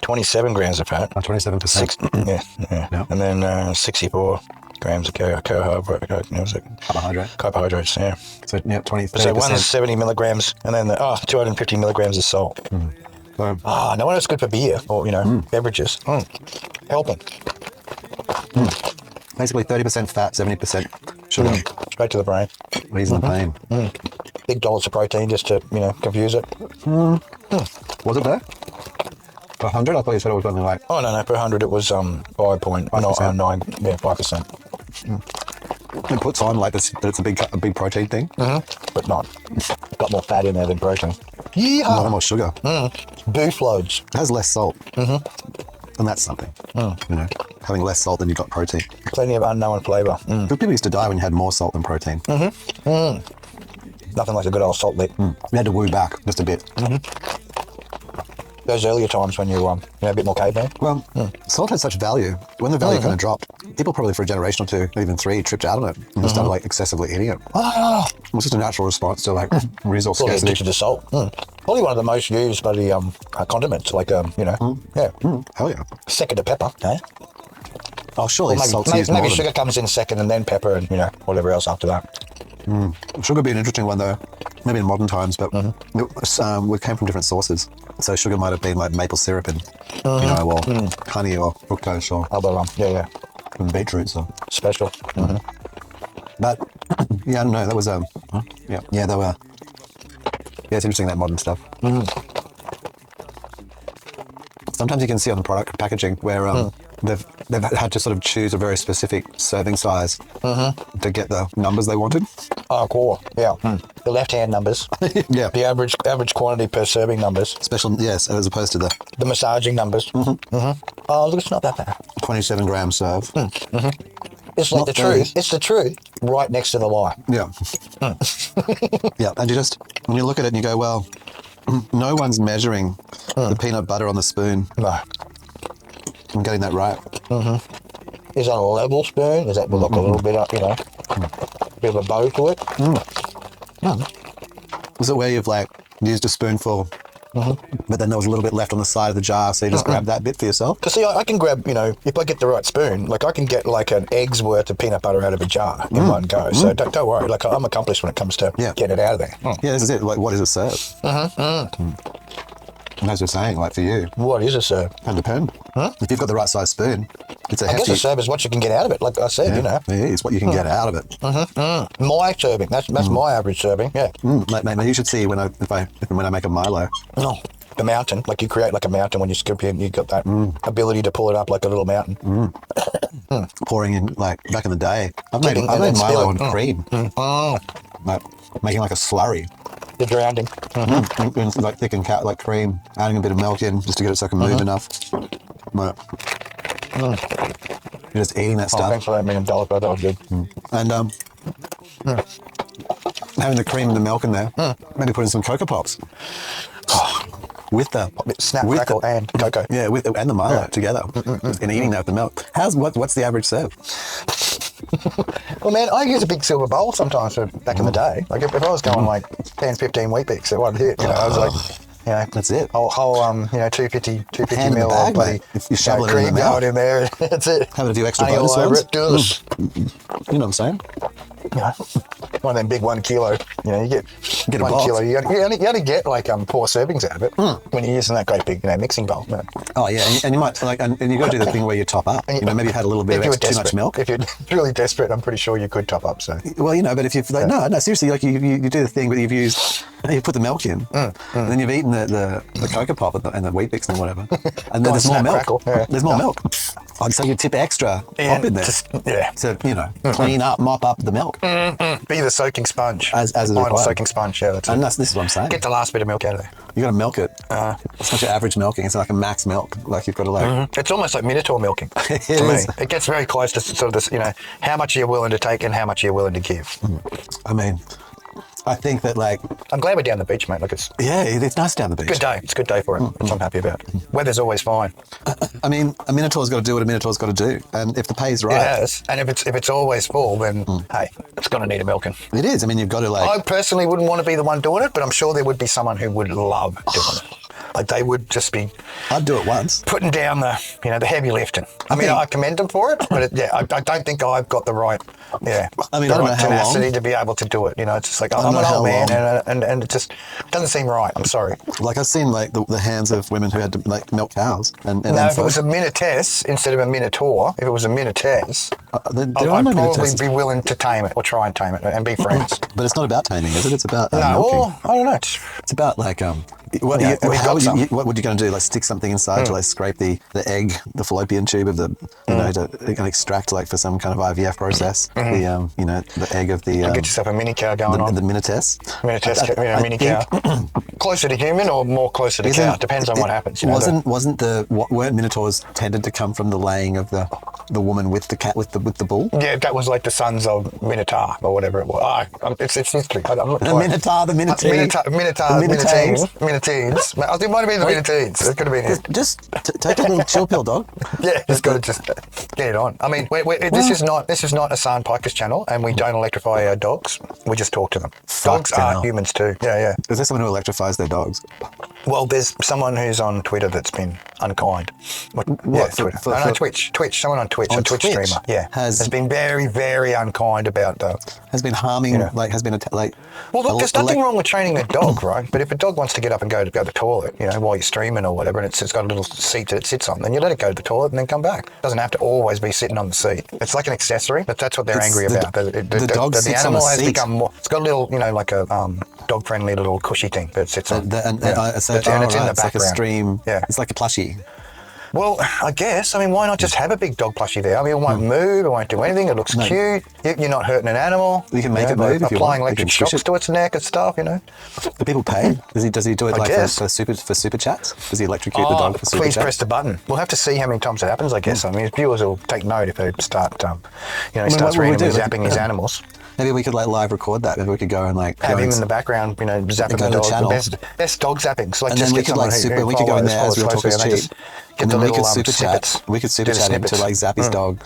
27 grams of fat. 27%. Yeah. And then 64 grams of carbohydrates, yeah. So, 30%. So 170 milligrams, and then 250 milligrams of salt. So, no wonder it's good for beer or, beverages. Helping. Basically 30% fat, 70% sugar. Straight to the brain. Easing the pain. Big dollars of protein just to, confuse it. Was it there? 100? I thought you said it was something like... Oh, no, per 100 it was 5.9, 5%. It puts on like this, that it's a big protein thing. But not. Got more fat in there than protein. Yeah. More sugar. Beef loads. It has less salt. And that's something. Having less salt than you've got protein. Plenty of unknown flavour. People used to die when you had more salt than protein. Nothing like a good old salt lick. You had to woo back just a bit. Those earlier times when you a bit more caveman. Well, salt had such value. When the value kind of dropped, people probably for a generation or two, even 3, tripped out on it and just started excessively eating it. It was just a natural response to resource scarcity. Addicted to salt. Probably one of the most used bloody condiments, Hell yeah. second to pepper, eh? Oh, surely salt's used maybe more sugar comes in second and then pepper and, whatever else after that. Sugar would be an interesting one though, maybe in modern times, but we came from different sources. So sugar might have been like maple syrup and, or honey or fructose or and beetroot. So. Special. But, I don't know, that was, they were, it's interesting, that modern stuff. Sometimes you can see on the product packaging where they've had to sort of choose a very specific serving size to get the numbers they wanted. Oh, cool. Yeah. The left-hand numbers. Yeah. The average quantity per serving numbers. Special, yes, as opposed to the massaging numbers. Oh, look, it's not that bad. 27 gram serve. It's like the truth. It's the truth right next to the lie. Yeah. Yeah, and when you look at it and you go, well, no one's measuring the peanut butter on the spoon. No. I'm getting that right. Is that a level spoon? Is that like a little bit up, a bit of a bow to it? Was it where you've used a spoonful, but then there was a little bit left on the side of the jar, so you just grab that bit for yourself? Because see, I can grab, if I get the right spoon, I can get an egg's worth of peanut butter out of a jar in one go. So don't worry, I'm accomplished when it comes to getting it out of there. Yeah, this is it. What is a serve? And as you're saying, for you. What is a serve? It depends. If you've got the right size spoon, it's a hefty... I guess a serve is what you can get out of it, like I said, Yeah, it's what you can get out of it. My serving, that's my average serving, yeah. Mate, you should see when I make a Milo. No, the mountain, you create a mountain when you scoop in, you've got that ability to pull it up like a little mountain. Pouring in, back in the day. I've made Milo and cream. Making a slurry. The drowning. Thickened cream, adding a bit of milk in just to get it so it can move enough. You're just eating that stuff. Thanks for that $1 million, bro. That was good. And having the cream and the milk in there, maybe put in some Cocoa Pops. With the snap, crackle, and cocoa. Yeah, and the Milo together. And eating that with the milk. What's the average serve? Well, man, I use a big silver bowl sometimes back in the day. If I was going 10, 15 wheat bix at one hit, I was that's it. Whole 250 mil bag, bloody you shovel it cream going in there. That's it. Having a few extra bonus ones. You know what I'm saying? One of them big 1 kilo. You get 1 kilo. You only get 4 servings out of it when you're using that great big mixing bowl. Man. Oh yeah, and you might and you got to do the thing where you top up. Maybe you had a little bit of too much milk. If you're really desperate, I'm pretty sure you could top up. So well, but if you've no, seriously, you do the thing, but you put the milk in, and then you've eaten the Cocoa Pop and the Wheat Bix and whatever, and then there's more milk. There's more milk. So you tip extra pop in there, to clean up, mop up the milk. Be the soaking sponge. As is required. Soaking sponge, yeah. This is what I'm saying. Get the last bit of milk out of there. You got to milk it. It's not your average milking. It's like a max milk. You've got to It's almost like minotaur milking to me. It gets very close to sort of this, how much are you willing to take and how much are you willing to give. I mean, I think that I'm glad we're down the beach, mate. It's nice down the beach. Good day. It's a good day for it, which I'm happy about. Weather's always fine. I mean, a minotaur's got to do what a minotaur's got to do, and if the pay's right, yes. And if it's always full, then hey, it's going to need a milking. It is. I mean, you've got to I personally wouldn't want to be the one doing it, but I'm sure there would be someone who would love doing it. Like they would just be. I'd do it once. Putting down the heavy lifting. I commend them for it, but I don't think I've got the right. Yeah. I mean, I don't know how tenacity long to be able to do it. It's just like I'm an old man, and it just doesn't seem right. I'm sorry. Like I've seen like the hands of women who had to like milk cows. And no, if it was a minotaurs instead of a minotaur, if it was a minotaurs, I'd probably be willing to tame it or try and tame it and be friends. But it's not about taming, is it? It's about milking. I don't know. It's about like what would you going to do? Like stick something inside to like scrape the egg, the fallopian tube of the to extract like for some kind of IVF process the egg of the get yourself a mini cow going on. The minotaurs. Mini cow. Closer to human or more closer to cow? Depends on what happens. Weren't minotaurs tended to come from the laying of the woman with the cat with the bull? Yeah, that was like the sons of Minotaur or whatever it was. It's history. The Minotaur, the Minotaurs. Minotaurs. I think it might have been the Minotaurs. It could have been it. Just take a little chill pill, dog. Yeah, just got to get it on. I mean, this is not a Sandpikers channel, and we don't electrify our dogs. We just talk to them. Dogs are humans too. Yeah. Is there someone who electrifies their dogs? Well, there's someone who's on Twitter that's been unkind. Twitter. Twitch. Someone on Twitch, a Twitch streamer. Yeah, has been very, very unkind about has been harming. Has been like. Well, look, there's nothing wrong with training a dog, right? But if a dog wants to get up and go to the toilet, while you're streaming or whatever, and it's got a little seat that it sits on, then you let it go to the toilet and then come back. It doesn't have to always be sitting on the seat. It's like an accessory, but that's what they're angry about. The animal has become more. It's got a little, like a dog-friendly little cushy thing that it sits on. And it's in the background. It's like a stream. Yeah. It's like a plushie. Well, I guess. I mean, why not just have a big dog plushie there? I mean, it won't move, it won't do anything, it looks cute, you're not hurting an animal. You can make it move if you want. Applying electric shocks to its neck and stuff, Do people pay? Does he do it like for super chats? Does he electrocute the dog for super chats? Please press the button. We'll have to see how many times it happens, I guess. I mean, viewers will take note if they start, starts randomly zapping his animals. Maybe we could like live record that. Maybe we could go and like have him in the background, zapping the dog. Best dog zappings. Like, and then we could we could go in there as Real Talk is Cheap. And then we could super chat. We could super chat him to like zap his dog.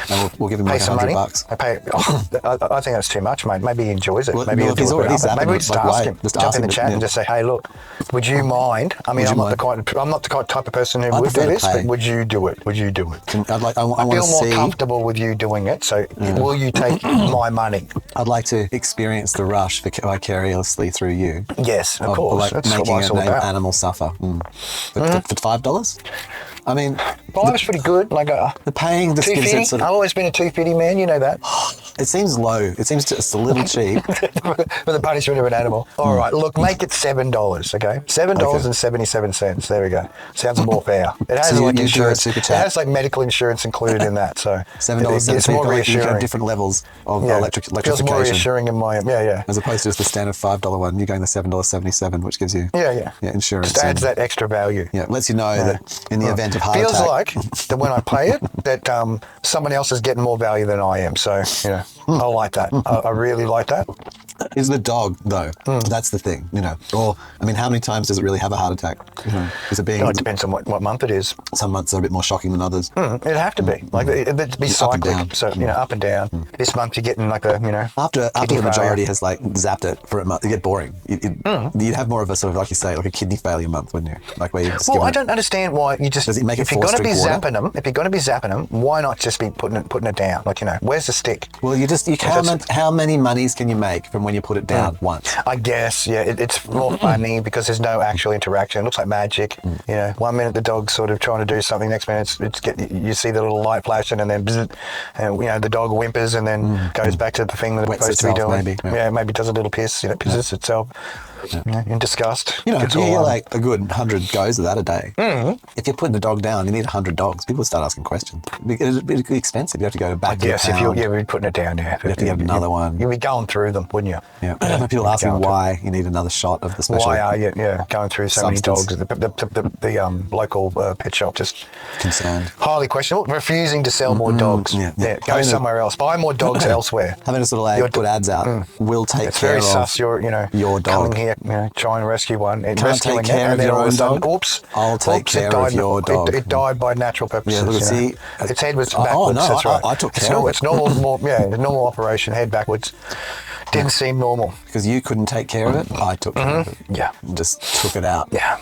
And we'll give him like $100. I think that's too much, mate. Maybe he enjoys it. Maybe if he's already zapping, maybe we just ask him, jump in the chat and just say, "Hey, look, would you mind? I mean, I'm not the type of person who would do this, but would you do it? Would you do it? I feel more comfortable with you doing it. So, will you take my money? I'd like to experience the rush vicariously through you. Yes, of course. Like making an animal suffer. For $5. I mean, well, was pretty good. Like the paying just gives it sort of. I've always been a $2.50 man. You know that. It seems low. It seems just a little cheap for the punishment of an animal. All right, look, make it $7. Okay, $7.77. There we go. Sounds more fair. It has like insurance. It has like medical insurance included in that. So $7. It's more reassuring. You have different levels of electrification. Feels more reassuring in my As opposed to just the standard $5 one. You're going the $7.77, which gives you insurance. Just adds that extra value. Yeah, lets you know that in the event of heart feels attack. like that when I pay it, that someone else is getting more value than I am. So, I like that. I really like that. Is the dog, though. That's the thing, Or, I mean, how many times does it really have a heart attack? Is it being... it depends on what month it is. Some months are a bit more shocking than others. It'd have to be. Like, it'd be cyclic. Up and down. So, up and down. This month you're getting like a, After the majority has, like, zapped it for a month, you get boring. You'd have more of a sort of, like you say, like a kidney failure month, wouldn't you? Like where you just I don't understand why you just... Does it make if you're going to be zapping them, why not just be putting it down? Like, where's the stick? Well, how many monies can you make from when you put it down once? I guess, it's more funny because there's no actual interaction. It looks like magic. 1 minute the dog's sort of trying to do something, next minute you see the little light flashing and then bzz, and the dog whimpers and then goes back to the thing that it's supposed to be doing. Maybe does a little piss, pisses itself. In disgust. You get like a good 100 goes of that a day. If you're putting the dog down, you need 100 dogs. People start asking questions. It'd be expensive. You have to go back to the pound. If you're putting it down, you have to get another one. You'd be going through them, wouldn't you? Yeah. People asking why you need another shot of the special. Why are you going through so many dogs? The local pet shop just concerned. Highly questionable. Refusing to sell more dogs. Go somewhere else. Buy more dogs elsewhere. Having a sort of put ads out. We'll take care of your dog. Coming here, try and rescue one. Can't take care of your own dog. Oops. I'll take care of your dog. It died by natural purposes. Its head was backwards. Oh, no, that's right. I took care of it. It's normal. Normal operation. Head backwards. Didn't seem normal because you couldn't take care of it. I took care of it. Yeah. Just took it out. Yeah.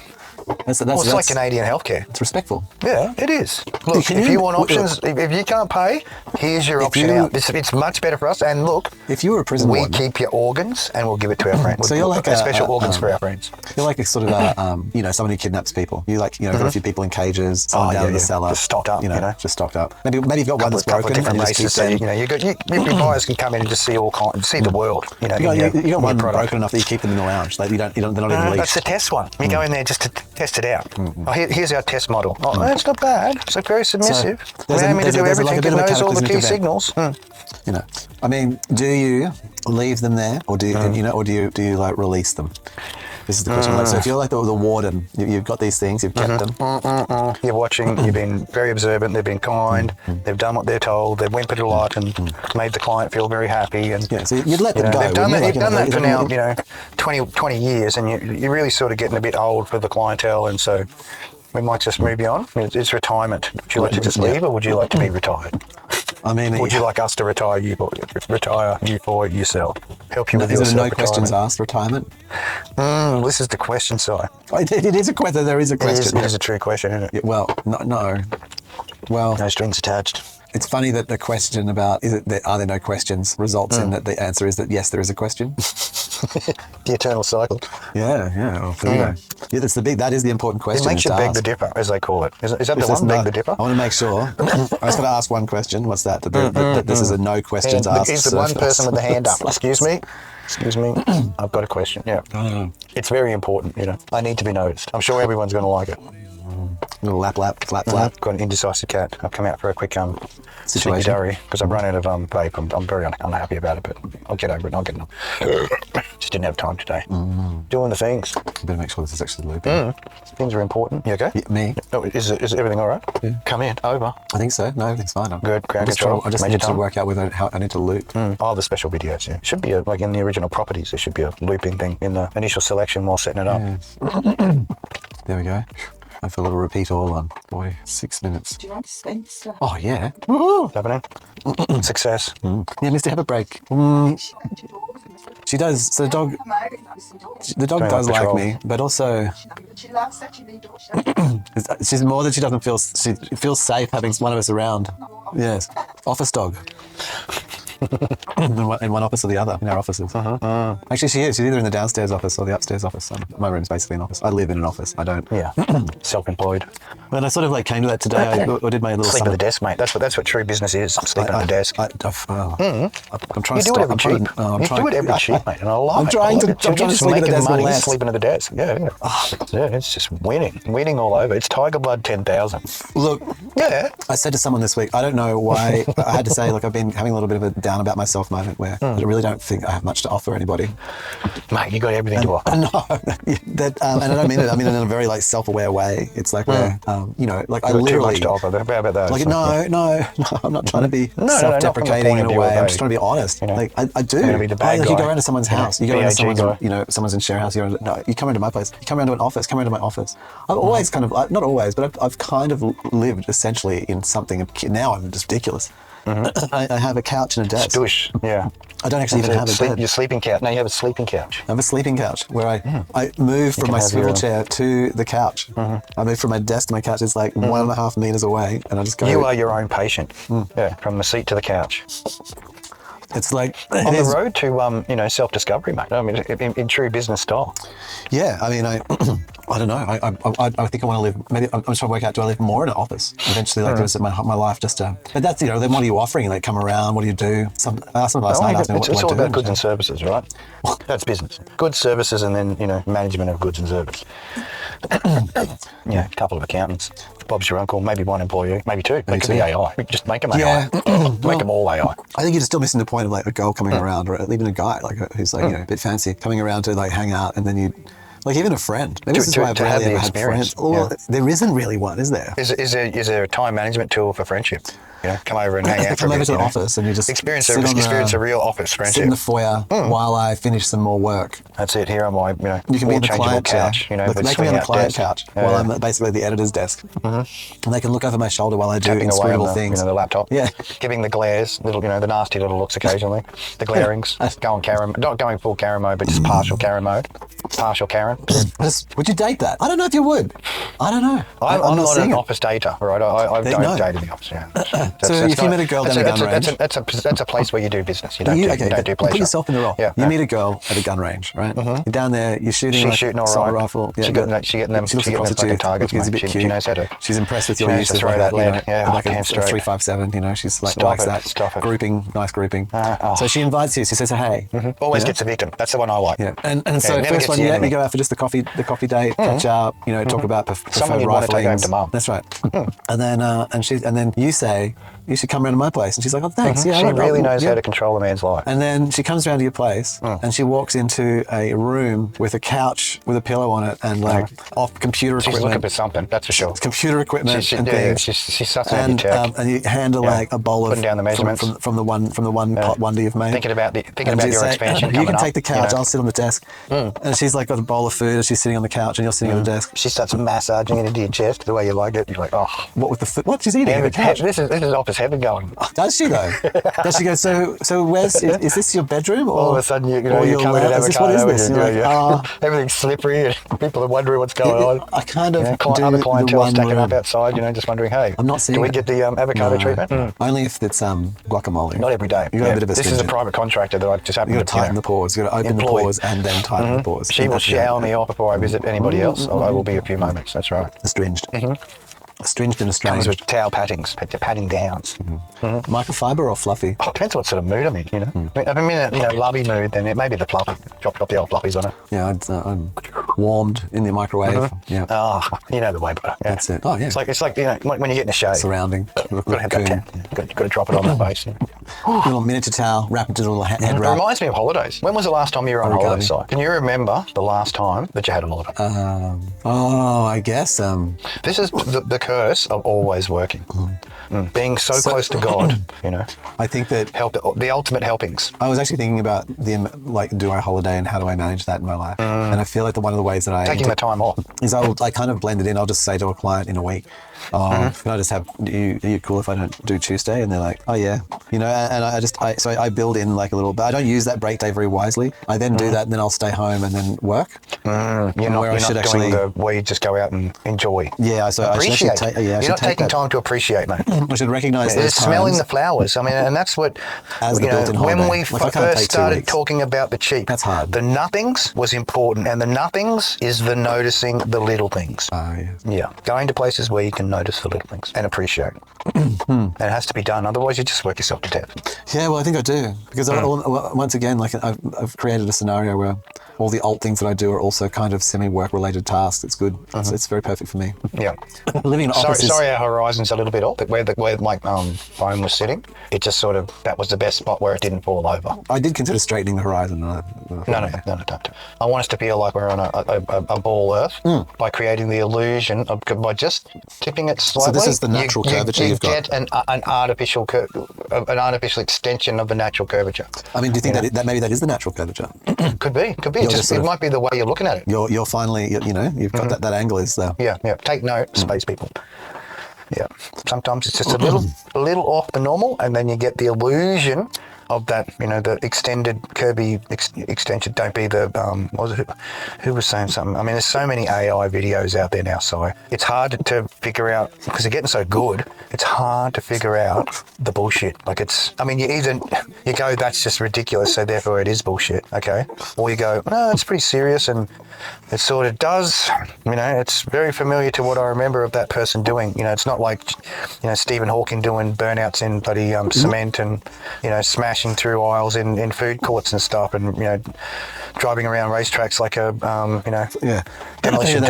That's it's like Canadian healthcare. It's respectful. Yeah, it is. Look, if you want options, if you can't pay, here's your option out. It's much better for us. And look, if you were a prison warden, keep your organs and we'll give it to our friends. So you're like special organs for our friends. You're like a sort of someone who kidnaps people. You got a few people in cages, someone down in the cellar, just stocked up. Just stocked up. Maybe you've got one that's broken. Different races, so your buyers can come in and just see see the world. You got one broken enough that you keep them in the lounge. Like they're not even leashed. That's the test one. You go in there just to test it out. Oh, here's our test model. Oh, that's not bad. It's like very submissive. Allow me to do everything. It knows all the key signals. I mean, do you leave them there, or do you like release them? This is the question. So if you're like the warden, you've got these things, you've kept them. You're watching, you've been very observant, they've been kind, they've done what they're told, they've whimpered a lot and made the client feel very happy. And so you'd let them go. They've done that for now, 20 years, and you're really sort of getting a bit old for the clientele, and so we might just move you on. It's retirement. Would you like to just leave, or would you like to be retired? I mean, would you like us to retire you for yourself? Help you with your self-retirement? Is it no questions asked retirement? This is the question side. It is a question. There is a question. It is a true question, isn't it? Yeah, well, no. Well, no strings attached. It's funny that the question about are there no questions results in that the answer is that yes, there is a question. The eternal cycle. Yeah. Well, there you go. Yeah, that is the important question. It makes you beg the dipper, as they call it. Is that the one, beg the dipper? I want to make sure. I was going to ask one question. What's that? That this is a no questions asked. Is the one person with the hand up? Excuse me. I've got a question. Yeah. It's very important. I need to be noticed. I'm sure everyone's going to like it. Little lap, flap. Got an indecisive cat. I've come out for a quick situation because I've run out of vape. I'm very unhappy about it, but I'll get over it. I'll get enough. Just didn't have time today. Doing the things. Better make sure this is actually looping. Things are important. You okay? Yeah, me. Oh, is everything all right? Yeah. Come in. Over. I think so. No, everything's fine. Good. Ground control. I just need to work out whether how I need to loop. Oh, the special videos. Yeah. Should be like in the original properties. There should be a looping thing in the initial selection while setting it up. Yeah. There we go. I feel a little repeat all on. Boy, 6 minutes. Do you want to Spencer? Oh, yeah. Woohoo! Happening. Success. Yeah, Mister, have a break. She does. So the dog does like me, but also She loves actually. she's more that she doesn't feel. She feels safe having one of us around. Yes, office dog. In one office or the other in our offices. Actually, she is. She's either in the downstairs office or the upstairs office. My room's basically an office. I live in an office. I don't. Yeah. Self-employed. When I sort of like came to that today, I did my little sleep at the desk, mate. That's what true business is. Sleeping at the desk. I'm trying to stop. You do it every cheap, mate, and I love I'm trying to sleep at the desk money less. sleeping at the desk. Yeah. Yeah, it's just winning all over. It's Tiger Blood 10,000. Look, yeah. I said to someone this week, I don't know why. I had to say, look, I've been having a little bit of a down about myself moment where I really don't think I have much to offer anybody. Mate, you got everything to offer. No, and I don't mean it. I mean it in a very like self-aware way. It's like where like I literally too much to offer. How about that? Like no, I'm not trying to be self-deprecating in a way. I'm just trying to be honest. Like I do. Be the bad like guy. you go around to someone's house. You go around to someone's in share house. You come into my place. You come around to an office. Come around to my office. I've always kind of not always, but I've kind of lived essentially in something. Now I'm just ridiculous. I have a couch and a desk. Stoosh. Yeah. I don't actually even have a bed. Your sleeping couch. No, you have a sleeping couch. I have a sleeping couch where I move from my swivel chair to the couch. I move from my desk to my couch. It's like 1.5 meters away, and I just go. You are your own patient. Yeah, from the seat to the couch. It's like on the road to self-discovery, mate. I mean, in true business style. Yeah, I mean, I don't know. I think I want to live. Maybe I'm trying to work out. Do I live more in an office eventually? Like the rest of my life, just to. But that's then what are you offering? Like come around. What do you do? Someone last night asked me what do I do. It's all about goods and services, right? That's business. Goods, services, and then management of goods and services. Yeah, a couple of accountants. Bob's your uncle. Maybe one employee. Maybe two. It could be AI. Just make them AI. Make them all AI. I think you're still missing the point of like a girl coming around, or even a guy like who's like a bit fancy coming around to like hang out, and then you. Like even a friend. Maybe this is why I've rarely ever had friends. There isn't really one, is there? Is there a time management tool for friendship? Come over and hang out for a bit. Come over to the office and you just experience a real office friendship. Sit in the foyer while I finish some more work. That's it. Here am I, you can be in the client couch. Make me on the client couch while I'm basically at the editor's desk. And they can look over my shoulder while I do inscrutable things. The laptop. Yeah. Giving the glares, the nasty little looks occasionally. The glarings. Not going full Karen mode, but just partial Karen mode. Partial Karen. know. Would you date that? I don't know if you would. I don't know. I'm not seeing an it. office dater, right? I don't date in the office. Yeah. So if you met a girl down the gun range, that's a place where you do business. You don't do pleasure. Put yourself in the role. Yeah. You meet a girl at a gun range, right? You're down there. You're shooting. She's like shooting all assault right. rifle. Yeah, She getting them fucking targets, She's a mate. bit She cute. knows how to. She's impressed with she your knows use to of throw like that a, lead. Yeah, like a damn straight. 357. You know, she's like Stop likes it, that. stop it. Grouping, nice grouping. oh. So she invites you. She says, "Hey." Always gets a victim. That's the one I like. Yeah, and so never first gets one, the you enemy. go out for just the coffee date, catch up, you know, talk about preferred Someone you'd want to take home to mum. That's right. And then you say you should come around to my place, and she's like, "Oh, thanks." Yeah, She really knows yeah. how to control a man's life. And then she comes around to your place, and she walks into a room with a couch with a pillow on it, and like off computer She's looking equipment, for something, that's for sure. computer equipment and Yeah, things. she's sussing out your tech. And you hand her like a bowl of Putting down the measurements. from the one pot wonder you've made. Thinking about And you your say, expansion. You coming can up, take the couch. you know. I'll sit on the desk. And she's like got a bowl of food, and she's sitting on the couch, and you're sitting on the desk. She starts massaging it into your chest the way you like it. You're like, oh. What with the food? What she's eating? on the couch. This is office heaven going. Does she though? Does she go? So where's is this your bedroom? Or, All of a sudden, or you're your covered in lab? avocado. What is this? and You're like, oh. Everything's slippery, and people are wondering what's going on. I kind of do Other the clientele one stacking room. up outside, just wondering, hey, I'm not seeing do we it. get the avocado treatment? Only if it's guacamole. Not every day. You got a bit of a This is a stringent. private contractor that I just happen You to got to tighten the pores. You got to open employ. the pores and then tighten the pores. She will shower me off before I visit anybody else. I will be a few moments. That's right. Astringed. Astringed and Comes estranged. with towel patting downs. Microfiber or fluffy? Oh, depends what sort of mood I'm in, If I'm in a lovey mood, then it may be the fluffy. Drop the old fluffies on it. Yeah, I'm warmed in the microwave. Yeah, Oh, you know the way, brother. Yeah. that's it. Oh yeah, It's like when you get in the shade. surrounding. You've got to have that got to drop it on the face. Little miniature towel, wrap it in a little head It wrap. reminds me of holidays. When was the last time you were on Origami. holiday, Si? Can you remember the last time that you had a holiday? I guess. This is the curse of always working. Being so close to God, I think that the ultimate helpings. I was actually thinking about do I holiday and how do I manage that in my life? And I feel like one of the ways that I Taking the time off. is I kind of blend it in. I'll just say to a client in a week, can I just have, are you cool if I don't do Tuesday? And they're like, oh yeah, and I build in like a little, but I don't use that break day very wisely. I then do that and then I'll stay home and then work. You're not doing where you just go out and enjoy. Yeah, so Appreciate. I should You're not taking time to appreciate, mate. I should recognize those It's smelling times the flowers. I mean, and that's what, as the built-in when holiday. we Like, I can't first take 2 started weeks. talking about the cheap, That's hard. The nothings was important, and the nothings is the noticing the little things. Oh, yeah. Yeah, going to places where you can notice the little things and appreciate. And it has to be done, otherwise you just work yourself to death. Yeah, well, I think I do because once again, like I've created a scenario where all the alt things that I do are also kind of semi-work related tasks. It's good. It's very perfect for me. Yeah. Living in an office Sorry, our horizon's a little bit off. Where my phone was sitting, it just sort of, that was the best spot where it didn't fall over. I did consider straightening the horizon. No, don't. I want us to feel like we're on a ball Earth by creating the illusion of, by just tipping it slightly. So this is the natural curvature you've got. You get an artificial extension of the natural curvature. I mean, do you think that maybe that is the natural curvature? Could be. It might be the way you're looking at it. You're finally, you've got that angle is there. Yeah. Take note, space people. Yeah. Sometimes it's just a little off the normal, and then you get the illusion of that, the extended Kirby extension. Don't be the, who was saying something? I mean, there's so many AI videos out there now, so it's hard to figure out, because they're getting so good, it's hard to figure out the bullshit. Like you go, that's just ridiculous, so therefore it is bullshit, okay? Or you go, no, it's pretty serious, and it sort of does, it's very familiar to what I remember of that person doing. It's not like, Stephen Hawking doing burnouts in bloody cement and, smashing through aisles in food courts and stuff, and driving around racetracks like a demolition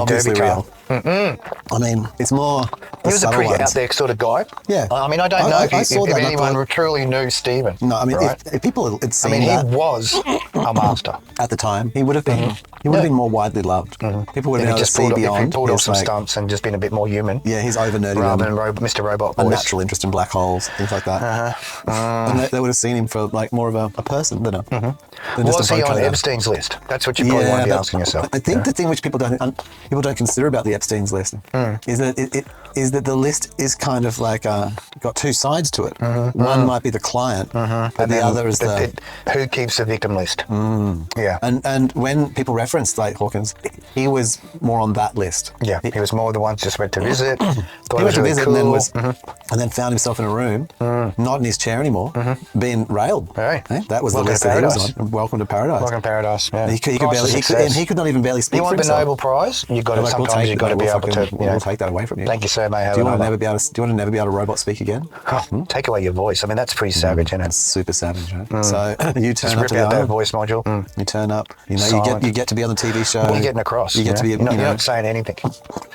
derby car. I mean, it's more. He was a pretty out there sort of guy. Yeah. I mean, I don't know if anyone truly knew Stephen. No, I mean, right? if people had seen he that was a master at the time, he would have been. He would have been more widely loved. People would have been able to see beyond. If he pulled off his, some stunts and just been a bit more human. Yeah, he's over nerdy rather than Mr. Robot a Boys. natural interest in black holes, things like that. And they would have seen him for like more of a person than a. Was he on Epstein's list? That's what you probably want to be asking yourself. I think the thing which people don't consider about the Epstein's list is that is that the list is kind of like got two sides to it. One might be the client, but the other is who keeps the victim list. Yeah. And when people reference like Hawkins, he was more on that list. Yeah, he was more the one just went to visit. He went to visit cool. and then found himself in a room, not in his chair anymore, being railed. Right. That was Welcome the list to that he was Paradise. on. Welcome to Paradise. Welcome to Paradise. Yeah. He could not even barely speak You for want the himself. Nobel Prize? You've got to, sometimes you've got to be able to. We'll take that away from you. Thank you, sir. May I have Do you want to another? never be able to? Do you want to never be able to robot speak again? Take away your voice. I mean, that's pretty savage, isn't it? That's super savage, right? So you Just turn up rip to the out that island. voice module. You turn up. You know, Silent. you get to be on the TV show. You're getting across. You get to be. You're not saying anything.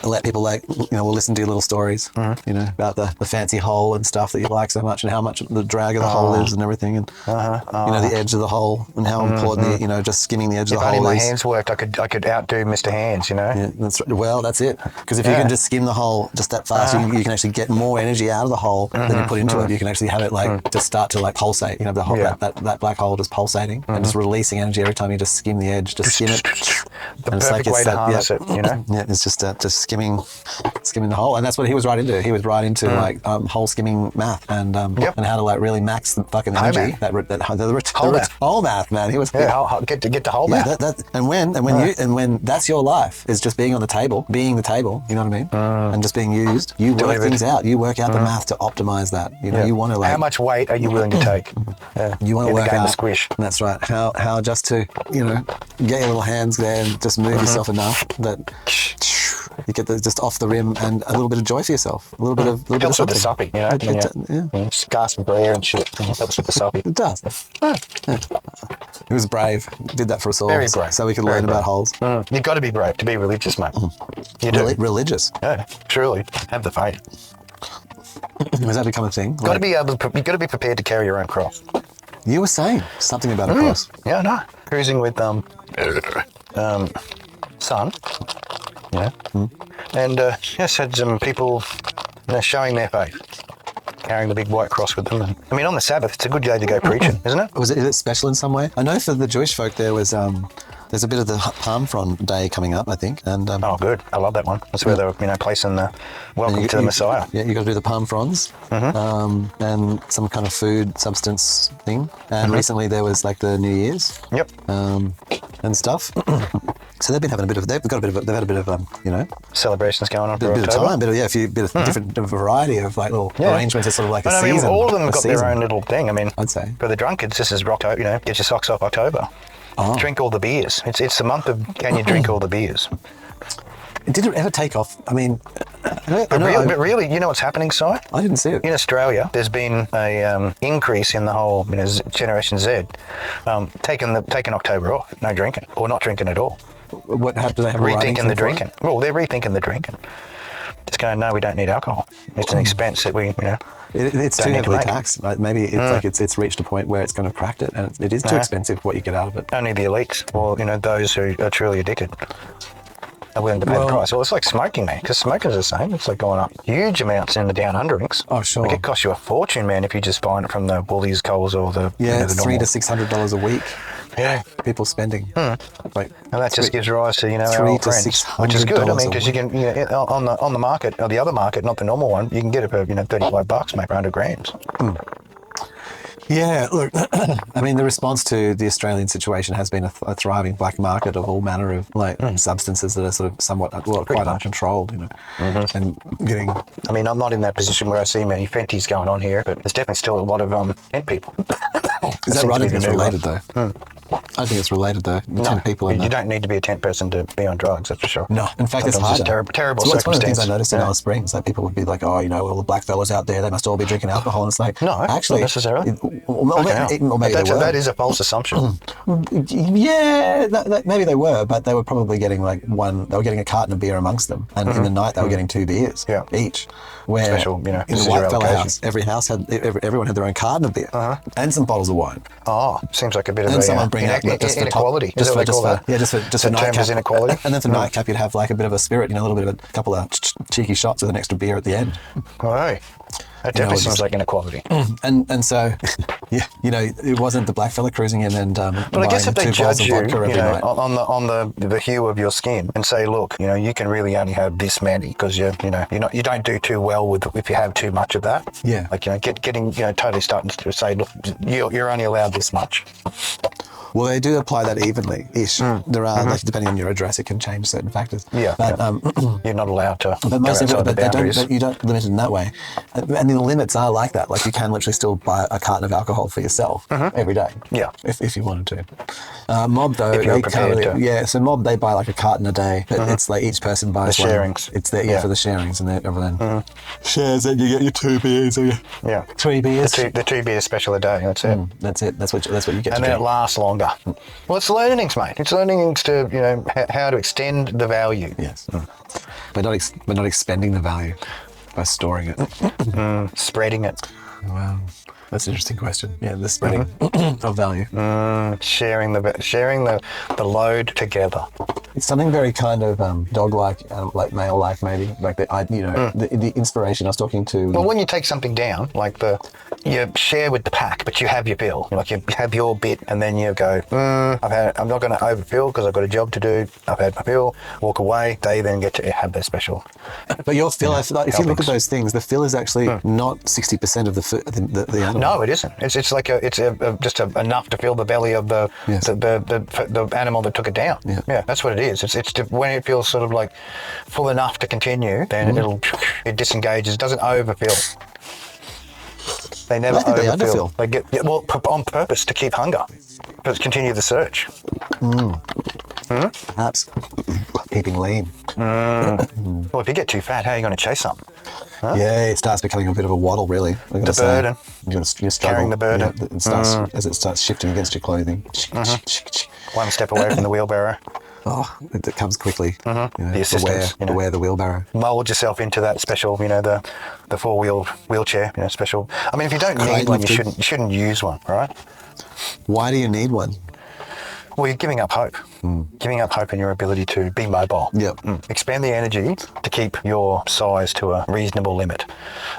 Let people we'll listen to your little stories, about the fancy hole and stuff that you like so much, and how much the drag of the hole is and everything, and the edge of the hole and how important just skimming the edge of If the only hole my is. hands worked, I could outdo Mr. Hands. Yeah, that's right. Well, that's it. Because if you can just skim the hole just that fast, you can actually get more energy out of the hole than you put into it. You can actually have it just start to pulsate. The whole that black hole just pulsating and just releasing energy every time you just skim the edge. Just skim it. The perfect way to harness it. Yeah, it's just skimming the hole, and that's what he was right into. He was right into hole skimming math and how to really max the fucking energy. Whole math, man. He was get to whole math. And when that's your life is just being on the table, being the table. You know what I mean? And just being used. You work things out. You work out the math to optimize that. You want to how much weight are you willing to take? You want to work out the squish. That's right. How just to get your little hands there and just move yourself enough that you get just off the rim and a little bit of joy for yourself. A little bit of Helps with the something. suppy, Gasping for air and shit. Helps with the suppy. It does. He was brave. Did that for us all. Very brave. So we could Very learn brave. about holes. You've got to be brave to be religious, mate. You do. Religious. Yeah, truly. Have the faith. Has that become a thing? You've got to be prepared to carry your own cross. You were saying something about a cross. Yeah, no. Cruising with son. Yeah. And had some people showing their faith, carrying the big white cross with them. And, I mean, on the Sabbath, it's a good day to go preaching, isn't it? Is it special in some way? I know for the Jewish folk there was there's a bit of the palm frond day coming up, I think. And oh, good. I love that one. That's where they're placing the welcome to the Messiah. Yeah, you got to do the palm fronds and some kind of food substance thing. And recently there was the New Year's. Yep. And stuff. So they've been having they've had a bit of celebrations going on for a bit October. of time, a few different variety of little arrangements. It's sort of like a season. All of them have got their own little thing. I mean, I'd say for the drunkards, this is October. Get your socks off October. Oh. Drink all the beers. It's the month of can you drink all the beers? Did it ever take off? I mean, But really, you know what's happening, Si? I didn't see it. In Australia, there's been a increase in the whole Generation Z taking October off, no drinking, or not drinking at all. What do they have? Rethinking the drinking. Well, they're rethinking the drinking. Just going, no, we don't need alcohol. It's an expense that we, It's don't too need to heavily make. taxed. Maybe it's it's reached a point where it's going to crack it, and it is too expensive what you get out of it. Only the elites, or those who are truly addicted, are willing to pay the price. Well, it's like smoking, man, because smoking's the same. It's like going up huge amounts in the down underings. Oh, sure. It costs you a fortune, man, if you just buy it from the Woolies, Coles, or the it's the $300 normal. to $600 a week. Yeah. People spending. And that just gives rise to our old to friends, which is good. I mean, $600 because you can on the market, or the other market, not the normal one, you can get it for $35, mate, for 100 grams. Yeah, look, I mean, the response to the Australian situation has been a thriving black market of all manner of substances that are sort of somewhat, quite uncontrolled, and getting. I mean, I'm not in that position where I see many Fenties going on here, but there's definitely still a lot of tent people. Is that right? I think it's related, though. I think it's related, though. The 10 people in you don't need to be a tent person to be on drugs, that's for sure. No, in fact, it's Sometimes harder. terrible So it's one of the things circumstance. I noticed in Alice Springs, that people would be like, all the black fellas out there, they must all be drinking alcohol. And it's like, No, actually, not necessarily. Or maybe they were. That is a false assumption. Yeah, maybe they were, but they were probably getting they were getting a carton of beer amongst them. And in the night, they were getting 2 beers each. Where Special, in the this is white your fella allocation. house, everyone had their own carton of beer and some bottles of wine. Oh, seems like a bit of And someone bring out inequality. Just for The term is inequality. And then for nightcap, you'd have a bit of a spirit, a little bit of a couple of cheeky shots with an extra beer at the end. All right. It definitely seems like inequality. And so, yeah, it wasn't the black fella cruising in and But I guess if they judge you, night. on the hue of your skin and say, look, you can really only have this many because you don't do too well with if you have too much of that. Yeah. Like getting totally starting to say, look, you're only allowed this much. Well, they do apply that evenly-ish. There are, like, depending on your address, it can change certain factors. Yeah. But you're not allowed to but go most of outside it, the boundaries. but you don't limit it in that way. And the limits are like that. Like, you can literally still buy a carton of alcohol for yourself every day. Yeah. If you wanted to. Mob, though, If you're they can't prepared really, to. yeah. So Mob, they buy like a carton a day. But it's like each person buys The one. sharings. It's there, for the sharings and everything. Shares it. You get your 2 beers or your 3 beers. The 2 beers special a day. That's it. That's it. That's what you get. And to then it drink. lasts longer. Well, it's learnings, mate. It's learnings to how to extend the value. Yes. But not expending the value by storing it. Spreading it. Wow. That's an interesting question. Yeah, the spreading of value. Sharing the load together. It's something very kind of dog-like, like male-like maybe. Like the inspiration I was talking to. Well, when you take something down, like you share with the pack, but you have your fill. Like you have your bit, and then you go, I'm not going to overfill because I've got a job to do. I've had my fill. Walk away. They then get to have their special. But your fill, if you look at those things, the fill is actually not 60% of the animal. No, it isn't. It's just enough to fill the belly of the animal that took it down. Yeah, that's what it is. It's when it feels sort of like full enough to continue, then it disengages. It doesn't overfill. They never overfill. They get on purpose to keep hunger, but continue the search. Perhaps keeping lean. Well, if you get too fat, how are you going to chase something? Huh? Yeah, it starts becoming a bit of a waddle, really. The burden. You struggle. Carrying the burden. Yeah, it starts, as it starts shifting against your clothing. One step away from the wheelbarrow. Oh, it comes quickly. The assistance. Beware the wheelbarrow. Mould yourself into that special, the 4-wheeled wheelchair, special. I mean, if you don't need one, you shouldn't use one, right? Why do you need one? Well, you're giving up hope. Giving up hope in your ability to be mobile. Yep. Expand the energy to keep your size to a reasonable limit.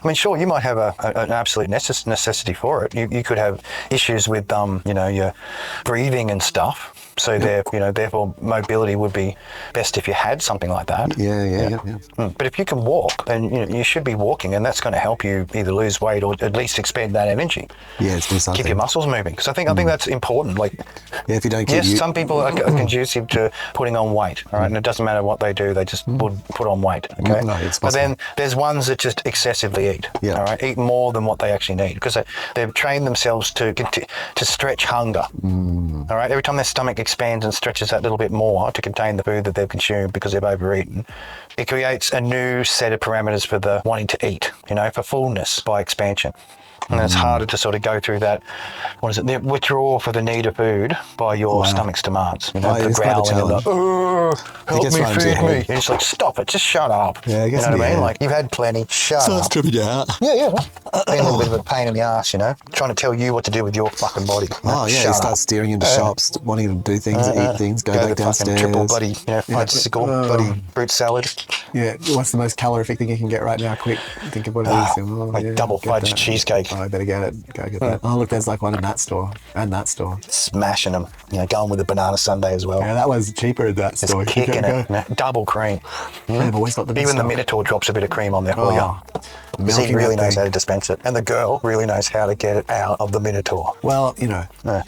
I mean, sure, you might have an absolute necessity for it. You could have issues with, your breathing and stuff. So therefore, mobility would be best if you had something like that. Yeah. But if you can walk, then you should be walking, and that's going to help you either lose weight or at least expend that energy. Yeah, it's do something. Keep your muscles moving, because I think that's important. Like, if you don't keep some people are conducive to putting on weight, all right? And it doesn't matter what they do; they just put on weight. Okay. No, it's but then there's ones that just excessively eat. Yeah. All right, eat more than what they actually need because they've trained themselves to stretch hunger. All right, every time their stomach expands and stretches that little bit more to contain the food that they've consumed because they've overeaten, it creates a new set of parameters for the wanting to eat, for fullness by expansion. And it's harder to sort of go through that, the withdrawal for the need of food by your stomach's demands. The growling and help me, feed me. And it's like, stop it, just shut up. Yeah, I guess you know what I mean? Like, you've had plenty, shut up. Stripping you out. Yeah. Being a little bit of a pain in the ass, trying to tell you what to do with your fucking body. Oh, yeah, you start steering into shops, wanting to do things, eat things, go back to downstairs. Triple bloody, bicycle, bloody fruit salad. Yeah, what's the most calorific thing you can get right now? Quick, think of what it is. Double fudge cheesecake. Oh, I better get it. Go get that. Oh, look, there's like one in that store and that store. Smashing them. Going with a banana sundae as well. Yeah, that was cheaper at that store. It's kicking it. Double cream. I've always got the best Even the stuff. Minotaur drops a bit of cream on there for you. Because he really knows how to dispense it. And the girl really knows how to get it out of the Minotaur. Well,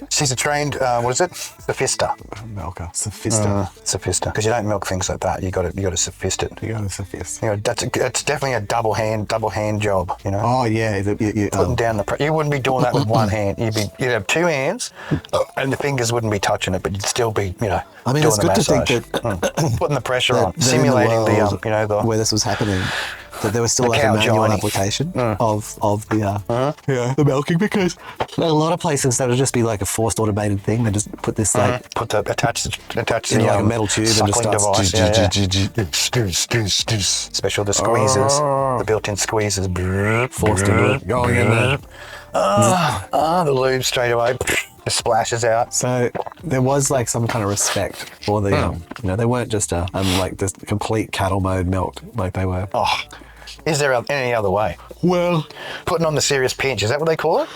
She's a trained, Sophista. Milker. Sophista. Sophista. Because you don't milk things like that. You got to sophist it. You got to sophist. That's definitely a double hand job, Oh, yeah. Putting down you wouldn't be doing that with one hand. You'd have two hands and the fingers wouldn't be touching it, but you'd still be, I mean, doing it's the good massage. to think that putting the pressure on, that simulating in the world where this was happening, that there was still like a cow manual joining. application of the milking, because a lot of places that'll just be like a forced automated thing. They just put this like attach the like a metal tube and just suckling starts device. Special the squeezers, the built-in squeezers. forced into it, going in there. The lube straight away. It splashes out. So there was like some kind of respect for the, they weren't just like this complete cattle mode milk like they were. Is there any other way? Well, putting on the serious pinch. Is that what they call it?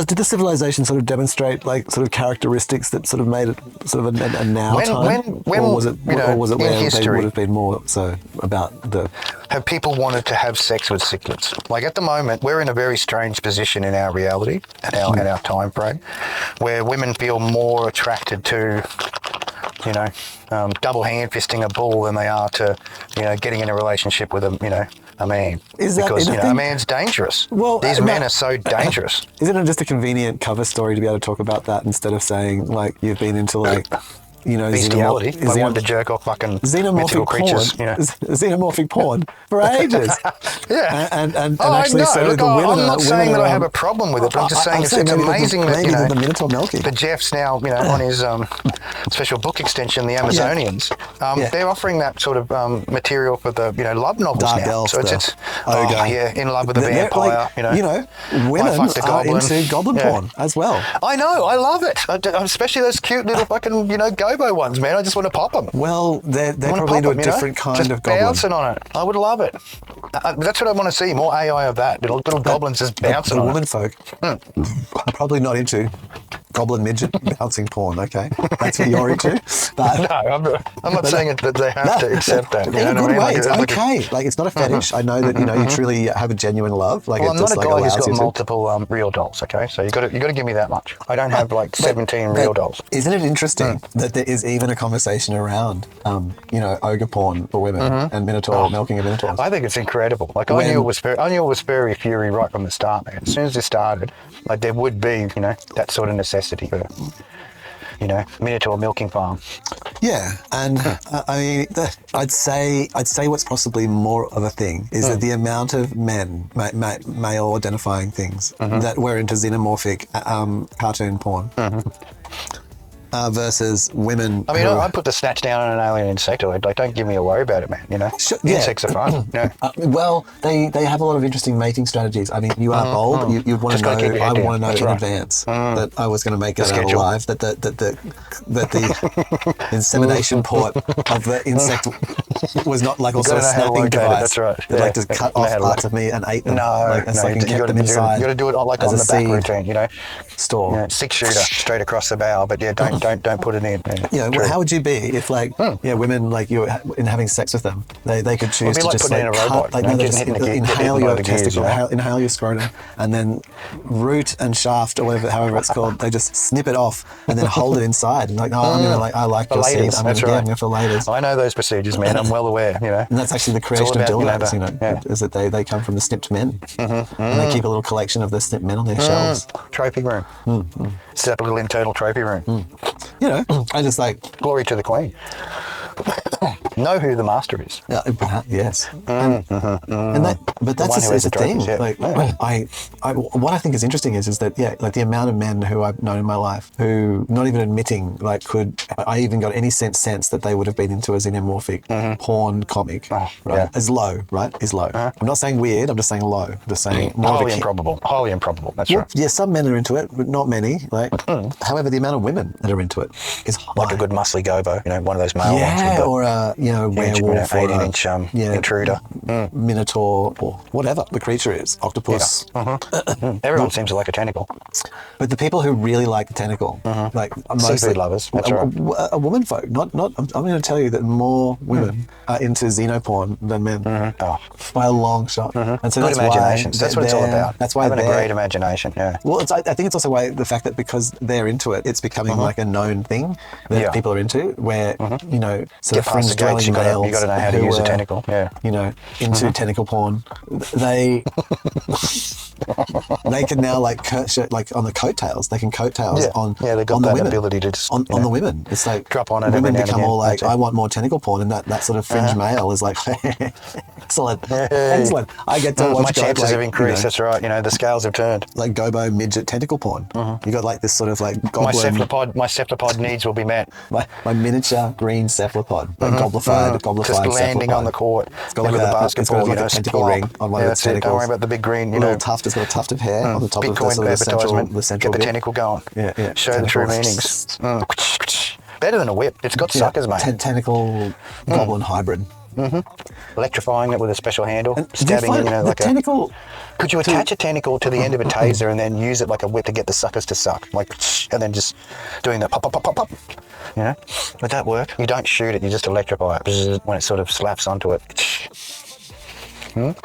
Did the civilization sort of demonstrate like sort of characteristics that sort of made it sort of a now time? Or was it where history, they would have been more so about the... Have people wanted to have sex with cichlids? Like at the moment, we're in a very strange position in our reality and our time frame, where women feel more attracted to, double hand fisting a bull than they are to, getting in a relationship with a man. Because a man's dangerous. Well, these men are so dangerous. Isn't it just a convenient cover story to be able to talk about that instead of saying like you've been into like... bestiality. I wanted to jerk off fucking mythical creatures. Xenomorphic porn for ages. Yeah. And actually, so look, the women I'm not saying that I have a problem with it, but I'm just saying it's amazing that the minotaur milking. the Jeff's now on his special book extension, the Amazonians. They're offering that sort of material for the love novels Dark now. elf So it's in love with a vampire. Women fucked a are goblin. into goblin porn as well. I know, I love it, especially those cute little fucking gobo ones, man. I just want to pop them. Well, they're probably into a different kind just of goblin. Bouncing on it. I would love it. That's what I want to see. More AI of that. Little goblins just bouncing the on woman it. folk are probably not into goblin midget bouncing porn. Okay, that's what you're into. But no, I'm not saying that they have to accept that. In a good way, it's okay. Like it's not a fetish. I know that you truly have a genuine love. Like, well, I'm not a guy who's got you multiple real dolls. Okay, so you got to give me that much. I don't have like 17 real dolls. Isn't it interesting that there is even a conversation around, ogre porn for women and minotaur milking of minotaurs? I think it's incredible. Like I knew it was fairy fury right from the start, man. As soon as it started, like there would be, that sort of necessity for, minotaur milking farm. Yeah, and I mean, I'd say what's possibly more of a thing is that the amount of men, male identifying things that were into xenomorphic cartoon porn. Versus women. I mean, I'd put the snatch down on an alien insectoid. Like, don't give me a worry about it, man. Sure, insects are fun. Well, they have a lot of interesting mating strategies. I mean, you are bold. You'd want to know. I want to know in advance that I was going to make it out alive. That the insemination port of the insect was not like also a snapping device. That's right. That like just cut off parts of me and ate them. No, so I can get them inside. You got to do it like on the back routine. Store 6-shooter straight across the bow, but don't put it in. How would you be if women like you in having sex with them, they could choose to just cut, inhale your testicle, inhale your scrotum, and then root and shaft or however it's called, they just snip it off and then hold it inside and I like your seed. I'm going for laters. I know those procedures, man. I'm well aware. And that's actually the creation of dildos. Is that they come from the snipped men, and they keep a little collection of the snipped men on their shelves. Trophy room. Set up a little internal trophy room. I just like... Glory to the Queen. Know who the master is. Yes. But that's the thing. What I think is interesting is that, like the amount of men who I've known in my life who not even admitting, I even got any sense that they would have been into a xenomorphic porn comic, is low, right? Is low. I'm not saying weird, I'm just saying low. I'm just saying more highly improbable. Highly improbable, that's right. Yeah, some men are into it, but not many. However, the amount of women that are into it is high. Like a good muscly gobo, one of those male ones. Or a werewolf, 18-inch intruder, minotaur, or whatever the creature is, octopus. Everyone seems to like a tentacle. But the people who really like the tentacle, like seafood lovers, that's right. A woman folk. Not. I'm going to tell you that more women are into xenoporn than men, by a long shot. And so good imagination. That's what it's all about. That's why having a great imagination. Yeah. Well, I think it's also why the fact that because they're into it, it's becoming like a known thing that people are into. Where sort of fringe dwelling males, you got to know how to use a tentacle. Yeah. Into tentacle porn, they can now like on the coattails. They can coattails on they got on the that women. ability to just on the women. It's like drop on it. Women become all like, I want more tentacle porn, and that sort of fringe male is like, excellent. I get to watch. My chances have increased. That's right. The scales have turned. Like gobo midget tentacle porn. You got like this sort of like goblin. My cephalopod needs will be met. My miniature green cephalopod, like goblified just landing on the court. It's got like a basketball, like a tentacle ring on one of its tentacles. Don't worry about the big green. Little tuft. It's got a tuft of hair on the top Bitcoin of the central Get the tentacle going. Yeah. Show the true meanings. Better than a whip. It's got suckers, mate. Tentacle goblin hybrid. Electrifying it with a special handle, And do you stabbing find it, the like tentacle? Could you attach a tentacle to the end of a taser and then use it like a whip to get the suckers to suck? Like, and then just doing that pop, pop, pop, pop, pop. You know? Would that work? You don't shoot it, you just electrify it when it sort of slaps onto it.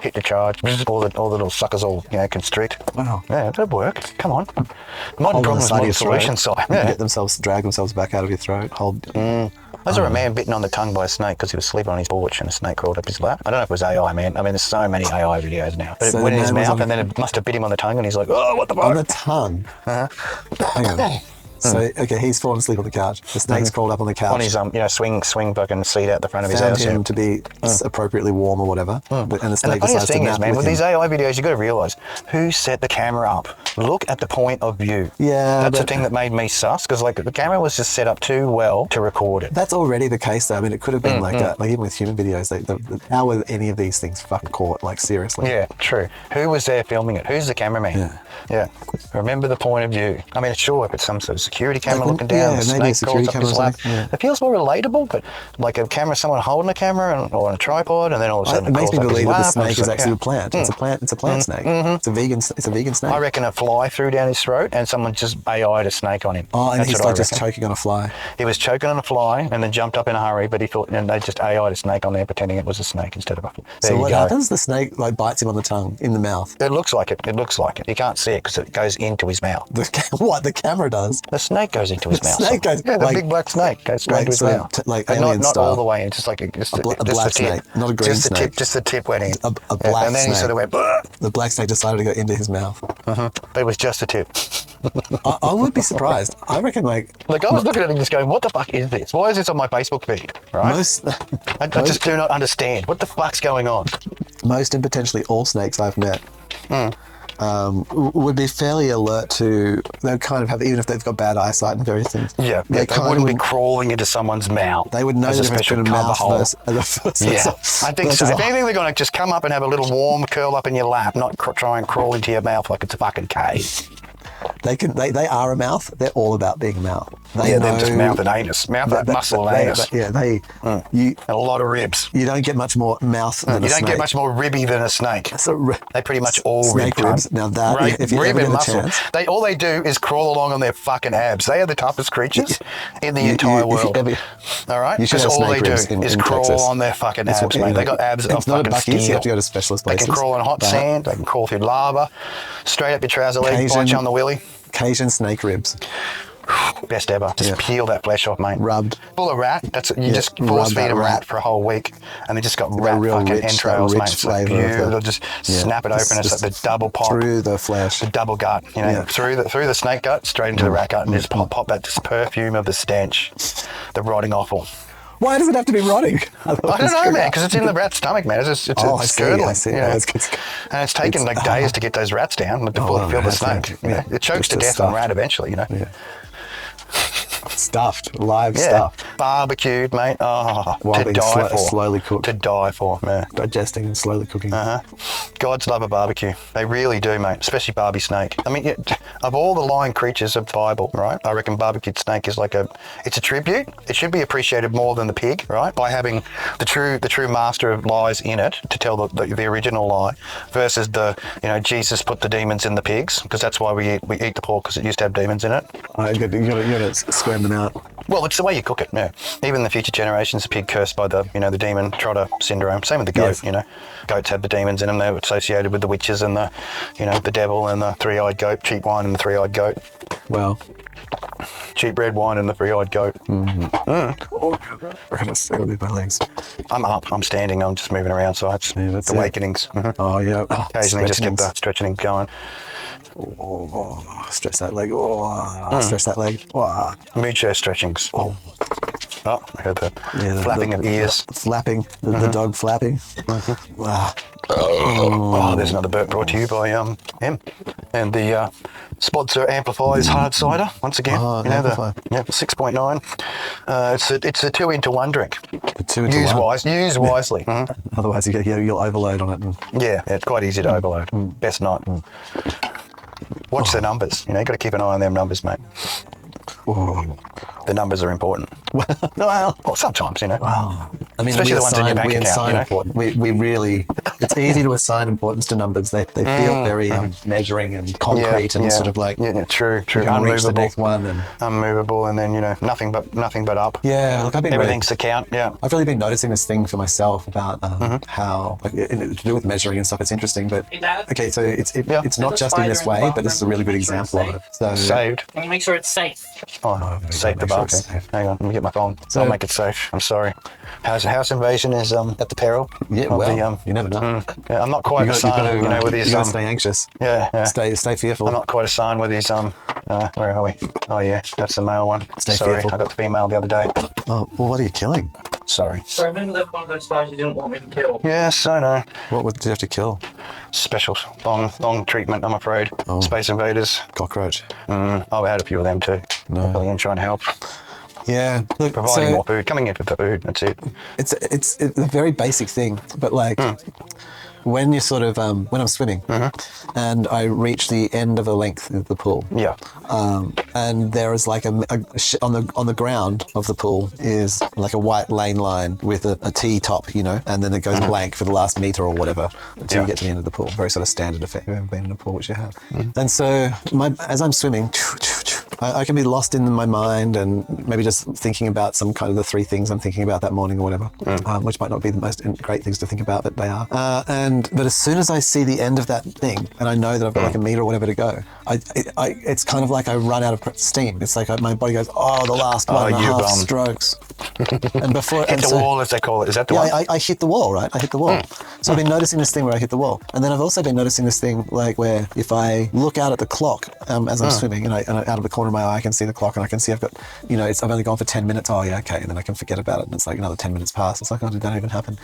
Hit the charge, all the little suckers all, constrict. Wow. Yeah, that'd work. Come on. Modern problems, modern solutions. So, Drag themselves back out of your throat. Hold. I saw a man bitten on the tongue by a snake because he was sleeping on his porch and a snake crawled up his lap. I don't know if it was AI, man. I mean, there's so many AI videos now. But So it went in his the man was mouth and then it must have bit him on the tongue and he's like, oh, what the fuck? On the tongue. Hang on. So, okay, he's fallen asleep on the couch. The snake's crawled up on the couch. On his swing fucking seat out the front of his Found house. him to be appropriately warm or whatever. And the And the snake funniest decides to thing is, nap man, with him. these AI videos, you got to realise who set the camera up. Look at the point of view. Yeah, that's the but- thing that made me sus because like the camera was just set up too well to record it. That's already the case, though. I mean, it could have been like even with human videos, how were any of these things fucking caught? Like, seriously. Yeah, true. Who was there filming it? Who's the cameraman? Yeah. Remember the point of view. I mean, sure, if it's some sort of security camera looking down, the maybe a snake crawls security up his camera or lap. something, yeah. It feels more relatable, but like a camera, someone holding a camera or on a tripod, and then all of a sudden It makes me crawls up his believe that the lap, and snake it's is like, actually a plant. It's a plant. It's a plant snake. It's a vegan snake. I reckon a fly threw down his throat and someone just AI'd a snake on him. Oh, and That's he's what I like just reckon. choking on a fly. He was choking on a fly and then jumped up in a hurry, but he thought, and they just AI'd a snake on there pretending it was a snake instead of a fly. There So you what go. happens? The snake like bites him on the tongue, in the mouth. It looks like it. It looks like it. You can't see it because it goes into his mouth. What the camera does? The snake goes into his The mouth. snake goes- yeah, the like- big black snake goes straight like into his so- mouth. like But alien not style. all the way in, just like just A the black tip. snake, not a green just the snake. tip. Just the tip went in. A black and then snake. he sort of went. "Bah!" The black snake decided to go into his mouth. It was just a tip. I would be surprised. I reckon like Like I was looking at it and just going, "What the fuck is this? Why is this on my Facebook feed?" Right? most, I just do not understand. What the fuck's going on? most and potentially all snakes I've met would be fairly alert to. They kind of have, even if they've got bad eyesight and various things. Yeah, they they kind wouldn't of be crawling into someone's mouth. They would know as the a difference special between a cover mouth hole. versus. Yeah, I think so. If anything, they're going to just come up and have a little warm curl up in your lap, not try and crawl into your mouth like it's a fucking cave. They are a mouth. They're all about being a mouth. They Yeah, know, they're just mouth and anus. Mouth and muscle and anus. You And a lot of ribs. you don't get much more mouth than You a don't snake. get much more ribby than a snake. So, They pretty much all snake rib, ribs. cunt. Now that Right? if you Rib ever and get a muscle. chance, All they do is crawl along on their fucking abs. They are the toughest creatures in the entire if you world. ever- All right? you should Because have all they snake do ribs is in crawl Texas. on their fucking It's abs, what- mate. They got abs of it's not a fucking bucky, so you steel. have to go to specialist They places. can crawl on hot But sand. They can crawl through lava, straight up your trouser leg, bite Cajun- you on the willy. Cajun snake ribs, Best ever. Just peel that flesh off, mate. rubbed. Full of rat. That's you just rub force that feed a rat rat. for a whole week, and they just got That rat real fucking rich- that entrails, rich mate. It's like flavour of the- beautiful. Just snap it open. It's like the double pop through the flesh. the double gut. You know, Yeah. through the snake gut, straight into the rat gut, and just pop that just perfume of the stench, the rotting offal. Why does it have to be rotting? I don't know, man, because it's in the rat's stomach, man. It's Oh, I see, curdling, I see. you know. Yeah, it's- And it's taken like days to get those rats down, like to Oh, fill the that's snake. right. You know. Yeah. It chokes It's to just death on stuffed. rat eventually, you know. Yeah. Stuffed, live Yeah, stuffed, barbecued, mate. Oh, While to being die for. slowly cooked. To die for, man. digesting and slowly cooking. Gods love a barbecue. They really do, mate. Especially Barbie snake. I mean, of all the lying creatures of the Bible, right? I reckon barbecued snake is like it's a tribute. It should be appreciated more than the pig, right? By having the true master of lies in it to tell the original lie, versus Jesus put the demons in the pigs, because that's why we eat the pork, because it used to have demons in it. You gotta squirm them out. Well, it's the way you cook it, yeah. Even the future generations, a pig cursed by the demon trotter syndrome. Same with the goat, Yes. Goats have the demons in them. They're associated with the witches and the devil and the three-eyed goat, cheap wine and the three-eyed goat. Well, Cheap red wine and the three-eyed goat. we're gonna leave my legs. I'm up, I'm standing, I'm just moving around, so it's Yeah, that's it. awakenings. Oh yeah. Occasionally just get the stretching going. Stretch that leg. Stretch that leg. Oh. Mood show stretchings. Oh, I heard the flapping of ears. Flapping. The dog flapping. Wow. Oh, there's another burp brought to you by M. And the sponsor Amplifier's hard cider, once again. Oh, Amplifier. The 6.9. It's a 2-into-1 drink. Two into one. Use wisely. Otherwise, you'll overload on it. And, Yeah, it's quite easy to overload. Best not. Watch the numbers. You got to keep an eye on them numbers, mate. the numbers are important. Well, Sometimes, wow. I mean, especially the ones in your bank account. Important. We really, it's easy to assign importance to numbers. They feel very measuring and concrete and sort of like true. You can reach the Unmovable, next one and unmovable, and then nothing but up. Yeah, look, Everything's the count. Yeah, I've really been noticing this thing for myself about how to do with measuring and stuff. It's interesting, but okay, so it's not just in this way, but this is a really good example of it. So saved. Can you make sure it's safe? Oh, save the bar. Hang on, let me get my phone. So- I'll make it safe. I'm sorry. House invasion is at the peril. Yeah, of well, you never know. I'm not quite a sign, with his. You gotta stay anxious. Yeah. Stay fearful. I'm not quite a sign with his. Where are we? Oh yeah, that's the male one. Stay Sorry, fearful. I got the female the other day. Oh, well, what are you killing? Sorry. So remember that one of those guys you didn't want me to kill? Yes, I know. What did you have to kill? Special long treatment, I'm afraid. Oh. Space Invaders. Cockroach. I had a few of them too. No. Really in trying to help. Yeah. Look, Providing more food. Coming in with the food. That's it. It's a very basic thing, but like when you're sort of when I'm swimming and I reach the end of the length of the pool. Yeah. And there is like on the ground of the pool is like a white lane line with a T top, and then it goes blank for the last meter or whatever until you get to the end of the pool. Very sort of standard effect. You've ever been in a pool, which you have. And so as I'm swimming, I can be lost in my mind and maybe just thinking about some kind of the three things I'm thinking about that morning or whatever, which might not be the most great things to think about, but they are. But as soon as I see the end of that thing and I know that I've got like a meter or whatever to go, it's kind of like I run out of steam. It's like my body goes, the last one and a half strokes. And before Hit the wall, as they call it. Is that the one? I hit the wall, right? I hit the wall. So I've been noticing this thing where I hit the wall. And then I've also been noticing this thing like where if I look out at the clock as I'm swimming and out of the corner of my eye I can see the clock and I can see I've got, I've only gone for 10 minutes. Oh yeah, okay. And then I can forget about it and it's like another 10 minutes pass. It's like, did that even happen?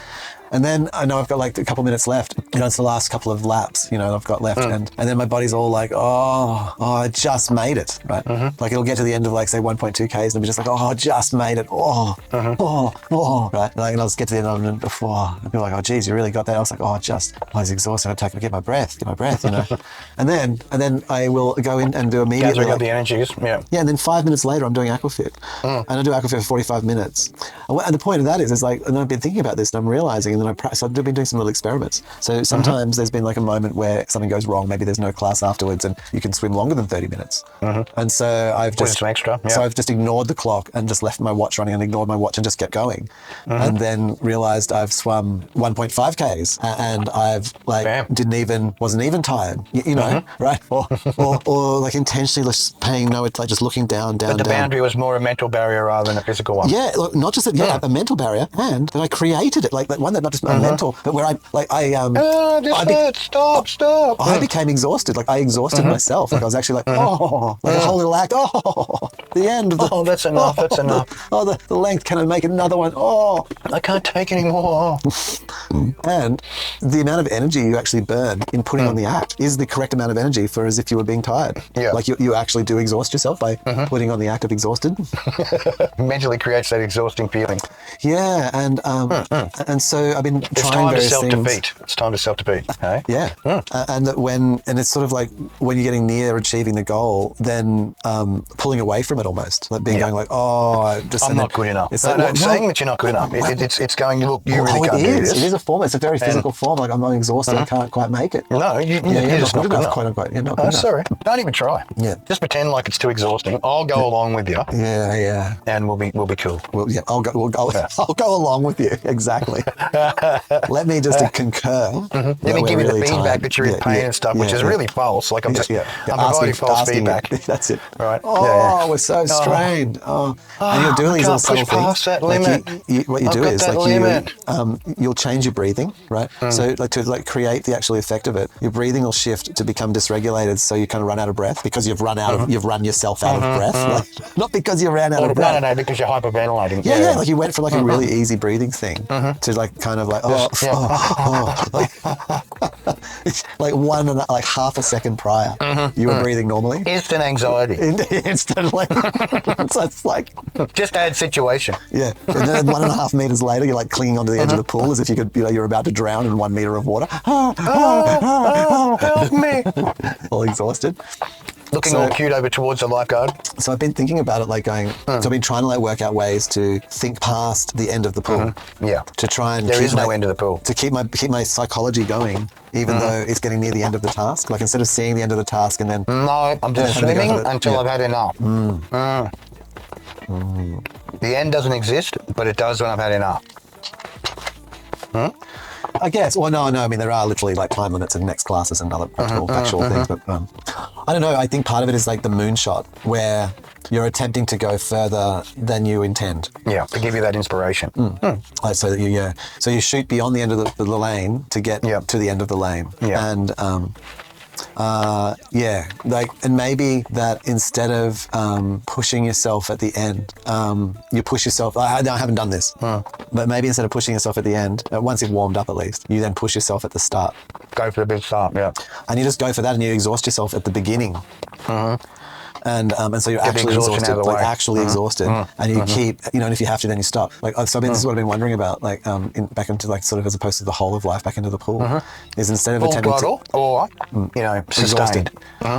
And then I know I've got like a couple minutes left. It's the last couple of laps, I've got left. And then my body's all like, I just made it, right? Like it'll get to the end of like say 1.2 Ks and I'll be just like, I just made it. Right? Like, and I'll just get to the end of it before. And people are like, geez, you really got that? I was like, I was exhausted. I get my breath, and then I will go in and do immediately. Gathering up the energies, yeah. Yeah, and then 5 minutes later, I'm doing aquafit. And I do aquafit for 45 minutes. And the point of that is like, and I've been thinking about this and I'm realizing, and then so I've been doing some little experiments. So sometimes there's been like a moment where something goes wrong. Maybe there's no class afterwards and you can swim longer than 30 minutes. And so I've just, some extra, yeah. So I've just ignored the clock and just left my watch running and ignored my watch and just kept going. And then realized I've swum 1.5 Ks and I've wasn't even tired, right? Or like intentionally just paying no, it's like just looking down. But the boundary was more a mental barrier rather than a physical one. Yeah, look, not just a mental barrier, and that I created it, like one that not just a mental, but where stop. I became exhausted. Like I exhausted myself. Like I was actually like, like a whole little act. The end of the. That's enough. That's enough. The length. Can I make another one? I can't take any more. And the amount of energy you actually burn in putting on the act is the correct amount of energy for as if you were being tired. Yeah. Like you actually do exhaust yourself by putting on the act of exhausted. Mentally creates that exhausting feeling. Yeah, and so I've been trying various things. It's time to self-defeat. Hey? Yeah, and it's sort of like when you're getting near achieving the goal, then pulling away from it almost, like being going like, I'm not good enough. It's like, like, saying that you're not good enough. It's going, look, you really can't do this. It is a form. It's a very physical form. Like I'm exhausted. I can't quite make it. No, you're just not good enough. Quite unquote. You're not good enough. Sorry. Don't even try. Yeah. Just pretend like it's too exhausting. I'll go along with you. Yeah. And we'll be cool. Well, yeah, I'll go along with you. Exactly. Let me just concur. Let me give you the feedback that you're in pain and stuff, which is really false. Like I'm providing false feedback. That's it. Right. We're so strained. And you're doing these little subtle things. Past that limit. What you do is you'll change your breathing, right? So to create the actual effect of it, your breathing will shift to become dysregulated, so you kind of run out of breath because you've run yourself out of breath. Not because you ran out of breath. No, because you're hyperventilating. Yeah. Like you went from like a really easy breathing thing to like kind of like like half a second prior you were breathing normally. Instant anxiety. Instantly. So it's like just add situation. Yeah. And then 1.5 meters later, you're like clinging onto the edge of the pool as if you could, you're about to drown in 1 meter of water. Help me. All exhausted. Looking all cute over towards the lifeguard. So I've been thinking about it, like going. So I've been trying to like work out ways to think past the end of the pool. Yeah. To try and There keep is no end of the pool. To keep my psychology going, even though it's getting near the end of the task. Like instead of seeing the end of the task and then. No, I'm just having to go swimming for the- until yeah. I've had enough. The end doesn't exist, but it does when I've had enough. I guess. Well, no. I mean, there are literally like time limits in next classes and other practical, factual things. But I don't know. I think part of it is like the moonshot, where you're attempting to go further than you intend. Yeah, to give you that inspiration. Like so that so you shoot beyond the end of the lane to get to the end of the lane. Yeah. And and maybe that instead of pushing yourself at the end, you push yourself. I haven't done this, but maybe instead of pushing yourself at the end, once you've warmed up at least, you then push yourself at the start. Go for the big start, yeah. And you just go for that, and you exhaust yourself at the beginning. And so you're Get the actually exhaustion exhausted, out of the like way. actually exhausted, and you keep, and if you have to, then you stop. Like, so I mean, this is what I've been wondering about, like, back into like sort of as opposed to the whole of life, back into the pool, is instead of Full attempting throttle or, sustained.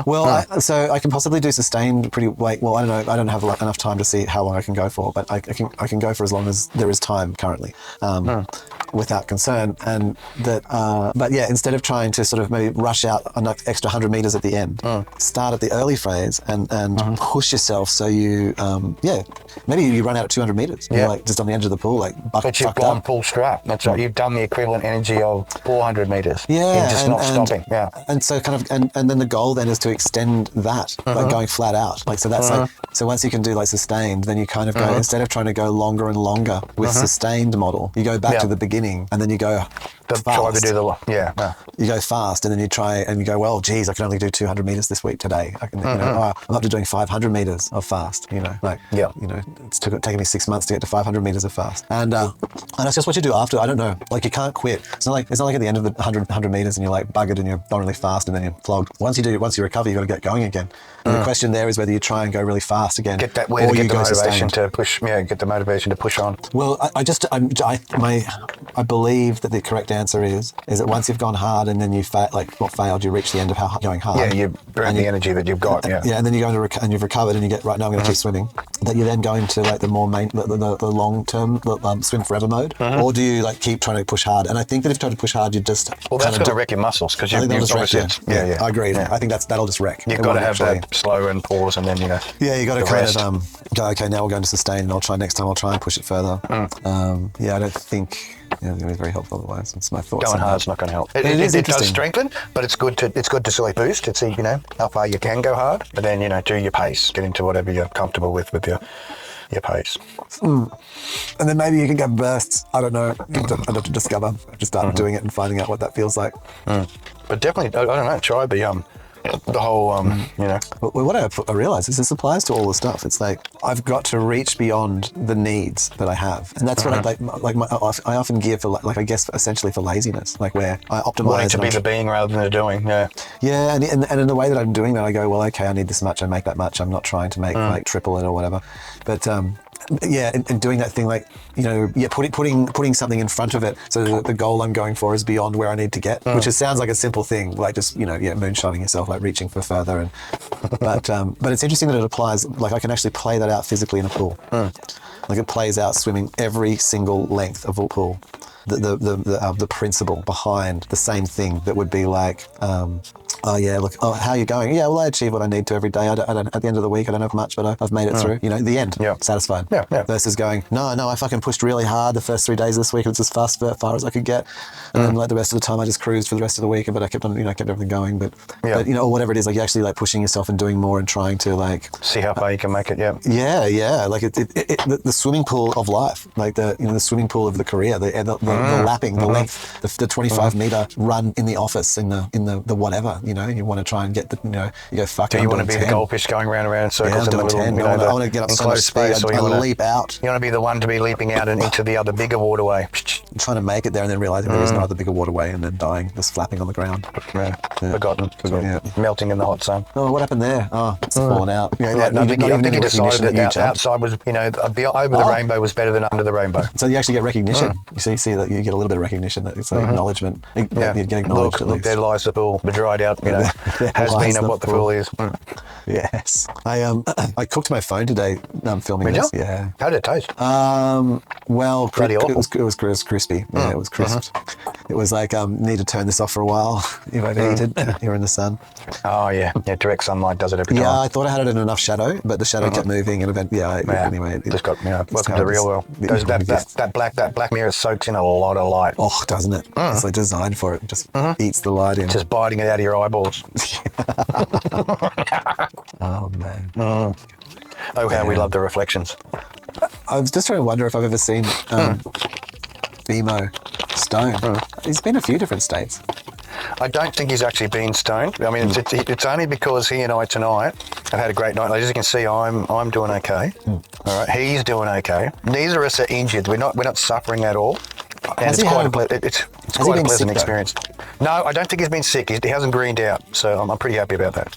Well, so I can possibly do sustained pretty like, well, I don't know, I don't have enough time to see how long I can go for, but I can go for as long as there is time currently. Without concern, and that but yeah, instead of trying to sort of maybe rush out an extra 100 meters at the end, start at the early phase and push yourself so you maybe you run out at 200 meters. You're like just on the edge of the pool, like But you've gone full strap. That's right. You've done the equivalent energy of 400 meters. Yeah, You're just not stopping. Yeah. And so kind of and then the goal then is to extend that, like going flat out. Like so that's like so once you can do like sustained, then you kind of go instead of trying to go longer and longer with sustained model, you go back to the beginning and then you go Try to do the You go fast and then you try and you go, well, geez, I can only do 200 meters this week today. I can, I'm up to doing 500 meters of fast. It's taken me 6 months to get to 500 meters of fast, and it's just what you do after. I don't know, like you can't quit. It's not like at the end of the 100 meters and you're like buggered and you're not really fast and then you're flogged. Once you recover, you got to get going again. And the question there is whether you try and go really fast again, get that or get you the go motivation sustained. to push. Yeah, get the motivation to push on. Well, I believe that the correct answer is that once you've gone hard and then you failed, you reach the end of going hard. Yeah, you burn the energy that you've got. Yeah. Yeah, and then you go into and you've recovered and you get right now I'm going to keep swimming. That you then go into like the more the long term swim forever mode, or do you like keep trying to push hard? And I think that if you try to push hard, you just Well, that's going to wreck your muscles because you've obviously. Yeah, I agree. Yeah. I think that'll just wreck. You've got to have that slow and pause, and then Yeah, you got to the kind rest. of go. Okay, now we're going to sustain, and I'll try and push it further. Yeah, I don't think. Yeah, it's going to be very helpful otherwise. It's my thoughts. Going hard's not going to help. It It does interesting. strengthen, but it's good to sort of boost to see how far you can go hard, but then do your pace, get into whatever you're comfortable with your pace. And then maybe you can get bursts. I don't know. I'd have to discover. Just start doing it and finding out what that feels like. But definitely, I don't know. Try the whole But what I realize is this applies to all the stuff. It's like I've got to reach beyond the needs that I have, and that's what I often gear for, like I guess essentially for laziness, like where I optimize. wanting to be the being rather than the doing. Yeah. Yeah, and in the way that I'm doing that, I go, well, okay, I need this much, I make that much. I'm not trying to make like triple it or whatever, but and doing that thing like putting something in front of it so that the goal I'm going for is beyond where I need to get, which sounds like a simple thing, like just moonshoting yourself, like reaching for further, and but it's interesting that it applies. Like I can actually play that out physically in a pool. Like it plays out swimming every single length of a pool. The principle behind the same thing that would be like, how are you going? Yeah, well, I achieve what I need to every day. I don't at the end of the week, I don't have much, but I've made it through. The end. Yeah. Satisfied. Yeah. Versus going, no, I fucking pushed really hard the first 3 days of this week. It was as far as I could get, and then like the rest of the time, I just cruised for the rest of the week. But I kept on, kept everything going. But or whatever it is, like you actually like pushing yourself and doing more and trying to like see how far you can make it. Yeah. Yeah. Like the swimming pool of life, like the swimming pool of the career, the lapping, the length, the 25 meter run in the office, in the whatever. You want to try and get you go fuck. Do you want to be the goldfish going round and round in circles in the little, I want to get up so much speed. I leap out. You want to be the one to be leaping out and into the other bigger waterway. I'm trying to make it there and then realizing there is no other bigger waterway and then dying, just flapping on the ground. Yeah. Forgotten. Yeah. Melting in the hot sun. Oh, what happened there? Oh, it's fallen out. I think he decided that outside was, over the rainbow was better than under the rainbow. So you actually get recognition. You see that you get a little bit of recognition. That it's like acknowledgement. You get acknowledged at Look, least. there lies the pool, the dried out, has been of what the pool is. Yes. I cooked my phone today filming Did this. you? Yeah. How did it taste? Well, Bloody it awful. was crispy. Yeah, it was crisp. It was like, need to turn this off for a while if I've eaten here in the sun. Oh, yeah. Yeah, direct sunlight does it every Yeah, time. I thought I had it in enough shadow, but the shadow kept moving and anyway. Just got, welcome to how the it real is. world. That black mirror soaks in a lot of light. Oh, doesn't it? It's like designed for it. It just eats the light in. Just biting it out of your eyeballs. Oh, man. Oh, how we love the reflections. I was just trying to wonder if I've ever seen BMO stoned. He's been a few different states. I don't think he's actually been stoned. I mean, it's only because he and I tonight have had a great night. As you can see, I'm doing okay. All right, he's doing okay. Neither of us are injured. We're not suffering at all. And it's quite a pleasant experience. No, I don't think he's been sick. He hasn't greened out, so I'm pretty happy about that.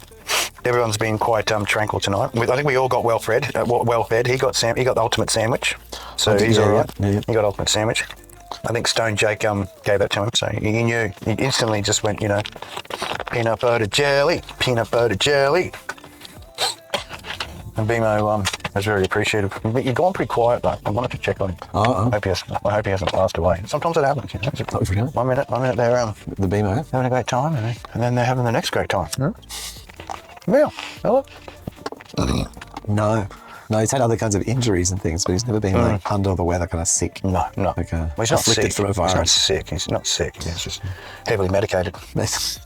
Everyone's been quite tranquil tonight. I think we all got well fed. He got the ultimate sandwich, so he's all right. Yeah. He got ultimate sandwich. I think Stone Jake gave that to him, so he knew. He instantly just went, peanut butter jelly. And BMO was very appreciative. But you're going pretty quiet though. I wanted to check on him. I hope he hasn't passed away. Sometimes it happens. Really? 1 minute they're The BMO? having a great time, and then they're having the next great time. Yeah, hello. No, he's had other kinds of injuries and things, but he's never been like under the weather, kind of sick. No. Like Well, he's not afflicted sick. from a He's not virus. sick. He's not sick. He's just heavily medicated.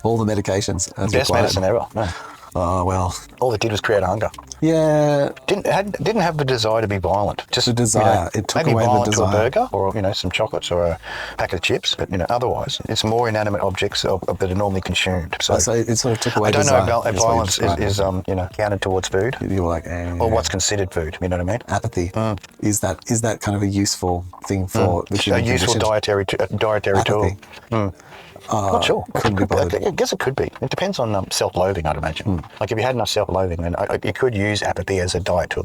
All the medications. As Best required. medicine ever. No. Oh, well. All it did was create hunger. Yeah. Didn't have the desire to be violent. Just The desire. It took maybe away the violent to a desire. burger or some chocolates or a pack of chips. But otherwise, it's more inanimate objects that are normally consumed. So it sort of took away I don't desire. know if violence That's what is counted towards food you were like, or what's considered food. You know what I mean? apathy. Is that kind of a useful thing for the A human useful condition? dietary tool. Apathy. Not sure. Couldn't be bothered. I guess it could be. It depends on self-loathing, I'd imagine. Like if you had enough self-loathing, then you could use apathy as a diet tool.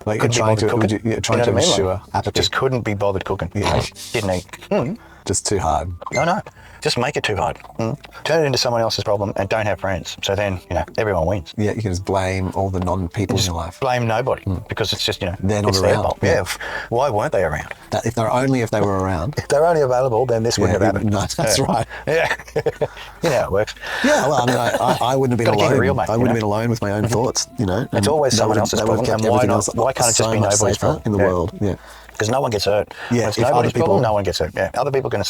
Like Couldn't be trying bothered to, cooking. you're trying You know to what I mean? ensure Like, apathy. just couldn't be bothered cooking. Didn't eat. Just too hard. No. Just make it too hard. Turn it into someone else's problem and don't have friends. So then, everyone wins. Yeah, you can just blame all the non-people in your life. Blame nobody because it's just, They're not it's their around. fault. Yeah. Why weren't they around? That if they were around. If they're only available, then this wouldn't have happened. No, that's right. Yeah. You know how it works. Yeah, well, I mean, I wouldn't have been Gotta keep it alone. real, mate, I wouldn't have been alone with my own thoughts, It's always someone else's problem, and why can't it just be nobody's problem? in the world? Yeah. Because no one gets hurt. Yeah, When it's if other nobody's people- problem, no one gets hurt. Yeah, other people can,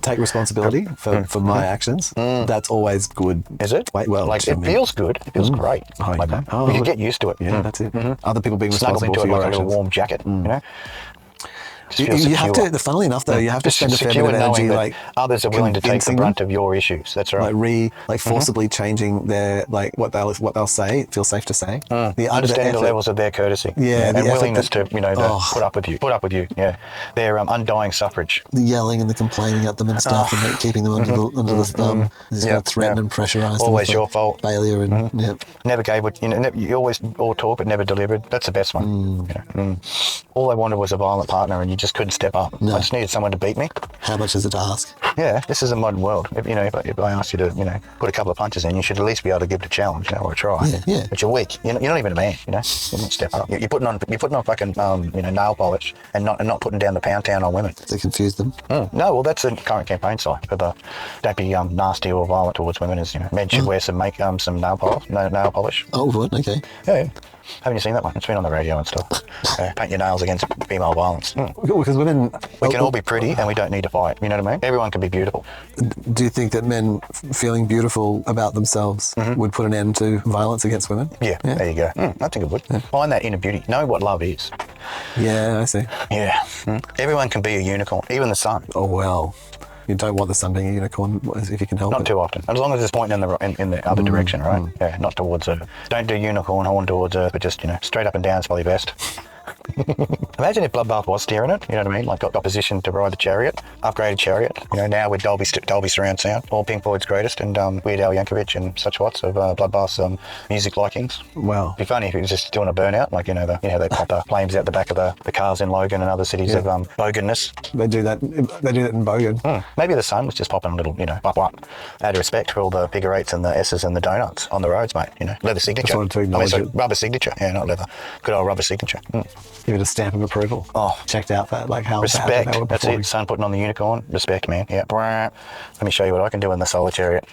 Take responsibility for my actions. That's always good. Is it? Wait, well, like I it mean- feels good. It feels great. Oh, like, yeah. Oh, you can get used to it. Yeah, that's it. Other people being Snuggle responsible into for it your like a little actions. warm jacket. Just feel You have secure. to. Funnily enough, though, you have to spend a fair secure bit of knowing energy, that like others are willing to take the convincing brunt them, of your issues. That's right. forcibly changing their what they'll say. It feels safe to say. Understanding the levels of their courtesy. Yeah, the and effort willingness that- to put up with you. Yeah, their undying suffrage. the yelling and the complaining at them and stuff, and like, keeping them under the thumb. Just Yeah, threaten yeah. and pressurize them. Always with, your like, fault. Failure and Never gave what you always all talk but never delivered. That's the best one. All I wanted was a violent partner, and you just couldn't step up. No. I just needed someone to beat me. How much is it to ask? Yeah, this is a modern world. If I asked you to put a couple of punches in, you should at least be able to give it a challenge, or a try. Yeah. But you're weak. You're not even a man. You don't step up. You're putting on fucking nail polish and not putting down the pound town on women. To confuse them. No, well, that's the current campaign side for the don't be nasty or violent towards women. Is men should wear some nail polish. Oh, what? Okay. Yeah. Haven't you seen that one? It's been on the radio and stuff. Paint your nails against female violence. Because women. We can all be pretty and we don't need to fight. You know what I mean? Everyone can be beautiful. Do you think that men feeling beautiful about themselves would put an end to violence against women? Yeah, there you go. I think it would. Find that inner beauty. Know what love is. Yeah, I see. Yeah. Everyone can be a unicorn, even the sun. Oh, well. You don't want the sun being a unicorn if you can help it. Not too often. As long as it's pointing in the other direction, right? Yeah, not towards Earth. Don't do unicorn horn towards Earth, but just, straight up and down is probably best. Imagine if Bloodbath was steering it, you know what I mean? Like got opposition to ride the Chariot, upgraded Chariot. You know, now with Dolby surround sound, all Pink Floyd's greatest, and Weird Al Yankovic and such lots of Bloodbath's music likings. Wow. It'd be funny if he was just doing a burnout, like, you know, they pop flames out the back of the cars in Logan and other cities of boganness. They do that in Bogan. Maybe the sun was just popping a little, you know, what? Out of respect for all the figure eights and the S's and the donuts on the roads, mate. You know, leather signature. Just wanted to acknowledge it. Rubber signature. Yeah, not leather. Good old rubber signature. Give it a stamp of approval. Oh. Checked out that, like how Respect. how they were That's performing. it. Sun putting on the unicorn. Respect, man. Yeah. Let me show you what I can do in the solar Chariot.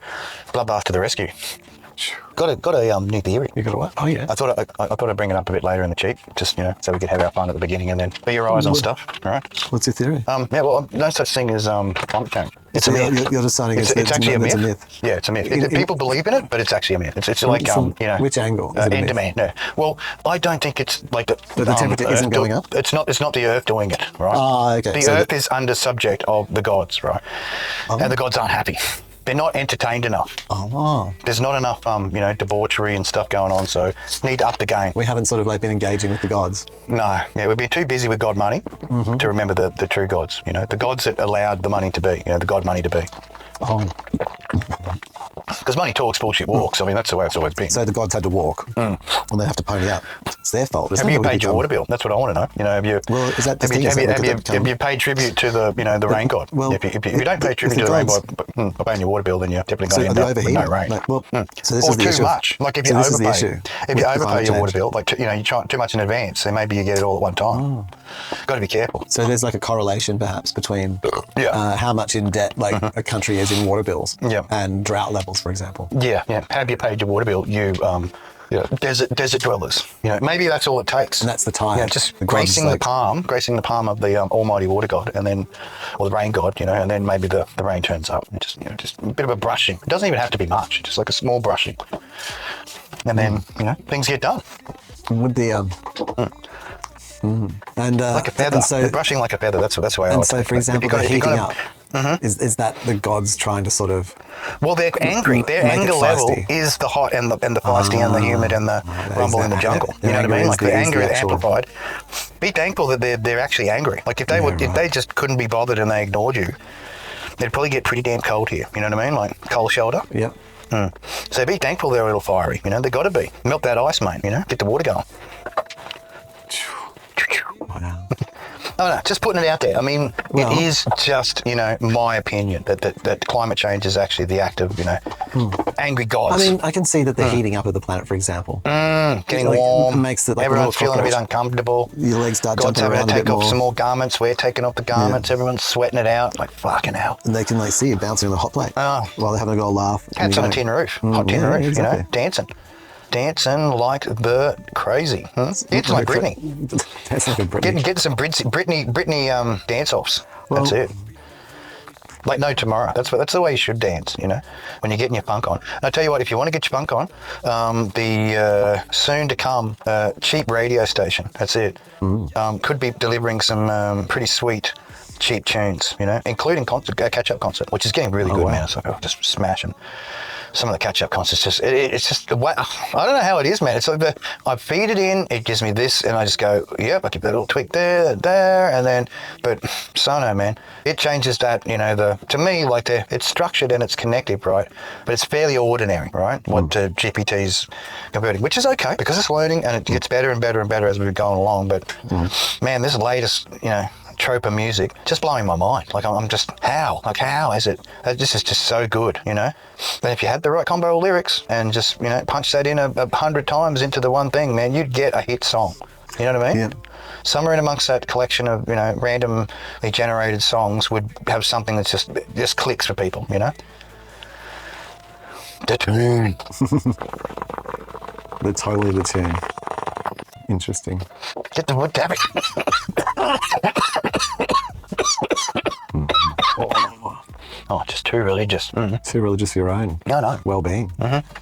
Bloodbath to the rescue. Got a new theory. You got a what? Oh yeah. I thought I'd bring it up a bit later in the Cheep, just, you know, so we could have our fun at the beginning and then be your eyes on stuff. All right. What's your theory? Yeah. Well, no such thing as climate change. It's So a myth. you're deciding It's actually a myth. Yeah, it's a myth. In- People believe in it, but it's actually a myth. It's like From you know. which angle is it a in myth? demand. No. Well, I don't think it's like the temperature isn't going up? It's not the Earth doing it, right? Ah, okay. The So Earth is under subject of the gods, right? And the gods aren't happy. They're not entertained enough. Oh, There's not enough, you know, debauchery and stuff going on, so need to up the game. we haven't sort of like been engaging with the gods. No, yeah, we've been too busy with God money to remember the true gods. You know, the gods that allowed the money to be. You know, the God money to be. Oh, Because money talks, bullshit walks. I mean, that's the way it's always been. so the gods had to walk, and they have to pony up. It's their fault. It's Have not you that we paid your become- water bill? That's what I want to know. You know, have you? Well, is that the thing? Have you paid tribute to the, you know, the rain god? well, if you don't pay if tribute the to the rain gods- god by paying your water bill, then you're definitely So going are to they end up with no overheating? rain. Like, well, so this or is the too issue. much. Like if So you this is the overpay, issue if you with overpay climate your water change. bill, like, you know, you charge too much in advance, then maybe you get it all at one time. Got to be careful. So there's like a correlation perhaps between Yeah. how much in debt like a country is in water bills Yeah. and drought levels, for example. Yeah. Have you paid your water bill? You desert dwellers. You know, maybe that's all it takes. And that's the time. Yeah, just The gods, gracing like- the palm of the almighty water god, and then, or the rain god, you know, and then maybe the rain turns up. And just, you know, just a bit of a brushing. It doesn't even have to be much. Just like a small brushing, and then, you know, things get done. With the and Like a feather. and so Brushing like a feather. That's the way I and would so think. for example, If you the gotta- heating up is that the gods trying to sort of Well, they're angry. Their Make it anger level feisty. is the hot and the feisty and the humid and the rumble in the jungle. You know what I mean? Like the anger is amplified. Be thankful that they're actually angry. Like if they just couldn't be bothered and they ignored you, it'd probably get pretty damn cold here. You know what I mean? Like cold shoulder. Yep. So be thankful they're a little fiery. You know, they got to be. Melt that ice, mate. You know, get the water going. Wow. Oh no, just putting it out there. I mean, Well- it is just, you know, my opinion that climate change is actually the act of, you know, angry I gods. mean, I can see that the heating up of the planet, for example, Getting like, warm. makes the, like, Everyone's the little feeling a bit cockroach. uncomfortable. Your legs start God's jumping having around to a take bit off more. some more garments. We're taking off the garments. Everyone's sweating it out. Like, fucking hell. And they can like see you bouncing on the hot plate Oh. while they're having a good old laugh. and Cats you're on a going, tin roof. Hot tin yeah, roof, exactly. you know, dancing like the crazy. Dancing like Britney. That's like a Britney. Get some Britney dance-offs. That's Well- it. Like no tomorrow. That's the way you should dance, you know, when you're getting your funk on. And I tell you what, if you want to get your funk on, the soon to come Cheep radio station, that's it, could be delivering some pretty sweet cheap tunes, you know, including catch-up concert, which is getting really good, wow. man. It's like just smashing. Some of the catch-up concerts, it's just, I don't know how it is, man. It's like I feed it in, it gives me this, and I just go, yep, I give that little tweak there, and then, but Sono, man, it changes that, you know, to me, like it's structured and it's connected, right? But it's fairly ordinary, right? What GPT's converting, which is okay because it's learning and it gets better and better and better as we're going along. But man, this latest, you know, trope of music just blowing my mind. Like I'm just how is it? This is just so good, you know. Then if you had the right combo of lyrics and just, you know, punch that in 100 times into the one thing, man, you'd get a hit song. You know what I mean? Yeah. Somewhere in amongst that collection of, you know, randomly generated songs would have something that's just clicks for people, you know. The tune. They're totally the tune. Interesting. Get the wood tapping. Oh, just too religious. Too religious for your own No. well-being.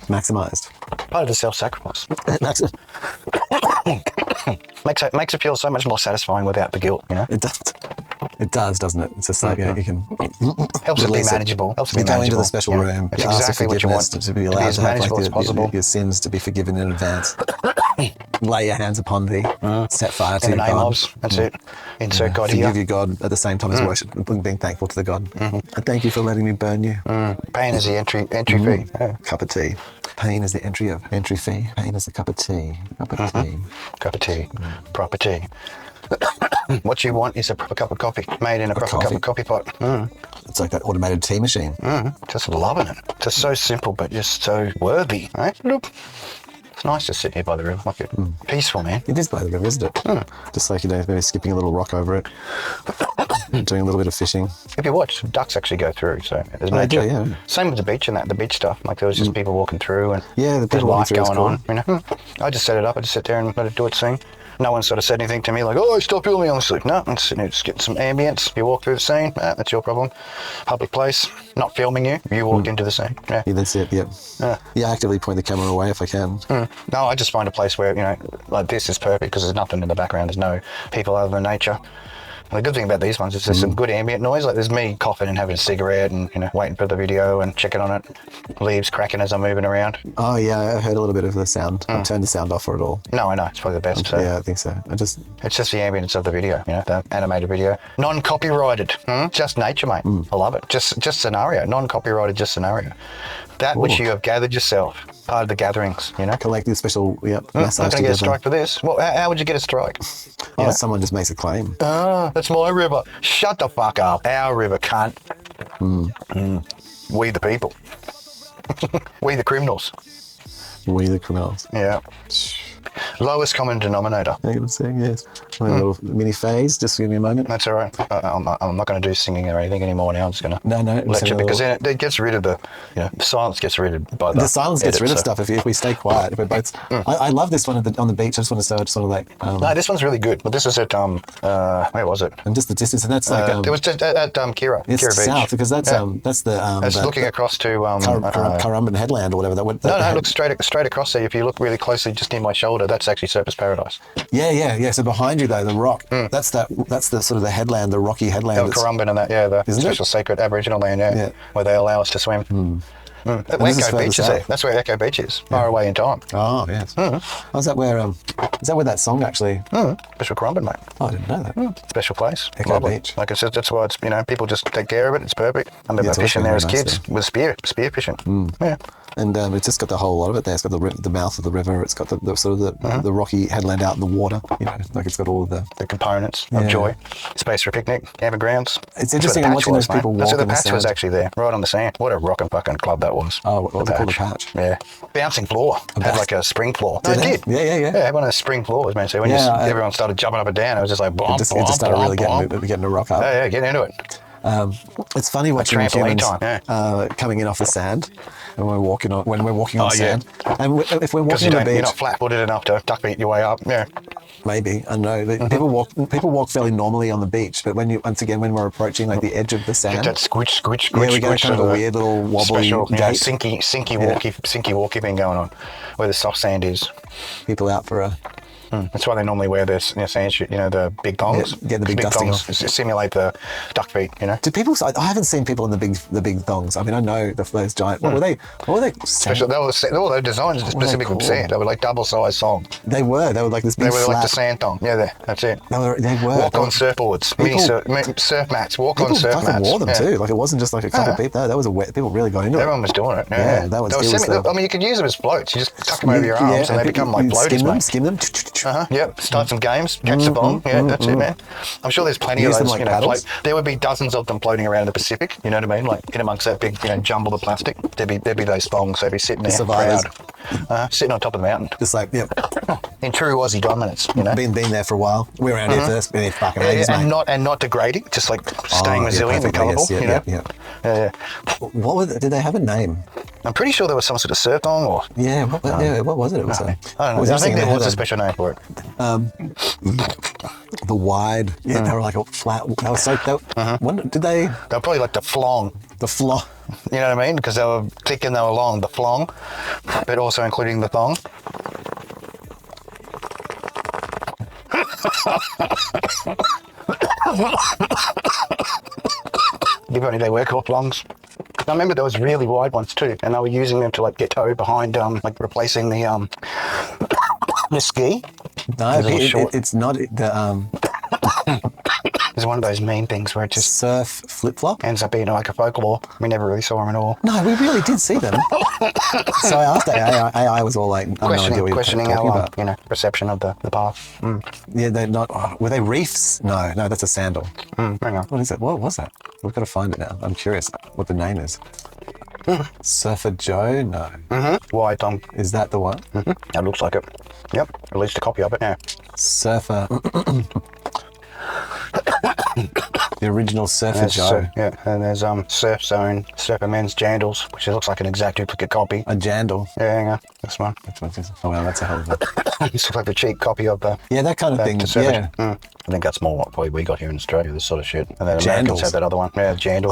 Maximised. Part of the self-sacrifice. Makes it feel so much more satisfying without the guilt, you know? It does. It does, doesn't it? It's just like, you can Helps it be release manageable. Helps it be You go into manageable. the special room. It's you ask for exactly what you want. forgiveness to be It be allowed as to have manageable as possible. your sins to be forgiven in advance. Lay your hands upon thee. Set fire to In the your name God. of, that's it. Insert God Forgive here. your God at the same time as worship and being thankful to the God. And thank you for letting me burn you. Pain is the entry fee. Yeah. Cup of tea. Pain is the entry fee. Pain is the cup of tea. Cup of tea. Cup of tea. Proper tea. What you want is a proper cup of coffee made in a proper cup of coffee pot. It's like that automated tea machine. Just loving it. Just so simple, but just so worthy, right? Look. It's nice to sit here by the river. Like it. Peaceful, man. It is by the river, isn't it? Just like, maybe skipping a little rock over it. Doing a little bit of fishing. If you watch, ducks actually go through, so there's They do, nature. yeah. Same with the beach and that, the beach stuff. Like there was just people walking through and Yeah, the there's people life walking through is going cool. on. You know, I just set it up. I just sit there and let it do its thing. No one sort of said anything to me like, "Oh, stop filming." I'm just like, no, I'm sitting here just getting some ambience. You walk through the scene, that's your problem. Public place, not filming you. You walked into the scene. Yeah. Yeah, that's it, yep. Yeah. Yeah, actively point the camera away if I can. No, I just find a place where, like this is perfect because there's nothing in the background. There's no people other than nature. And the good thing about these ones is there's some good ambient noise. Like there's me coughing and having a cigarette and, waiting for the video and checking on it. Leaves cracking as I'm moving around. Oh, yeah, I heard a little bit of the sound. I turned the sound off for it all. No, I know. It's probably the best. So. Yeah, I think so. It's just the ambience of the video, the animated video. Non-copyrighted. Just nature, mate. I love it. Just scenario. Non-copyrighted, just scenario. That which you have gathered yourself. Part of the gatherings, Collective special, I'm massage not going to get a together. strike for this. Well, how would you get a strike? Oh, someone just makes a claim. That's my river. Shut the fuck up. Our river, cunt. We the people. We the criminals. We the criminals. Yeah. Lowest common denominator. You know what I'm saying? Yes. A little mini phase, just give me a moment. That's all right. I'm not going to do singing or anything anymore now. I'm just going to No, lecture because then it gets rid of the silence gets rid of by the silence gets edit, rid of so. stuff if we stay quiet. If we're both, I love this one on the beach. I just want to say, it's sort of like, No, this one's really good. But this is at where was it? and just the distance, and that's like, It was just at Kira. it's Kira Beach. south because that's the It's looking across to Currumbin Headland or whatever. No, look straight across there. If you look really closely, just near my shoulder, that's actually Surface Paradise. Yeah. So behind you though, the rock. That's the sort of the headland, the rocky headland. El Currumbin and that, the Isn't it? special sacred Aboriginal land, Yeah. where they allow us to swim. this is Echo further Beach is there. south. That's where Echo Beach is. Far away in time. Oh yes. Oh, is that where that song actually? Special Currumbin, mate. Oh, I didn't know that. Special place. Echo Lovely. Beach. Like I said, that's why it's people just take care of it. It's perfect. I remember it's fishing also there as very nice kids with spear fishing. Yeah. And it's just got the whole lot of it there. It's got the mouth of the river. It's got the sort of the rocky headland out in the water. Like it's got all of the Components of joy. Space for a picnic, campgrounds. It's interesting. I'm watching those people walk That's where in the the patch was sand. actually there, right on the sand. What a rockin' fucking club that was. Oh, what was it called? The patch? Yeah. Bouncing floor. Had like a spring floor. No, it did. Yeah. Yeah, had one of those spring floors, man. So when everyone started jumping up and down, it was just like bomb, It just started really getting a rock up. Yeah, get into it. It's funny watching trampoline humans time, coming in off the sand when we're walking on sand. And if we're Because walking on the you're beach, not flat-footed enough to duck beat your way up. Yeah. maybe I know that people walk fairly normally on the beach, but when we're approaching like the edge of the sand, That squish, we get kind of a weird little wobbly special, gait. sinky walky thing going on, where the soft sand is. People out for a. That's why they normally wear this sand shoot, the big thongs. Yeah, get the big dusting thongs off. simulate the duck feet, Do people? I haven't seen people in the big thongs. I mean, I know those giant. What were they? Special, they were designed specifically called? for sand. They were like double-sized thong. They were like this big They were flat. like the sand thong. Yeah, that's it. They were. Walk on surfboards, mini surf mats. Walk on People surf fucking mats. wore them Yeah. too. Like it wasn't just like a couple of people. That was people really got into it. Everyone was doing it. Yeah, that was- They were it was semi- the- I mean, you could use them as floats. You just tuck them over your arms, and they become like floaties, Skim them. mate. Yep. Start some games. Catch the bomb. Yeah, that's it, man. I'm sure there's plenty Use of them those. like paddles? There would be dozens of them floating around the Pacific. You know what I mean? Like in amongst that big, jumble of plastic. There'd be those thongs. They'd be sitting there, survivors. proud, sitting on top of the mountain. Just like In true Aussie dominance, been there for a while. We were around here first. Been here fucking ages, and mate. not degrading, just like staying resilient and perfectly, colourable. yes, yeah. Did they have a name? I'm pretty sure there was some sort of surf thong or. Yeah, what was it? It was I don't know. was I think interesting. there They was a had special name for it. the wide. Yeah, they were like a flat. They were so. Did they? They're probably like the flong. The flaw. You know what I mean? Because they were thick and they were long, the flong, but also including the thong. If only they were called longs. I remember there was really wide ones too, and they were using them to like get towed behind, like replacing the ski. No, it's not the It's one of those mean things where it just surf flip-flop. ends up being like a folklore. We never really saw them at all. No, we really did see them. So I asked AI. AI was all like, I have no idea what questioning you're talking our about. perception of the path. Yeah, they're not. Oh, were they reefs? No, that's a sandal. Hang on. What is it? What was that? We've got to find it now. I'm curious what the name is. Surfer Joe? No. Wide tongue. Is that the one? That looks like it. Yep. At least a copy of it now. Surfer. The original Surfer Joe. And there's Surf Zone, Surfer Men's Jandals, which looks like an exact duplicate copy. A jandal. Yeah, hang on. This one. Which one is it? Oh, well, that's a hell of a... This looks like a cheap copy of the... Yeah, that kind of thing. Yeah. I think that's more what probably we got here in Australia, this sort of shit. And then Americans had that other one. Yeah, Jandal.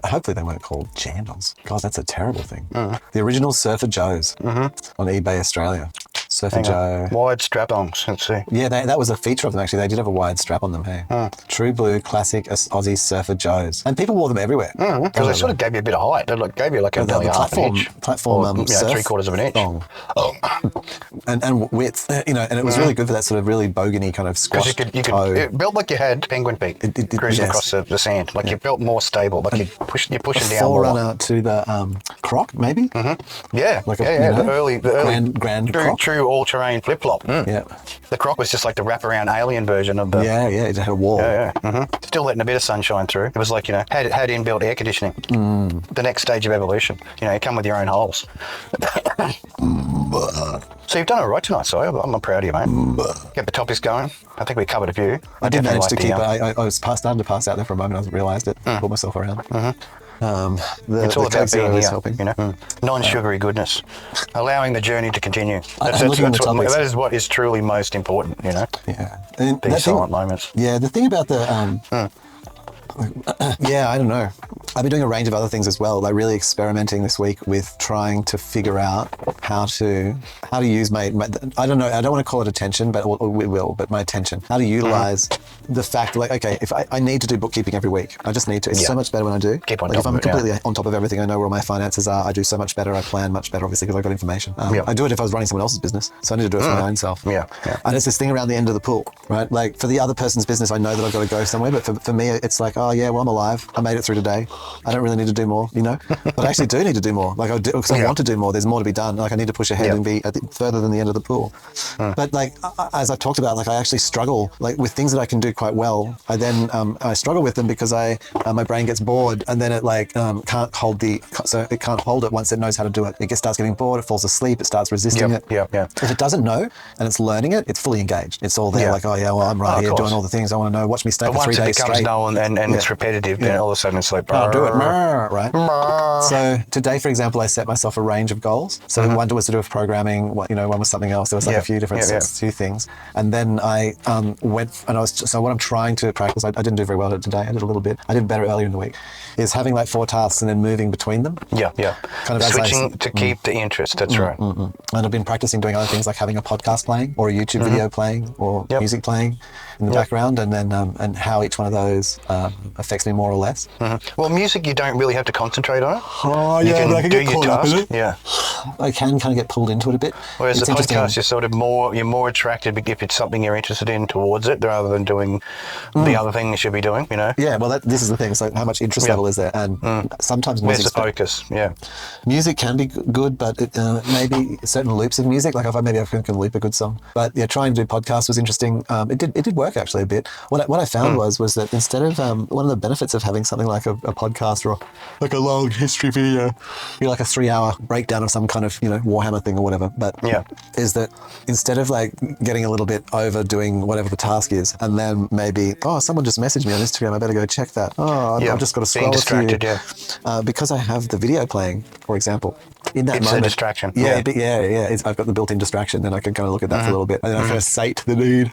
Hopefully they weren't called jandals. God, that's a terrible thing. The original Surfer Joes on eBay Australia. Surfer Joe. Wide strap-ons. Let's see. Yeah, that was a feature of them, actually. They did have a wide strap on them, hey. True blue, classic Aussie Surfer Joes. And people wore them everywhere. Because they sort of gave you a bit of height. They gave you like nearly half an inch. Platform surf 3/4 of an inch. thong. And width, and it was really good for that sort of really bogany kind of squash toe. It built like you had penguin feet cruising across the sand. Like you felt more stable. Like you're pushing down more. Forerunner to the croc, maybe? Yeah. Like the early grand croc. True all-terrain flip-flop. Yeah. The croc was just like the wrap-around alien version of the... Yeah, it had a wall. Still letting a bit of sunshine through. It was like, had inbuilt air conditioning. The next stage of evolution. You come with your own holes. So you've done all right tonight, Si. I'm proud of you, mate. Get the topics going. I think we covered a few. I did manage to keep it. I was starting to pass out there for a moment. I realised it. Pulled myself around. It's all about being here, helping. Non-sugary goodness. Allowing the journey to continue. That is what is truly most important, Yeah. And These silent moments. Yeah, the thing about the... yeah, I don't know. I've been doing a range of other things as well, like really experimenting this week with trying to figure out how to use my I don't know, I don't want to call it attention, but we will, but my attention. How to utilize the fact, like, okay, if I need to do bookkeeping every week, I just need to. It's so much better when I do. Keep on like top if I'm of it, completely on top of everything, I know where my finances are, I do so much better, I plan much better, obviously, because I've got information. I do it if I was running someone else's business, so I need to do it for my own self. Yeah. And it's this thing around the end of the pool, right? Like for the other person's business, I know that I've got to go somewhere, but for me, it's like, oh yeah, well, I'm alive. I made it through today. I don't really need to do more, but I actually do need to do more. Like I do, because I want to do more. There's more to be done. Like I need to push ahead and be further than the end of the pool. But like, as I've talked about, like I actually struggle like with things that I can do quite well. I then, I struggle with them because my brain gets bored and then it like can't hold it can't hold it once it knows how to do it. It starts getting bored, it falls asleep, it starts resisting it. If it doesn't know and it's learning it, it's fully engaged. It's all there like, oh yeah, well I'm right here doing all the things I want to know. Watch me stay for 3 days straight. Once it becomes known and it's repetitive, then all of a sudden it's like, I'll do it, right? So today, for example, I set myself a range of goals. So one was to do with programming, one was something else. There was like a few different two things. And then I went, and so what I'm trying to practice, I didn't do very well at it today, I did a little bit. I did better earlier in the week, is having like 4 tasks and then moving between them. Kind of switching to keep the interest, that's right. And I've been practicing doing other things like having a podcast playing or a YouTube video playing or music playing in the background, and then and how each one of those affects me more or less. Well, music, you don't really have to concentrate on it. Oh, you can but I can do get your caught up in task. it. I can kind of get pulled into it a bit. Whereas the podcast, you're sort of you're more attracted if it's something you're interested in towards it, rather than doing the other thing you should be doing, Yeah, well, this is the thing. It's like how much interest level is there, and sometimes where's the focus? Music can be good, but maybe certain loops of music. Like if I can loop a good song. But trying to do podcasts was interesting. It did work actually a bit. What I found was that instead of one of the benefits of having something like a podcast or like a long history video, like a 3-hour breakdown of some kind of Warhammer thing or whatever. But is that instead of like getting a little bit overdoing whatever the task is, and then maybe someone just messaged me on Instagram, I better go check that. I've just got to scroll distracted, because I have the video playing, for example. In that it's moment, a distraction. I've got the built-in distraction, then I can kind of look at that for a little bit, and then I kind of sate the need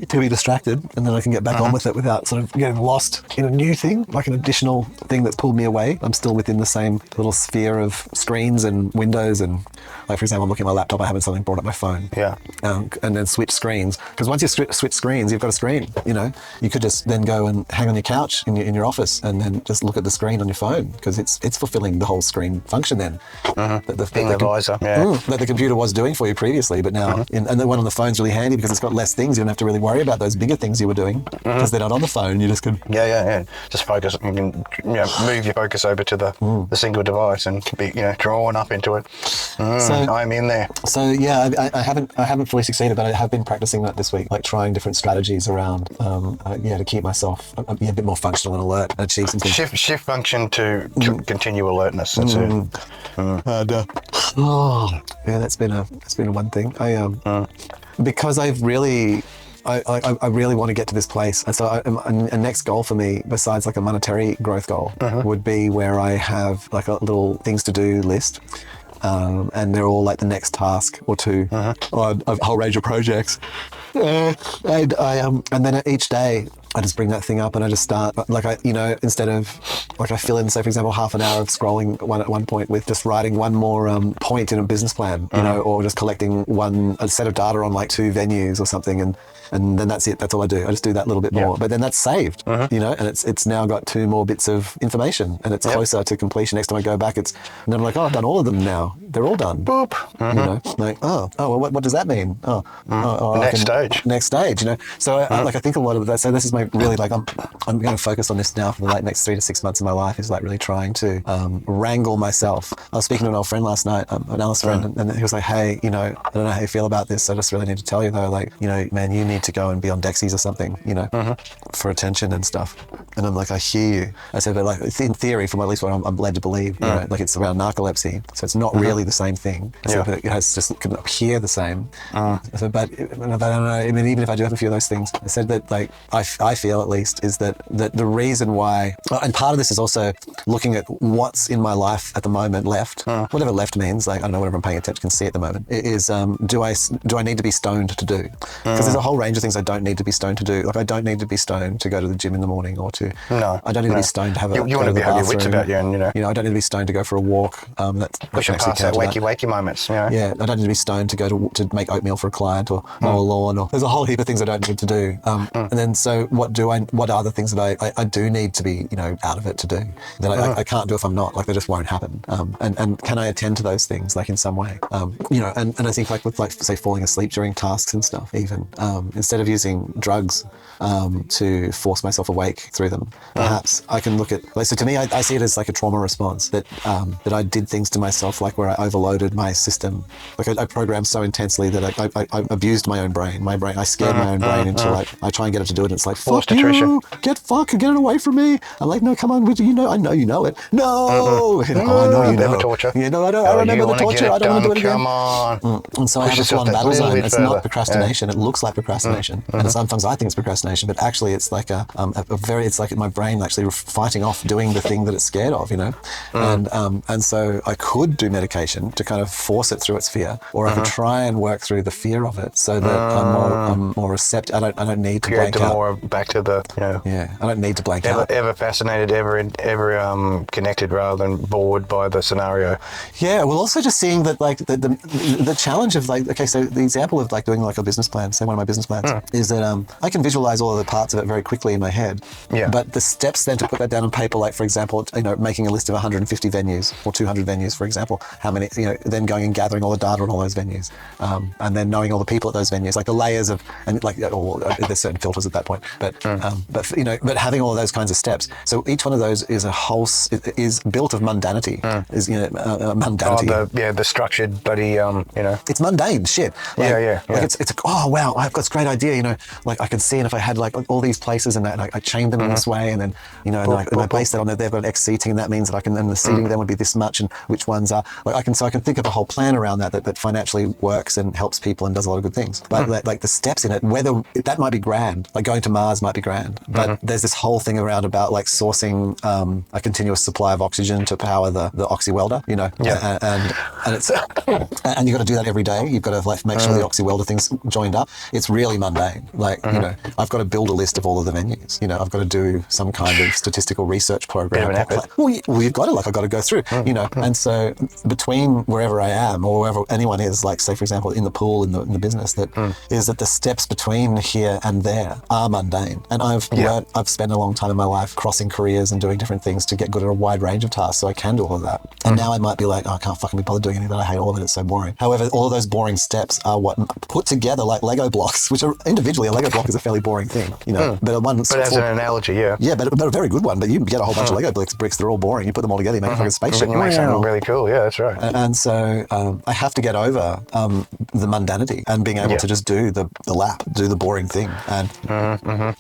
to be distracted, and then I can get back on with it without sort of getting lost in a new thing, like an additional thing that's pulled me away. I'm still within the same little sphere of screens and windows, and like, for example, I'm looking at my laptop, I haven't suddenly brought up my phone. Yeah. And then switch screens. Because once you switch screens, you've got a screen, you know. You could just then go and hang on your couch in your office and then just look at the screen on your phone, because it's fulfilling the whole screen function then. That the visor, that the computer was doing for you previously, but now, and the one on the phone's really handy because it's got less things. You don't have to really worry about those bigger things you were doing because they're not on the phone. You just can... Yeah. Just focus. You can move your focus over to the single device and be drawn up into it. So I'm in there. So yeah, I haven't fully succeeded, but I have been practicing that this week, like trying different strategies around to keep myself a bit more functional and alert and achieve some things. Shift function to continue alertness. That's that's been a one thing. Because I really want to get to this place. And so a next goal for me, besides like a monetary growth goal, would be where I have like a little things to do list. And they're all like the next task or two on a whole range of projects. And then each day I just bring that thing up and I just start instead of like I fill in, say for example, half an hour of scrolling at one point with just writing one more point in a business plan, or just collecting a set of data on like 2 venues or something, and then that's it. That's all I do. I just do that little bit more, but then that's saved, and it's now got 2 more bits of information, and it's closer to completion. Next time I go back, and then I'm like, oh, I've done all of them now. They're all done. Boop. Like well, what does that mean? Next stage. So I think a lot of that. So this is my really like I'm going to focus on this now for the like next 3 to 6 months of my life, is like really trying to wrangle myself. I was speaking to an old friend last night, an Alice friend, and he was like, hey, I don't know how you feel about this. I just really need to tell you though, like, man, you need to go and be on Dexies or something, for attention and stuff. And I'm like, I hear you. I said, but like in theory, from at least what I'm led to believe, like it's around narcolepsy, so it's not really the same thing. I said, but it has just can appear the same. I said, but I don't know. I mean, even if I do have a few of those things, I said that like I feel at least is that the reason why, and part of this is also looking at what's in my life at the moment left, whatever left means, like I don't know, whatever I'm paying attention can see at the moment, is do I need to be stoned to do? Because there's a whole range of things I don't need to be stoned to do. Like I don't need to be stoned to go to the gym in the morning or to. No. I don't need to be stoned to have you want to be have your wits about you, and I don't need to be stoned to go for a walk. That's pushing past that wakey moments. Yeah, I don't need to be stoned to go to make oatmeal for a client or mow a lawn, or there's a whole heap of things I don't need to do. And then so what are the things that I do need to be out of it to do that I can't do if I'm not, like they just won't happen. And can I attend to those things like in some way? And I think like with like say falling asleep during tasks and stuff, even instead of using drugs to force myself awake through them, perhaps I can look at like, so to me I see it as like a trauma response that I did things to myself, like where I overloaded my system, like I programmed so intensely that I abused my own brain. I scared my own brain into like I try and get it to do it, and it's like fuck you, get it away from me. I'm like, no, come on, I know you know it. No, oh, I know you know. Torture. I remember the torture. I don't want to do it again. Come on. And so I have a full-on battle zone. It's not procrastination. It looks like procrastination, and sometimes I think it's procrastination, but actually it's like it's like my brain actually fighting off doing the thing that it's scared of, and so I could do medication to kind of force it through its fear, or I could try and work through the fear of it so that I'm more receptive. I don't need to blank out. More back to the I don't need to blank out. Ever fascinated, ever connected rather than bored by the scenario. Yeah, well, also just seeing that like the challenge of like, okay, so the example of like doing like a business plan, say one of my business plans, is that I can visualize all of the parts of it very quickly in my head. Yeah. But the steps then to put that down on paper, like for example, making a list of 150 venues or 200 venues, for example, how many, then going and gathering all the data on all those venues, and then knowing all the people at those venues, like the layers of, and like, there's certain filters at that point, but having all of those kinds of steps. So each one of those is is built of mundanity, mundanity. The structured bloody, It's mundane shit. Like, Like it's like, oh wow, I've got this great idea, like I can see, and if I had like all these places and that, I chained them in this way, and then, and I place that on there, they've got X seating, and that means that I can, and the seating then would be this much, and which ones are, like I can think of a whole plan around that financially works and helps people and does a lot of good things. But like the steps in it, whether that might be grand, like going to Mars might be grand, but there's this whole thing around about like sourcing a continuous supply of oxygen to power the oxy welder, and it's and you got to do that every day. You've got to like make sure the oxy welder thing's joined up. It's really mundane. Like you know, I've got to build a list of all of the venues. You know, I've got to do some kind of statistical research program. Well, you've got to I've got to go through. You know, and so between wherever I am or wherever anyone is, like say for example in the pool in the business, that is that the steps between here and there are mundane. And I've spent a long time in my life crossing careers and doing different things to get good at a wide range of tasks, so I can do all of that. And now I might be like, oh, I can't fucking be bothered doing any of that. I hate all of it. It's so boring. However, all of those boring steps are what put together like Lego blocks, which are individually a Lego block is a fairly boring thing, you know. But as an analogy, but a very good one. But you get a whole bunch of Lego bricks. They're all boring. You put them all together, you make a fucking spaceship. You make something really cool. Yeah, that's right. And so I have to get over the mundanity and being able to just do the lap, do the boring thing, and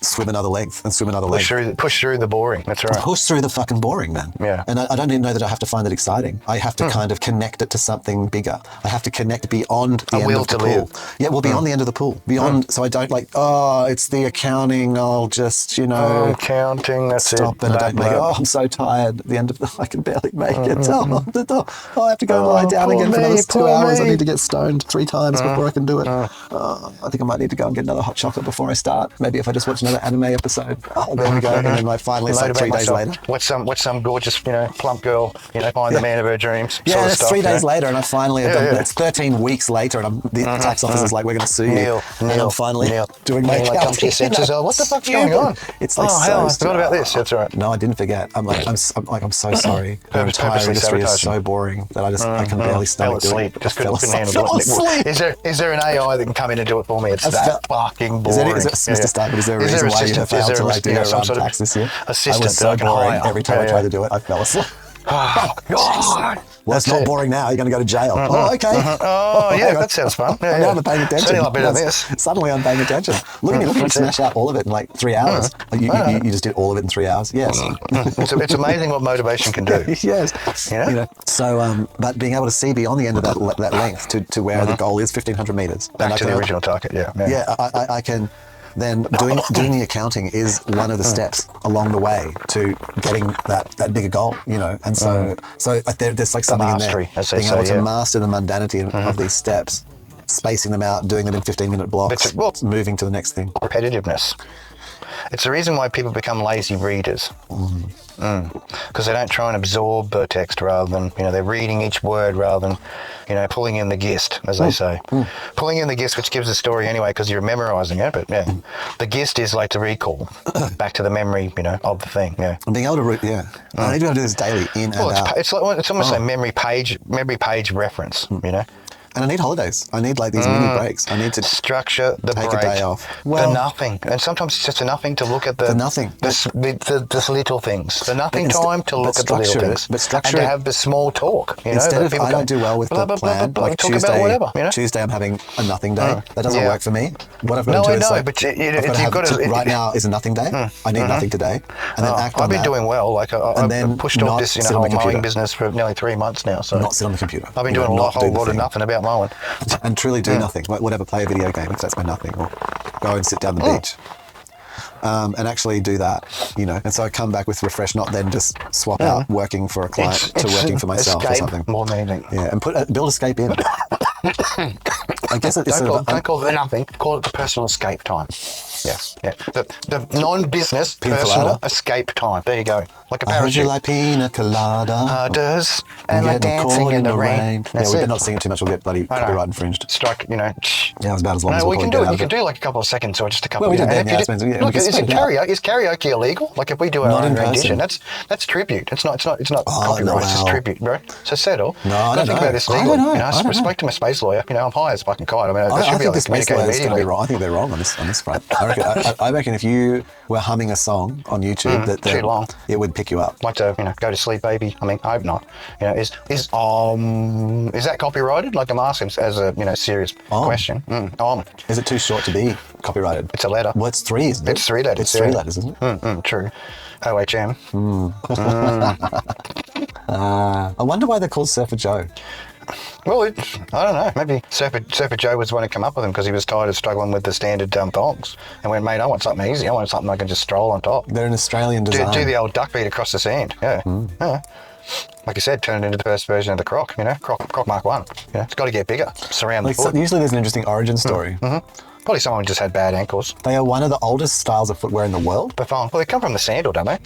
swim another length and swim another length. Push through the boring. That's right. Push through the fucking boring, man. Yeah. And I don't even know that I have to find it exciting. I have to kind of connect it to something bigger. I have to connect beyond the end of the pool. Yeah, well, beyond the end of the pool. Beyond, so I don't like, oh, it's the accounting. I'll just, you know. Accounting, that's stop it. And I don't make, oh, I'm so tired. At the end of I can barely make it. Oh, I have to go lie down again for another 2 hours. I need to get stoned 3 times before I can do it. I think I might need to go and get another hot chocolate before I start. Maybe if I just watch another anime episode. Oh, there we go. And then like finally it's like 3 days later. What's some gorgeous, you know, plump girl, you know, find the man of her dreams. Yeah, and it's 3 days later and I finally have done, it's 13 weeks later and the tax officer's like, we're going to sue you. And I'm finally doing my accounting. What the fuck's going on? It's like, hell, I forgot about this. That's right. No, I didn't forget. I'm so sorry. Her entire industry is so boring that I can barely stomach do it. Just couldn't handle it. Is there an AI that can come in and do it for me? It's that fucking boring. Is it, Mr. Stark, is there a reason why you failed to like do your tax this year? I was so boring. Every time I tried to do it, I fell asleep. Oh, God. Well, it's not boring now. You're going to go to jail. Oh, okay. Oh, yeah, that sounds fun. Now I'm paying attention. Certainly a lot better than this. Suddenly I'm paying attention. Look at me. You smash out all of it in like 3 hours. You just did all of it in 3 hours. Yes. It's amazing what motivation can do. Yes. You know? So, but being able to see beyond the end of that length to where the goal is 1,500 meters. Back to the original target, yeah. Yeah, I can... Then doing the accounting is one of the steps along the way to getting that bigger goal, you know. And so there's like something mastery, in there, being able to master the mundanity of these steps, spacing them out, doing them in 15-minute blocks, moving to the next thing. Repetitiveness. It's the reason why people become lazy readers. Because they don't try and absorb the text rather than, you know, they're reading each word rather than, you know, pulling in the gist, as they say. Pulling in the gist, which gives the story anyway, because you're memorising it, but yeah. The gist is like to recall back to the memory, you know, of the thing, yeah. And being able to I need to be able to do this daily, in and out. It's almost a memory page reference, you know. And I need holidays. I need like these mini breaks. I need to structure the take break, a day off. Well, the nothing, and sometimes it's just a nothing to look at the nothing, the little things. The nothing time to look at the little things, but structure and to have the small talk. You instead know, of I don't do well with the plan. Like talk Tuesday, about whatever, you know? Tuesday I'm having a nothing day. That doesn't work for me. What I've got to do is but you've got to right now is a nothing day. I need nothing today, and then act on that. I've been doing well. Like I've pushed off this whole mowing business for nearly 3 months now. So not sit on the computer. I've been doing a whole lot of nothing about mowing. And truly do nothing, whatever, play a video game if that's my nothing, or go and sit down the beach and actually do that, you know. And so I come back with refresh, not then just swap out working for a client to working for myself or something. More than anything. Yeah, and build escape in. I guess it's don't call it nothing. Call it the personal escape time. Yes, yeah. The non-business personal escape time. There you go. Like a parachute. I heard you like pina colada. And like dancing in the rain. Yeah, we better not sing it too much. We'll get bloody copyright infringed. Strike, you know. Yeah, it was about as long as we can do it. You can do like a couple of seconds or just a couple. Well, we did that. Look, is karaoke illegal? Like if we do our own rendition, that's tribute. It's not copyright. It's just tribute, bro. So settle. No, I don't think about this legal. You know, respect to my space lawyer. You know, I'm high as fucking kite. I mean, I think the space lawyer is going to be wrong. I think they're wrong on this front. I reckon if you were humming a song on YouTube that it would pick you up. Like to, you know, go to sleep, baby. I mean, I hope not. You know, is that copyrighted? Like I'm asking as a, you know, serious question. Is it too short to be copyrighted? It's a letter. Well, it's 3, isn't it? It's 3 letters. It's 3 letters, isn't it? True. OHM. I wonder why they're called Surfer Joe. Well, I don't know. Maybe Surfer Joe was the one who came up with them because he was tired of struggling with the standard thongs and went, mate, I want something easy. I want something I can just stroll on top. They're an Australian design. Do the old duck beat across the sand. Yeah. Yeah. like I said, turn it into the first version of the croc, you know, croc Mark 1. You know, it's got to get bigger, surround the foot. Usually there's an interesting origin story. Probably someone just had bad ankles. They are one of the oldest styles of footwear in the world. But well, they come from the sandal, don't they?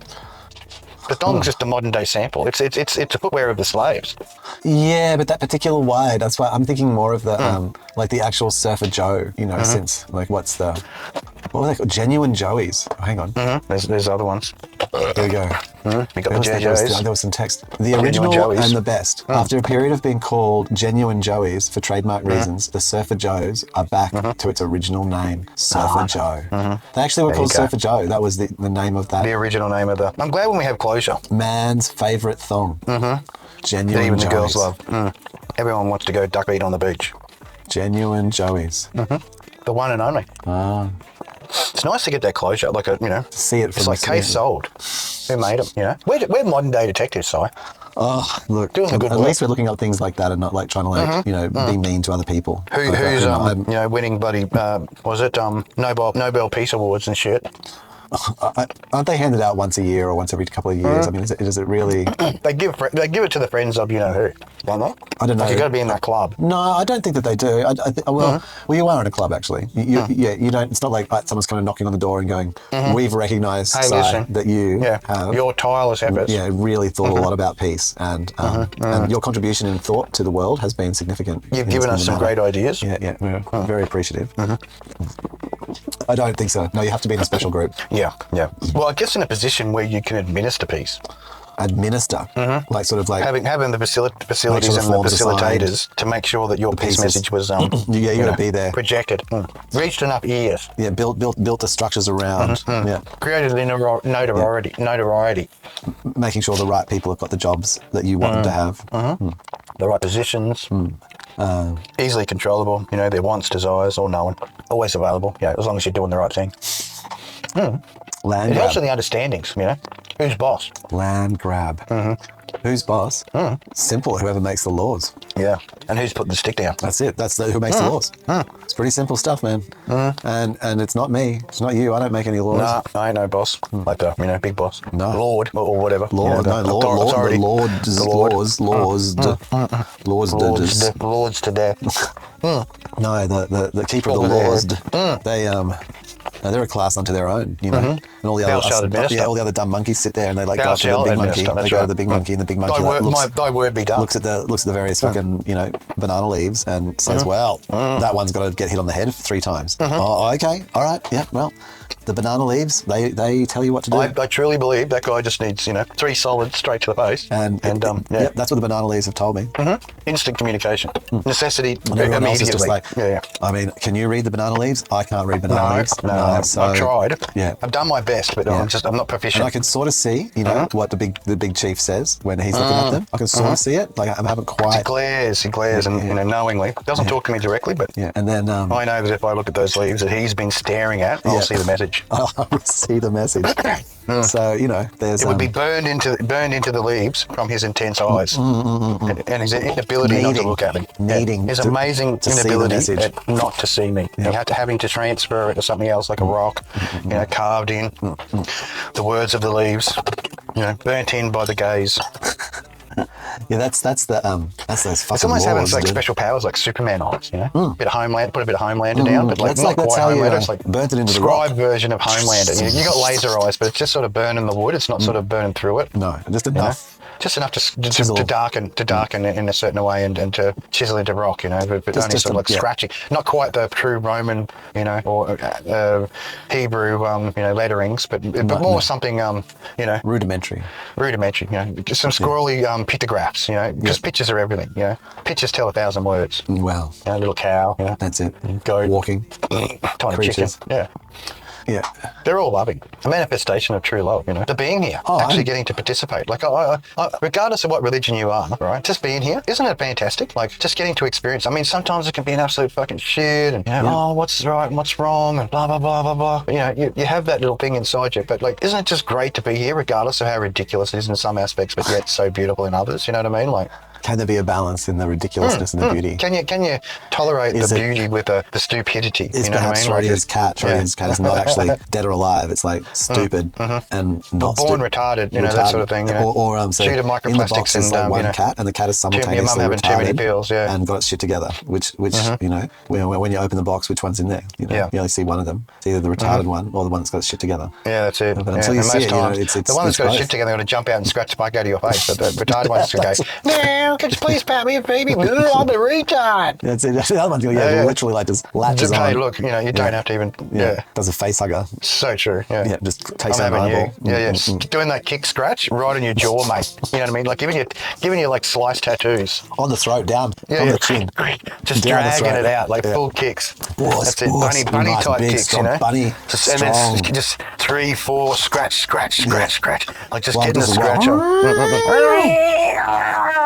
The thong's just a modern day sample. It's a footwear of the slaves. Yeah, but that particular way, that's why I'm thinking more of the like the actual Surfer Joe, you know, since like what were they called? Genuine Joeys. Oh, hang on. There's other ones. There we go. We got the JJs. There was some text. The original Joeys. and the best. After a period of being called Genuine Joeys for trademark reasons, the Surfer Joes are back to its original name, Surfer Joe. They actually were called Surfer Joe. That was the name of that. The original name of the... I'm glad when we have closure. Man's favourite thong. Genuine That even Joeys. the girls love. Everyone wants to go duck eat on the beach. Genuine Joeys. The one and only. It's nice to get that closure, like a, you know, See it from it's like the case sold. Who made them, you know? We're modern day detectives, Si. Oh, look, Doing the good at work. least we're looking up things like that and not like trying to like, you know, be mean to other people. Who's you know, winning bloody, was it Nobel Peace Awards and shit? Aren't they handed out once a year or once every couple of years? I mean, is it really... They give it to the friends of you know who. Why not? I don't know. Like you got to be in that club. No, I don't think that they do. Well, you are in a club actually. Yeah, you don't. It's not like someone's kind of knocking on the door and going, "We've recognised Hey, listen, that you have your tireless efforts. really thought a lot about peace and your contribution in thought to the world has been significant. You've given us some great ideas. Yeah, we're very appreciative. I don't think so. No, you have to be in a special group. Yeah. Well, I guess in a position where you can administer peace. Administer, like sort of like having the facilities and the facilitators to make sure that your peace message was you got to be there, projected, reached enough ears. Yeah, built the structures around. Yeah, created notoriety. Making sure the right people have got the jobs that you want them to have. The right positions. Easily controllable. You know, their wants, desires, all known, always available. Yeah, as long as you're doing the right thing. Land it grab. helps in the understandings. You know, who's boss? Land grab. Who's boss? Simple. Whoever makes the laws. Yeah, and who's putting the stick down? That's it. That's who makes the laws. It's pretty simple stuff, man. And it's not me. It's not you. I don't make any laws. Nah, I ain't no boss. Like the big boss. No. Lord or whatever. Lord, you know, Lord, Lords to death. No, the keeper of the laws. They're a class unto their own, you know. And all the all the other dumb monkeys sit there and they like go up to the big monkey. They go to the big monkey and the big monkey thy word be done. looks at the various fucking banana leaves and says, well, that one's got to get hit on the head 3 times. Oh, okay, all right, yeah, well. The banana leaves, they tell you what to do. I truly believe that guy just needs, 3 solids straight to the face. And that's what the banana leaves have told me. Instant communication. Necessity And everyone else is just immediately. like, I mean, can you read the banana leaves? I can't read banana leaves. No, so, I've tried. Yeah. I've done my best, but I'm not proficient. And I can sort of see, what the big chief says when he's looking at them. I can sort of see it. Like I haven't quite. He glares, and knowingly doesn't talk to me directly, but and then I know that if I look at those leaves that he's been staring at, I'll see the message. I will see the message. So there's. It would be burned into the leaves from his intense eyes and his inability not to look at me. His amazing inability not to see me. Having to transfer it to something else like a rock, carved in. The words of the leaves, burnt in by the gaze. Yeah, that's those fucking It's almost having like special powers like Superman eyes, Bit of Homelander, put a bit of Homelander down, but like not quite Homelander. It's like burnt it into the rock. Scribe version of Homelander. You got laser eyes, but it's just sort of burning the wood. It's not sort of burning through it. No, just enough. Just enough to darken in a certain way and to chisel into rock, but only sort of like scratching. Not quite the true Roman, or Hebrew, letterings, but more something, rudimentary. Just some scrawly pictographs, because pictures are everything, Pictures tell 1,000 words. Wow. A little cow, That's it. Goat. Walking. Tiny Creatures. chicken. Yeah. They're all loving. A manifestation of true love, The being here, getting to participate. Like, regardless of what religion you are, right? Just being here, isn't it fantastic? Like, just getting to experience. I mean, sometimes it can be an absolute fucking shit and, what's right and what's wrong and blah, blah, blah, blah, blah. But, you have that little thing inside you. But, like, isn't it just great to be here, regardless of how ridiculous it is in some aspects, but yet so beautiful in others? You know what I mean? Like, Can there be a balance in the ridiculousness and the beauty? Can you tolerate Is the it- beauty with the stupidity? Is You know perhaps what I mean? Schrödinger's cat? Schrödinger's cat is not actually dead or alive. It's like stupid and not born retarded, you know, that sort of thing. You know? So Due to in the microplastics box is and, like one you know, cat, and the cat is your mum simultaneously having too many retarded pills, yeah. and got its shit together. Which you know, when you open the box, which one's in there? You know, Yeah. you only see one of them. It's either the retarded one or the one that's got its shit together. Yeah, that's it. But Yeah. until you And see most it, you know, times, it's the one that's got both. a shit together got to jump out and scratch the fuck out of your face. But the retarded one's going to go, no, could you please pat me, baby? I'm a retard. That's it. The other one's literally like just latches Just, on. hey, look, you know, you don't have to even. Yeah. Does a face hugger. So true. Yeah. Yeah, just takes I'm out an having eyeball. you. Yeah, yeah. Doing that kick scratch right on your jaw, mate. You know what I mean? Like giving you like slice tattoos. On the throat, down Yeah, on yeah. the chin. Just Down the dragging throat. it out like Yeah. full kicks. Boss, That's it. boss. Bunny Nice, type big, kicks, strong you know? bunny, And then strong. just 3, 4, scratch. Like just Well, getting the just scratch well- on.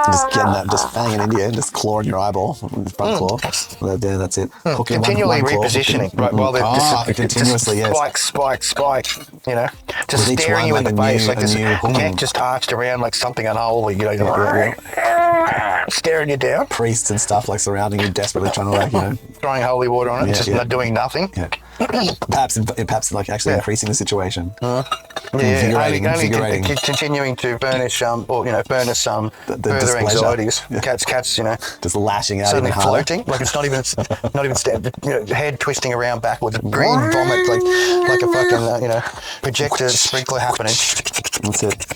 Just getting that, just banging into you, and just clawing your eyeball, front claw. Yeah, that's it. Hooking Continually one claw, repositioning, hooking- right? While they're continuously, just yes. spike, you know, just With each staring one you in like the a face, new- like a this new hook. neck just arched around like something unholy, you know, staring you down, Priests and stuff like surrounding you, desperately trying to, like, you know, throwing holy water on it, Yeah, just yeah. not doing nothing. yeah. perhaps like actually increasing the situation. Yeah, Invigorating. continuing to furnish furnace some The further displeasure. anxieties. Yeah. Cats, you know, Just lashing out suddenly even harder. floating, like it's not even head twisting around backwards, green vomit, like a fucking projector sprinkler happening. That's it.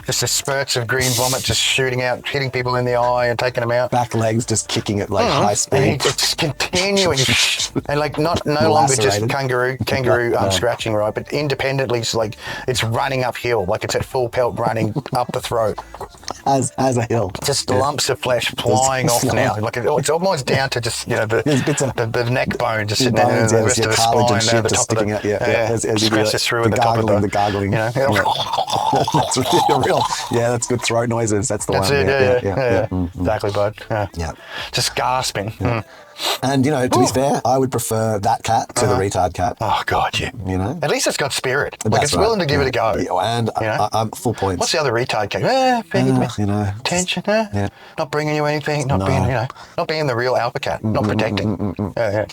Just the spurts of green vomit just shooting out, hitting people in the eye and taking them out. Back legs just kicking at like high And speed. it's continuing, and like no longer just Lacerated. kangaroo No. scratching, right? But independently, it's running uphill, like it's at full pelt running up the throat. As a hill. Just lumps of flesh flying off now, like it's almost down to just There's bits of the neck bone just sitting there, and bones, the yeah, rest yeah, of the cartilage spine and down shit the just top of sticking out, yeah. As you do scratches it, through the in the top of the gargling. you know. That's really real. Yeah, that's good throat noises. That's the That's one. it, yeah. Mm-hmm. Exactly, bud. Yeah. Yeah. Just gasping. And, to be fair, I would prefer that cat to the retard cat. Oh, God, yeah. You know? At least it's got spirit. Like, That's it's right. willing to give it a go. Yeah, and You know? I'm full points. What's the other retard cat? Begging me. Attention, yeah. Not bringing you anything, not being the real alpha cat, not protecting. Yeah.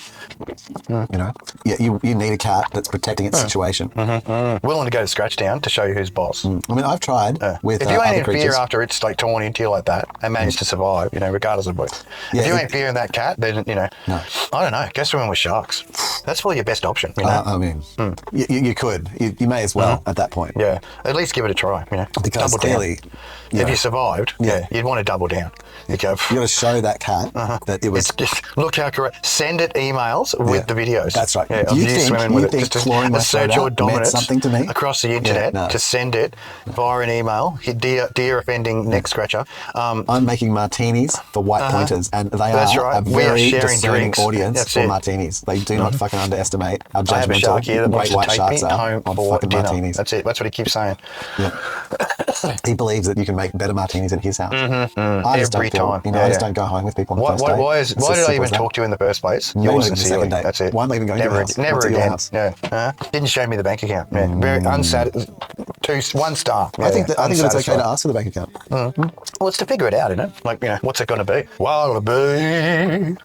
Yeah, you need a cat that's protecting its situation. Willing to go to scratch down to show you who's boss. I mean, I've tried with If you ain't other in fear creatures. after it's like torn into you like that and managed to survive, regardless of what. Yeah, if you ain't fearing that cat, then No. I don't know. Go swimming with sharks. That's probably your best option. I mean, you could. You may as well at that point. Yeah, at least give it a try. Because double clearly, down. If you survived, you'd want to double down. You go. you got to show that cat that it was. It's just look how correct. Send it emails with the videos. That's right. Yeah, of You you think- swimming you with it. think Just clawing my assert throat your out meant dominance something to me? across the internet. no. To send it via an email. Dear offending neck scratcher. I'm making martinis for white pointers, and they That's are right. a We are very sharing discerning drinks. audience That's for it. martinis. They do not fucking underestimate how I have a shark here that judgmental wants great to white take sharks me are home on for fucking dinner. martinis. That's it. That's what he keeps saying. Yeah. He believes that you can make better martinis at his house. I just Every don't feel, time. I just don't go home with people on the Why, first why, date. why, It's why as did I simple even as that. talk to you in the first place? Maybe Yours even the sincerely. second date. That's it. Why am I even going to your house? Never What's at your again. house? Yeah. Didn't show me the bank account. Yeah. Very unsatisfied. 1 star. I think that it's okay unsatisfied. to ask for the bank account. Well, it's to figure it out, isn't it? Like, what's it going to be? Well, it'll be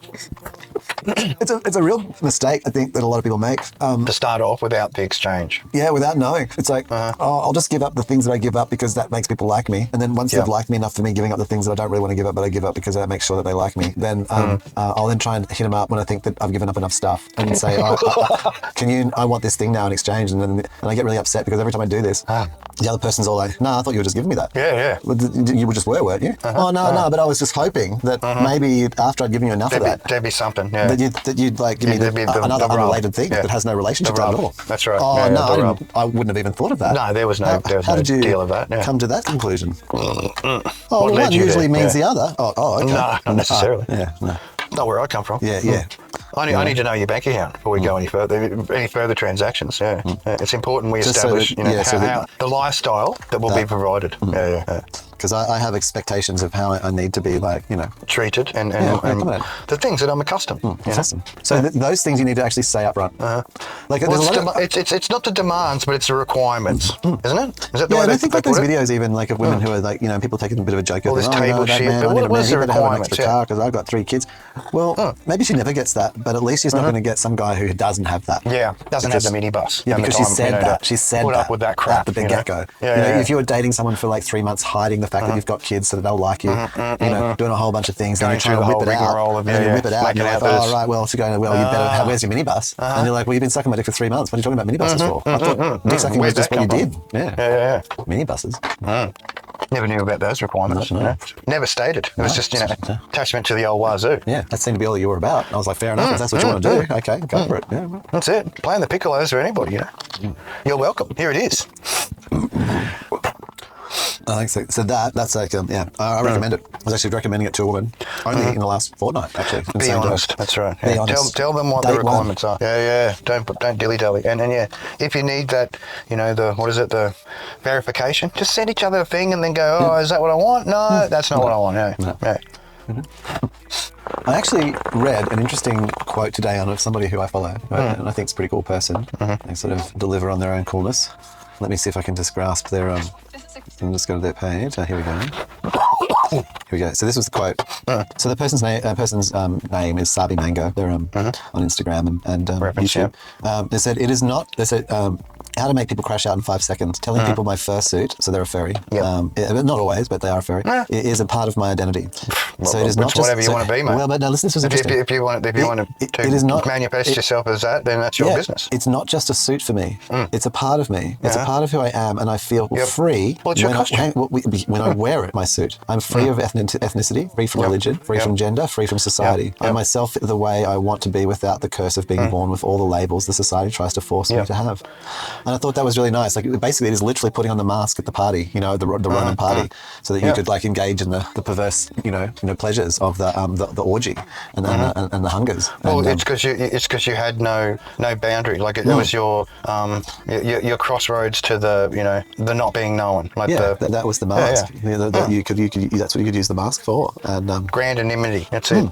It's a real mistake, I think, that a lot of people make. to start off without the exchange. Yeah, without knowing. It's like, I'll just give up the things that I give up because that makes people like me. And then once they've liked me enough for me giving up the things that I don't really want to give up, but I give up because that makes sure that they like me, then I'll then try and hit them up when I think that I've given up enough stuff and say, I want this thing now in exchange. And I get really upset because every time I do this, the other person's all like, no, I thought you were just giving me that. Yeah. Well, you just were, weren't you? Oh, no, but I was just hoping that maybe after I'd given you enough of that, There'd be something, yeah. that you'd like give me there'd be the another rub. unrelated thing Yeah. that has no relationship The to that rub. at all. That's right. Oh, Yeah, no, the rub. I wouldn't have even thought of that. No, there was no did you deal of that. Yeah. come to that conclusion? What Well, led one you usually there? means Yeah. the other. Oh, okay. No, not necessarily. Yeah, no. Not where I come from. Yeah. I need to know your bank account before we go any further transactions. Yeah. Yeah. It's important we Just so establish that- so that- how the lifestyle that will be provided. Yeah. because I have expectations of how I need to be, like, you know, treated and accommodated. the things that I'm accustomed. Awesome. So those things you need to actually say up front. Like, Well, there's a lot of, it's not the demands, but it's the requirements, isn't it? Is that the yeah, way and they, I think they like those put it? videos even like of women who are like, you know, people taking a bit of a joke All of this them, table that shit, man, but I need a what is man, the he better have an requirements, extra car because I've got 3 kids. Well, maybe she never gets that, but at least she's not going to get some guy who doesn't have that. Yeah, doesn't have the minibus. Yeah, and the because she time, said you know, that. to She said put that up with that crap at the you know? get-go. Yeah, you know, yeah. if you were dating someone for like 3 months, hiding the fact that you've got kids so that they'll like you, you know, doing a whole bunch of things, then Going you're trying through to the whip it whole out, rigmarole of, and then you yeah, whip it out, and making you're like, out that oh, right, well, she's going, well, you better have, where's your minibus? And you're like, well, you've been sucking my dick for 3 months. What are you talking about minibuses for? I thought dick sucking was Where's just that what you come did. from? Yeah. Yeah. Minibuses. Never knew about those requirements. No. You know? Never stated. It was just, you know, attachment to the old wazoo. Yeah, that seemed to be all you were about. I was like, fair enough, if that's what you want to do. Okay, go for it. Yeah. That's it. Playing the piccolos for anybody, you know. You're welcome. Here it is. I think so. So that's like, yeah, I recommend it. I was actually recommending it to a woman only in the last fortnight, actually. Be honest. That's right. Be Yeah. honest. Tell them what Date the requirements are. Yeah. Don't dilly dally. And yeah, if you need that, you know, the verification, just send each other a thing and then go, oh, is that what I want? No, that's not what I want. Yeah. I actually read an interesting quote today on somebody who I follow, and I think is a pretty cool person. They sort of deliver on their own coolness. Let me see if I can just grasp their. I'm just go to their page. Here we go. Here we go. So this was the quote. So the person's name is Sabi Mango. They're on Instagram and YouTube. They said it is not. They said. How to make people crash out in 5 seconds. Telling people my fursuit, so they're a furry. Not always, but they are a furry. It is a part of my identity. So it is not just whatever you want to be, mate. Well, but no, listen, this was interesting. If you want to manifest yourself as that, then that's your business. It's not just a suit for me. It's a part of me. It's a part of who I am, and I feel free Well, it's your costume. when I wear it. My suit. I'm free of ethnicity, free from religion, free from gender, free from society. I'm myself the way I want to be without the curse of being born with all the labels the society tries to force me to have. And I thought that was really nice. Like, basically, it is literally putting on the mask at the party, you know, the Roman party, so that you could like engage in the perverse, you know, pleasures of the orgy and the hungers. Well, and, it's because you had no boundary. Like it was your crossroads to the not being known. Like that was the mask. You could that's what you could use the mask for. And grand anonymity. That's it.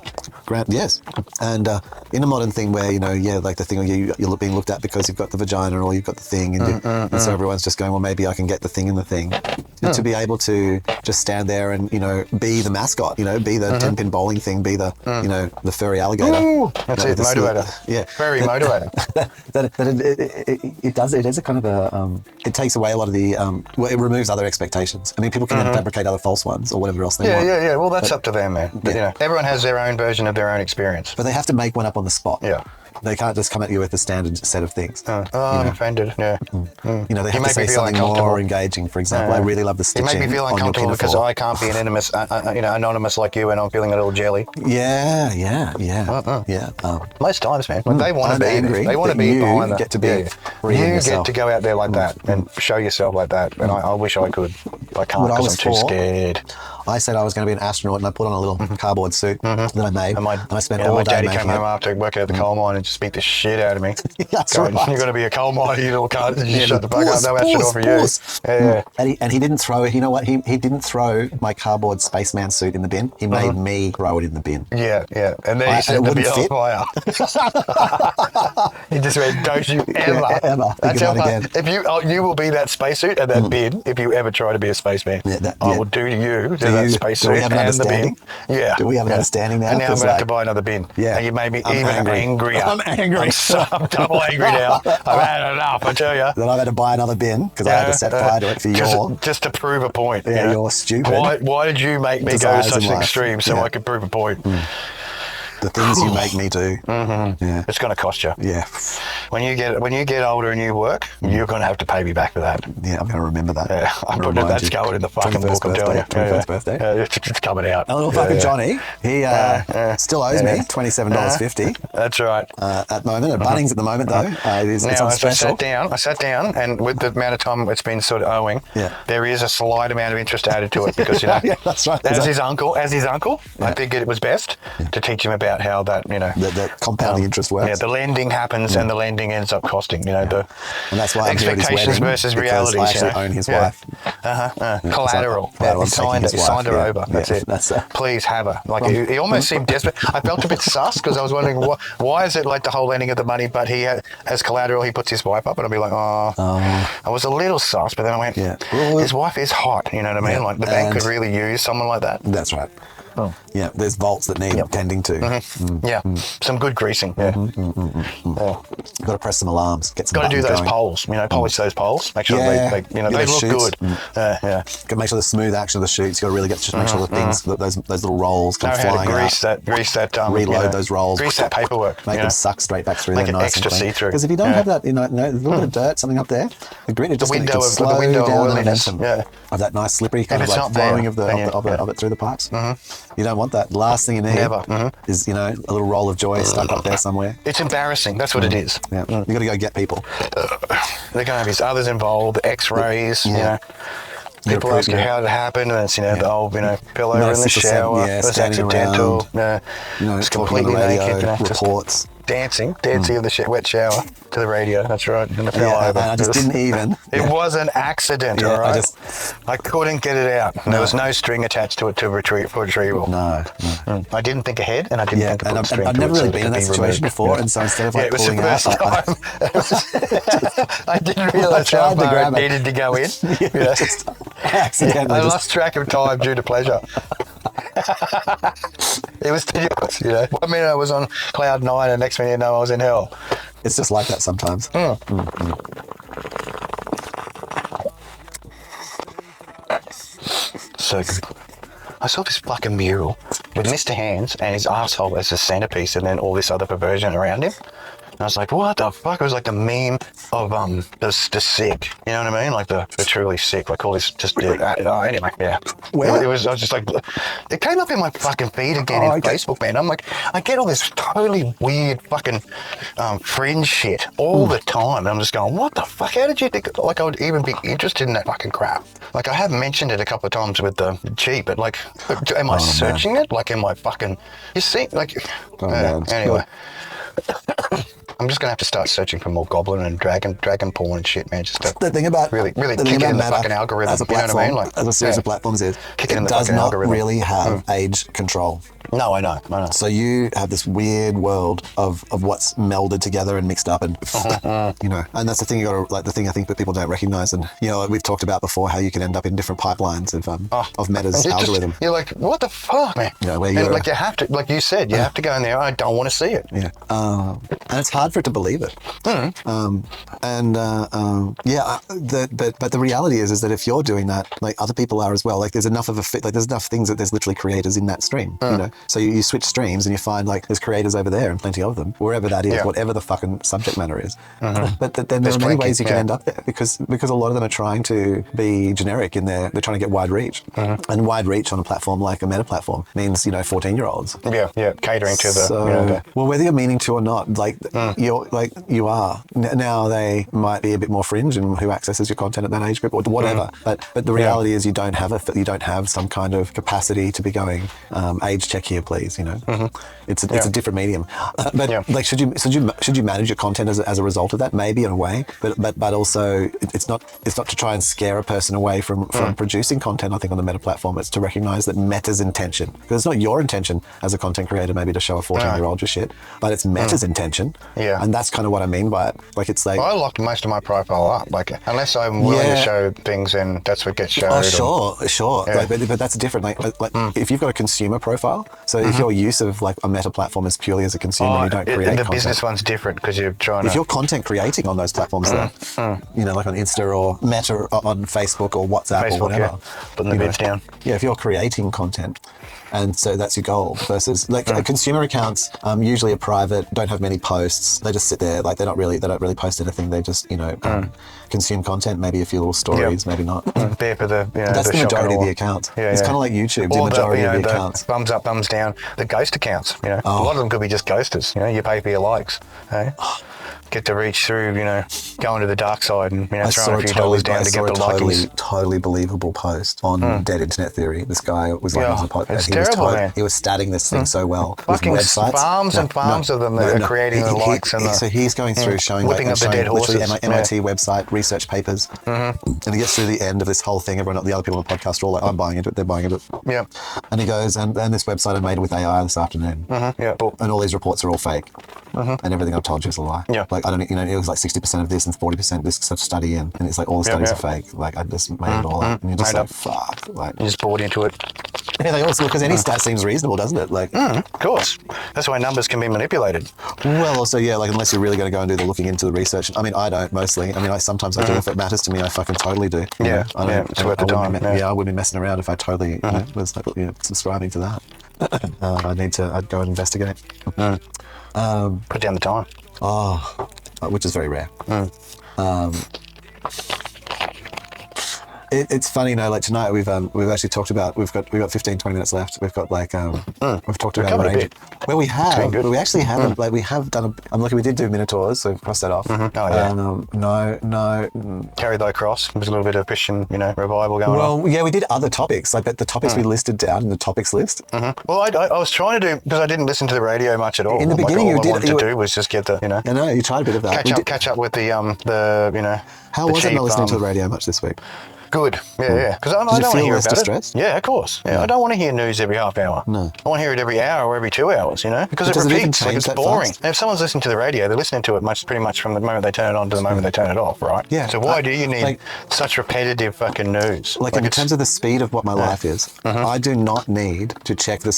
Yes. And in a modern thing where like the thing where you're being looked at because you've got the vagina or you've got the thing, and so everyone's just going, well, maybe I can get the thing in the thing. To be able to just stand there and be the mascot, be the 10-pin bowling thing, be the the furry alligator. Ooh, that's it, motivator. Very motivator. It is a kind of a it takes away a lot of the it removes other expectations. I mean, people can then fabricate other false ones or whatever else they want. Yeah. Well, that's up to them, man. But, everyone has their own version of their own experience. But they have to make one up on the spot. Yeah. They can't just come at you with a standard set of things. I'm offended. Yeah. They have to say something more engaging. For example, I really love the stitching. You make me feel uncomfortable because I can't be anonymous like you, and I'm feeling a little jelly. Yeah. Most times, man, when they want to be angry, they want to be behind get to be free you yourself. get to go out there like that and show yourself like that. And I wish I could. I can't because I'm too scared. I said I was going to be an astronaut, and I put on a little cardboard suit that I made, and I spent all my day daddy making came home after work at the coal mine and just beat the shit out of me. That's going, right. You're going to be a coal miner, you little cunt. You shut the fuck up. No astronaut for you. Yeah. And he didn't throw. You know what? He didn't throw my cardboard spaceman suit in the bin. He made me throw it in the bin. Yeah. And then he set the bin on fire. He just went, "Don't you ever?" That's how far. If you will be that spacesuit and that bin if you ever try to be a spaceman. I will do to you that spacesuit and the bin. Yeah. Do we have an understanding now? And now I'm going to have to buy another bin. Yeah. And you made me even angrier. I'm angry. I'm double angry now. I've had enough, I tell you. Then I've had to buy another bin because I had to set fire to it for just to prove a point. Yeah, you're stupid. Why did you make me go to such an extreme so I could prove a point? The things you make me do. Yeah. It's going to cost you. Yeah. When you get older and you work, you're going to have to pay me back for that. Yeah, I'm going to remember that. Yeah, that's going in the fucking book, I'm telling you. 21st birthday. Yeah, it's coming out. A little fucking Johnny, he still owes me $27.50. That's right. At the moment, at Bunnings at the moment though, it's on special. I sat down, and with the amount of time it's been sort of owing, there is a slight amount of interest added to it because yeah, that's right. As his uncle, I figured it was best to teach him about about how that, you know, the compounding interest works. Yeah, the lending happens and the lending ends up costing, you know, the and that's why I'm here at his expectations wedding, versus because realities. I actually you know? own his wife. Collateral. Collateral, He signed it. He signed her over. That's it. Please have her. Like he almost seemed desperate. I felt a bit sus because I was wondering why is it like the whole lending of the money, but he as collateral he puts his wife up, and I'd be like, I was a little sus, but then I went, his wife is hot. You know what I mean? Like the bank could really use someone like that. That's right. Yeah, there's vaults that need tending to. Some good greasing. Yeah. You've got to press some alarms. Got to do those poles. You know, polish those poles. Make sure they you know, they look good. Got to make sure the smooth action of the shoots. You got to really make sure the things, those little rolls come flying out. Grease that. Reload those rolls. Grease that paperwork. Make them suck straight back through Make there, it nice extra and clean. see-through. Because if you don't have that, you know, a little bit of dirt, something up there, the grit, it just can slow window of down the oiliness. momentum of that nice slippery kind of like flowing of it through the pipes. You don't want that. Last thing you need is, you know, a little roll of joy stuck up there somewhere. It's embarrassing. That's what it is. Yeah. You got to go get people. They're going to have his others involved, X-rays, you know. People ask you how it happened, and it's, you know, the old, you know, pillow in the shower. It's accidental. You know, it's talking completely on the radio, naked. You know, reports. Dancing of the wet shower to the radio. That's right. And it fell over. And I just didn't even. It was an accident, all right? I couldn't get it out. There was no string attached to it for retrieval. No. I didn't think ahead, and I didn't think to put string to it. I've never really been in that situation before, and so instead of like pulling out, I didn't realise how far it needed to go in. Just accidentally. I lost track of time due to pleasure. It was tenuous, you know. 1 minute I was on cloud 9, and next minute, I was in hell. It's just like that sometimes. So good. I saw this fucking mural with Mr. Hands and his asshole as a centerpiece, and then all this other perversion around him. And I was like, what the fuck? It was like the meme of the sick. You know what I mean? Like the truly sick. Like all this just anyway, yeah. Where? I was just like, it came up in my fucking feed again in Facebook, man. I'm like, I get all this totally weird fucking fringe shit all the time. And I'm just going, what the fuck? How did you think like I would even be interested in that fucking crap? Like I have mentioned it a couple of times with the Cheep, but like, am I searching it? Like, am I fucking, you see, like, anyway. I'm just gonna have to start searching for more goblin and dragon porn and shit, man. Just to the thing about really kick it in the fucking algorithm. As a platform, you know what I mean? Like, as a series of platforms is, it does not really have age control. No, I know. So you have this weird world of what's melded together and mixed up, and you know, and that's the thing you got to, like, the thing I think that people don't recognize, and you know, we've talked about before how you can end up in different pipelines of Meta's algorithm. You're like, what the fuck, man? You know, where like you have to, like you said, you have to go in there. I don't want to see it. Yeah, and it's hard for it to believe it. But the reality is that if you're doing that, like other people are as well. Like there's enough of a fit. Like there's enough things that there's literally creators in that stream. You know, so you switch streams and you find like there's creators over there and plenty of them, wherever that is, whatever the fucking subject matter is. But then there are many ways you can end up there because a lot of them are trying to be generic in they're trying to get wide reach, and wide reach on a platform like a Meta platform means, you know, 14-year-olds. Yeah, catering to the. So, you know, well, whether you're meaning to or not, like you're like you are now, they might be a bit more fringe in who accesses your content at that age group or whatever. But the reality is you don't have some kind of capacity to be going age check here, please. You know, it's a different medium. Like should you manage your content as a result of that? Maybe in a way, but also it's not to try and scare a person away from producing content. I think on the Meta platform, it's to recognize that Meta's intention, because it's not your intention as a content creator maybe to show a 14-year-old your shit, but it's Meta's intention. Yeah, and that's kind of what I mean by it. Like it's like I locked most of my profile up. Like unless I'm willing to show things, and that's what gets showed. Oh, sure. Yeah. Like, but that's different. Like if you've got a consumer profile, so if your use of like a Meta platform is purely as a consumer, and you don't create the content. business one's different because you're trying. If you're content creating on those platforms, you know, like on Insta or Meta or on Facebook or WhatsApp or whatever, putting the bids down. Yeah, if you're creating content, and so that's your goal. Versus like consumer accounts, usually are private, don't have many posts. They just sit there, like they don't really post anything. They just, you know, consume content. Maybe a few little stories, maybe not. There for the, you know, that's the majority of the accounts. It's kind of like YouTube. The majority of the accounts. Thumbs up, thumbs down. The ghost accounts. You know, a lot of them could be just ghosters. You know, you pay for your likes. Hey? get to reach through, go into the dark side and, I saw throwing a few dollars down to get the luckies. totally believable post on Dead Internet Theory. This guy was like, it's terrible, man. He was statting this thing so well. Fucking with websites. farms and farms of them that are creating the likes and so he's going through showing whipping up the dead horses. MIT website research papers, and he gets through the end of this whole thing. Everyone, the other people on the podcast are all like, "I'm buying into it. They're buying into it." Yeah. And he goes, and this website I made with AI this afternoon. Yeah. And all these reports are all fake. And everything I've told you is a lie. Yeah. Like, I don't, it was like 60% of this and 40% this such study in. And it's like all the studies are fake. Like, I just made it all up. And you're just like, fuck. Like, You just bought into it. yeah, they also, because any stat seems reasonable, doesn't it? Like, Of course. That's why numbers can be manipulated. well, also, yeah, like, unless you're really going to go and do the looking into the research. I mean, I don't mostly. I mean, sometimes I do. If it matters to me, I fucking totally do. You know? I don't, it's worth the time. I wouldn't be messing around if I totally was like, subscribing to that. I'd go and investigate. Put down the time. Which is very rare. It's funny, like tonight we've actually talked about we've got 15-20 minutes left. We've got like we've talked about covered a range. bit. Well, we have, but we actually have like we have done. I'm lucky we did do minotaurs, so cross that off. Oh yeah. No. Carry thy cross. There's a little bit of Christian, revival going on. Well, yeah, we did other topics, like the topics we listed down in the topics list. Well, I was trying to do, because I didn't listen to the radio much at all. In the beginning, all you I did. wanted to do was just get the, I know you tried a bit of that. catch up with the How the was it cheap, not listening to the radio much this week? Good. Yeah. Because I Did you don't want to feel hear less about distressed? it. Yeah, of course. Yeah, I don't want to hear news every half hour. No. I want to hear it every hour or every 2 hours, because it Does it even repeats. Like, change it's that boring. fast? And if someone's listening to the radio, they're listening to it pretty much from the moment they turn it on to the moment they turn it off, right? Yeah. So why do you need like- such repetitive fucking news? Like in it's- terms of the speed of what my life is, I do not need to check the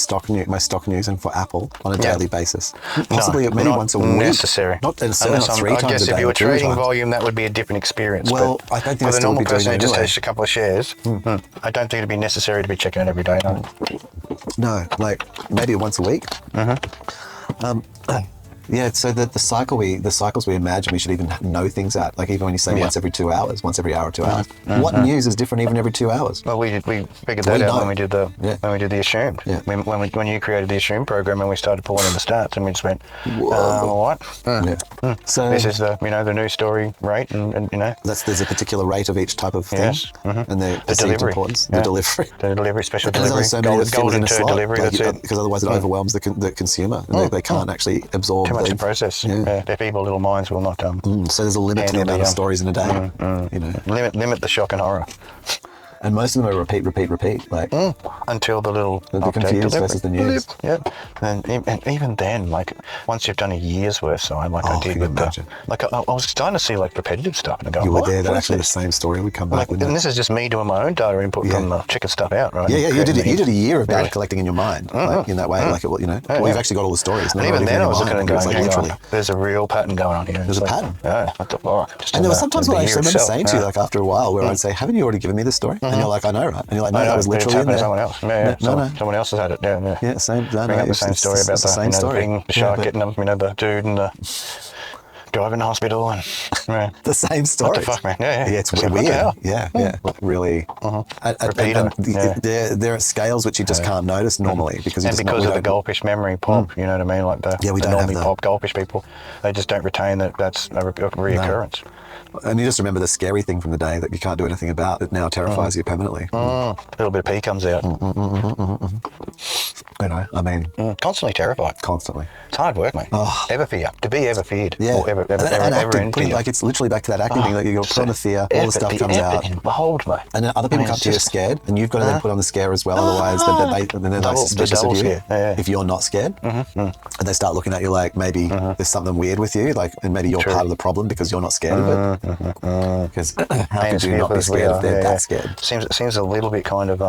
my stock news and for Apple on a daily basis. Possibly maybe not once a week. necessary. Not Unless 3 I times guess a day. if you or were 2 trading times. volume, that would be a different experience. Well, but I don't think for I'd the still normal be doing person who it just anyway. has a couple of shares, I don't think it'd be necessary to be checking it every day. No. No, like maybe once a week. Yeah, so the cycles we imagine we should even know things at, like even when you say once every 2 hours, once every hour, 2 hours. What news is different even every 2 hours? Well, we figured that out when we did the assumed. Yeah. When you created the assumed program and we started pulling in the stats and we just went, what? Yeah. So This is the the news story rate and there's a particular rate of each type of thing, Yes. and the perceived delivery. importance, Yeah. the delivery. the delivery, special Because delivery, there's so many that fit within golden a turd slot, delivery. like, That's it. because otherwise it overwhelms the consumer, and they can't actually absorb. Too much to process. Yeah. Their feeble little minds will not So there's a limit to the amount of stories in a day. limit the shock and horror And most of them are repeat. Like until the little the update confused delivery. versus the news. Yep. And even then, like once you've done a year's worth, so I Oh, did can with you imagine? I was starting to see like repetitive stuff, and I go, You were what? there. That What is actually the this? same story would come back. Like, wouldn't and it? this is just me doing my own data input from checking stuff out, right? Yeah, you did. You did a year of data Yeah. collecting in your mind, like, in that way. Like, well, you've actually got all the stories. And even then, I was looking and going, like, hang literally. on, there's a real pattern going on here. There's It's a like, pattern. Yeah, what the fuck? Just And in there was the- sometimes in when the I year actually remember itself. saying to you, like after a while, where I'd say, "Haven't you already given me this story?" And you're like, "I know, right?" And you're like, "No, that was but it's literally in happened to there." someone else. Yeah, No. Someone else has had it. Yeah. Yeah, same. No, Bring up the it's same story about the same story. the shark Yeah, getting them, the dude and the driving to hospital and the same story. what the fuck, man? Yeah. Yeah, it's What the weird. hell? Yeah. Like, really. Repeater. They're at scales which you just can't notice normally because you And just because of the don't- goldfish memory pop, you know what I mean? Like the we don't have normie that. pop goldfish people, they just don't retain that's a reoccurrence. And you just remember the scary thing from the day that you can't do anything about. It now terrifies you permanently. A little bit of pee comes out. You know, I mean, Constantly terrified. constantly. It's hard work, mate. Ever fear. To be ever feared. Yeah, Or ever and acting, in putting, fear. like it's literally back to that acting thing. Like you got to put on the fear, all the stuff comes out, Behold, mate. and then other people I mean, come it's to you just- scared, and you've got to then put on the scare as well. Otherwise, they're like Double- suspicious the of double you. scare. Yeah. If you're not scared, and they start looking at you like maybe there's something weird with you, like, and maybe you're part of the problem because you're not scared of it. Because how could you not be scared if they're that scared? Seems a little bit kind of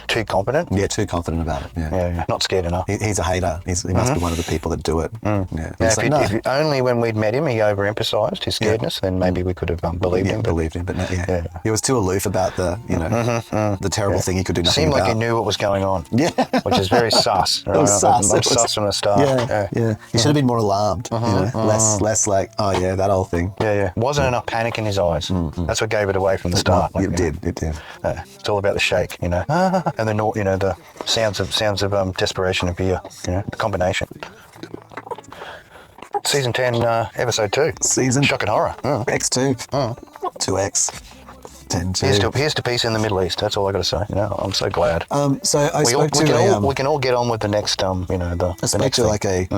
too confident. Yeah, too confident about it. Yeah. Not scared enough. He's a hater. He must be one of the people that do it. Yeah. Now, He's like, no. if only when we'd met him, he overemphasised his scaredness, then maybe we could have believed him. But believed him, but no, he was too aloof about the, the terrible thing he could do nothing seemed about. like he knew what was going on. Yeah. Which is very sus. Right? It was sus. I'm It was- sus from the start. Yeah. He should have been more alarmed. Less like, oh yeah, that old thing. Yeah. Wasn't enough panic in his eyes. That's what gave it away from the start. It did. It's all about the shake, and the sounds of desperation and fear, the combination. Season 10, episode 2. Season Shock and horror. X2. 2X. 10-2. Here's to peace in the Middle East. That's all I got to say. I'm so glad. So I spoke to we can all get on with the next, I spoke to like a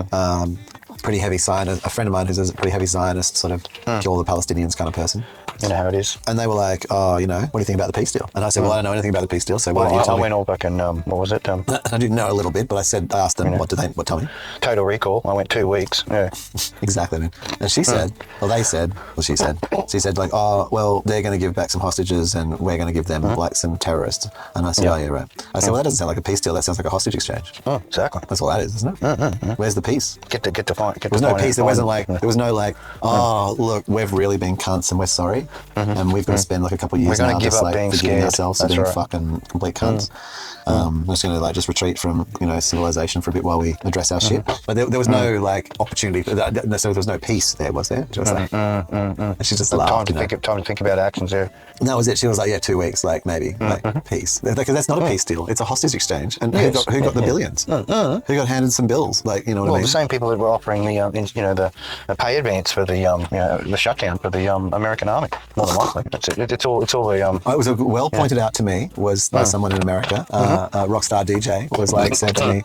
pretty heavy Zionist, a friend of mine who's a pretty heavy Zionist, sort of kill all the Palestinians kind of person. You know how it is. And they were like, oh, what do you think about the peace deal? And I said, well, I don't know anything about the peace deal, so why don't you tell me? I went all back and, what was it? I didn't know a little bit, but I asked them, what tell me? Total Recall. I went 2 weeks. Yeah. Exactly. Man. And she said, she said like, oh, well, they're going to give back some hostages and we're going to give them like some terrorists. And I said, oh, yeah, right. I said, well, that doesn't sound like a peace deal. That sounds like a hostage exchange. Oh, exactly. That's all that is, isn't it? Where's the peace? Get to find. There was no peace. There wasn't like, oh, look, we've really been cunts and we're sorry. And we've got to spend like a couple of years now just like forgiving scared. ourselves for being fucking complete cunts. We're just going to like just retreat from civilization for a bit while we address our shit. But there was no like opportunity. So there was no peace there, was there? She was like, and she just laughed. Time to think about actions there. And that was it. She was like, yeah, 2 weeks, like maybe, like peace. Because that's not a peace deal. It's a hostage exchange. And who got the billions? Who got handed some bills? Like, you know what I mean? The same people that were offering the pay advance for the shutdown for the American army. More than likely, it's all the. It was well pointed out to me was by someone in America. Rockstar DJ was like said to me,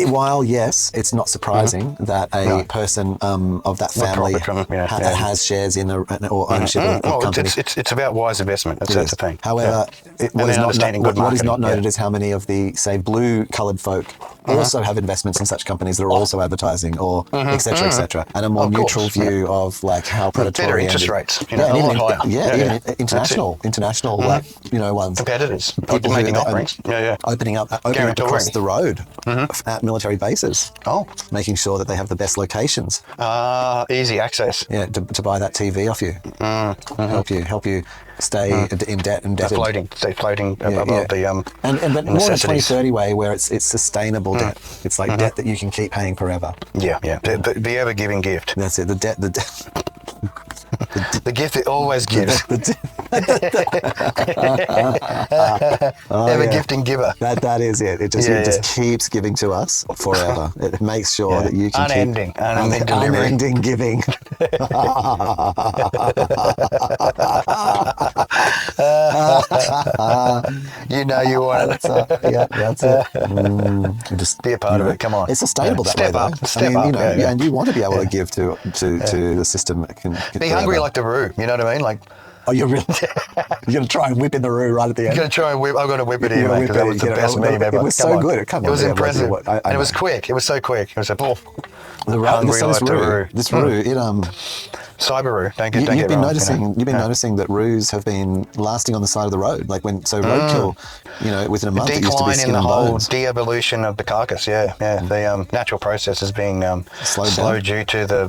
while yes, it's not surprising that a person of that family has shares in or ownership of a company. It's about wise investment. That's the thing. However, what is not noted is how many of the say blue-coloured folk also have investments in such companies that are also advertising or et cetera, and a more neutral view of like how predatory better interest rates, a lot higher. Even international like ones. Competitors people making offerings. Opening up across the road at military bases. Making sure that they have the best locations. Easy access. Yeah, to buy that TV off you. Help you stay in debt and stay floating above the but more in a 2030 way where it's sustainable debt. It's like debt that you can keep paying forever. The ever-giving gift. That's it. The debt. The gift it always gives. Ever gifting giver. That is it. It just keeps giving to us forever. It makes sure that you can unending giving. You want it. That's it. Just be a part of it. Come on. It's sustainable that way, though. Step up. And you want to be able to give to the system. Be hungry like the Roo. You know what I mean? Like. Oh, you're going to try and whip in the Roo right at the end? You're going to try and whip. I'm going to whip it in, because that was the best meme ever. It was so good. It was impressive. And it was quick. It was so quick. It was this Roo, Cyber Roo. Don't get You've been wrong, noticing that Roos have been lasting on the side of the road. Like roadkill, within a month it used to be skin and bones. De-evolution of the carcass. The natural process is being slowed due to the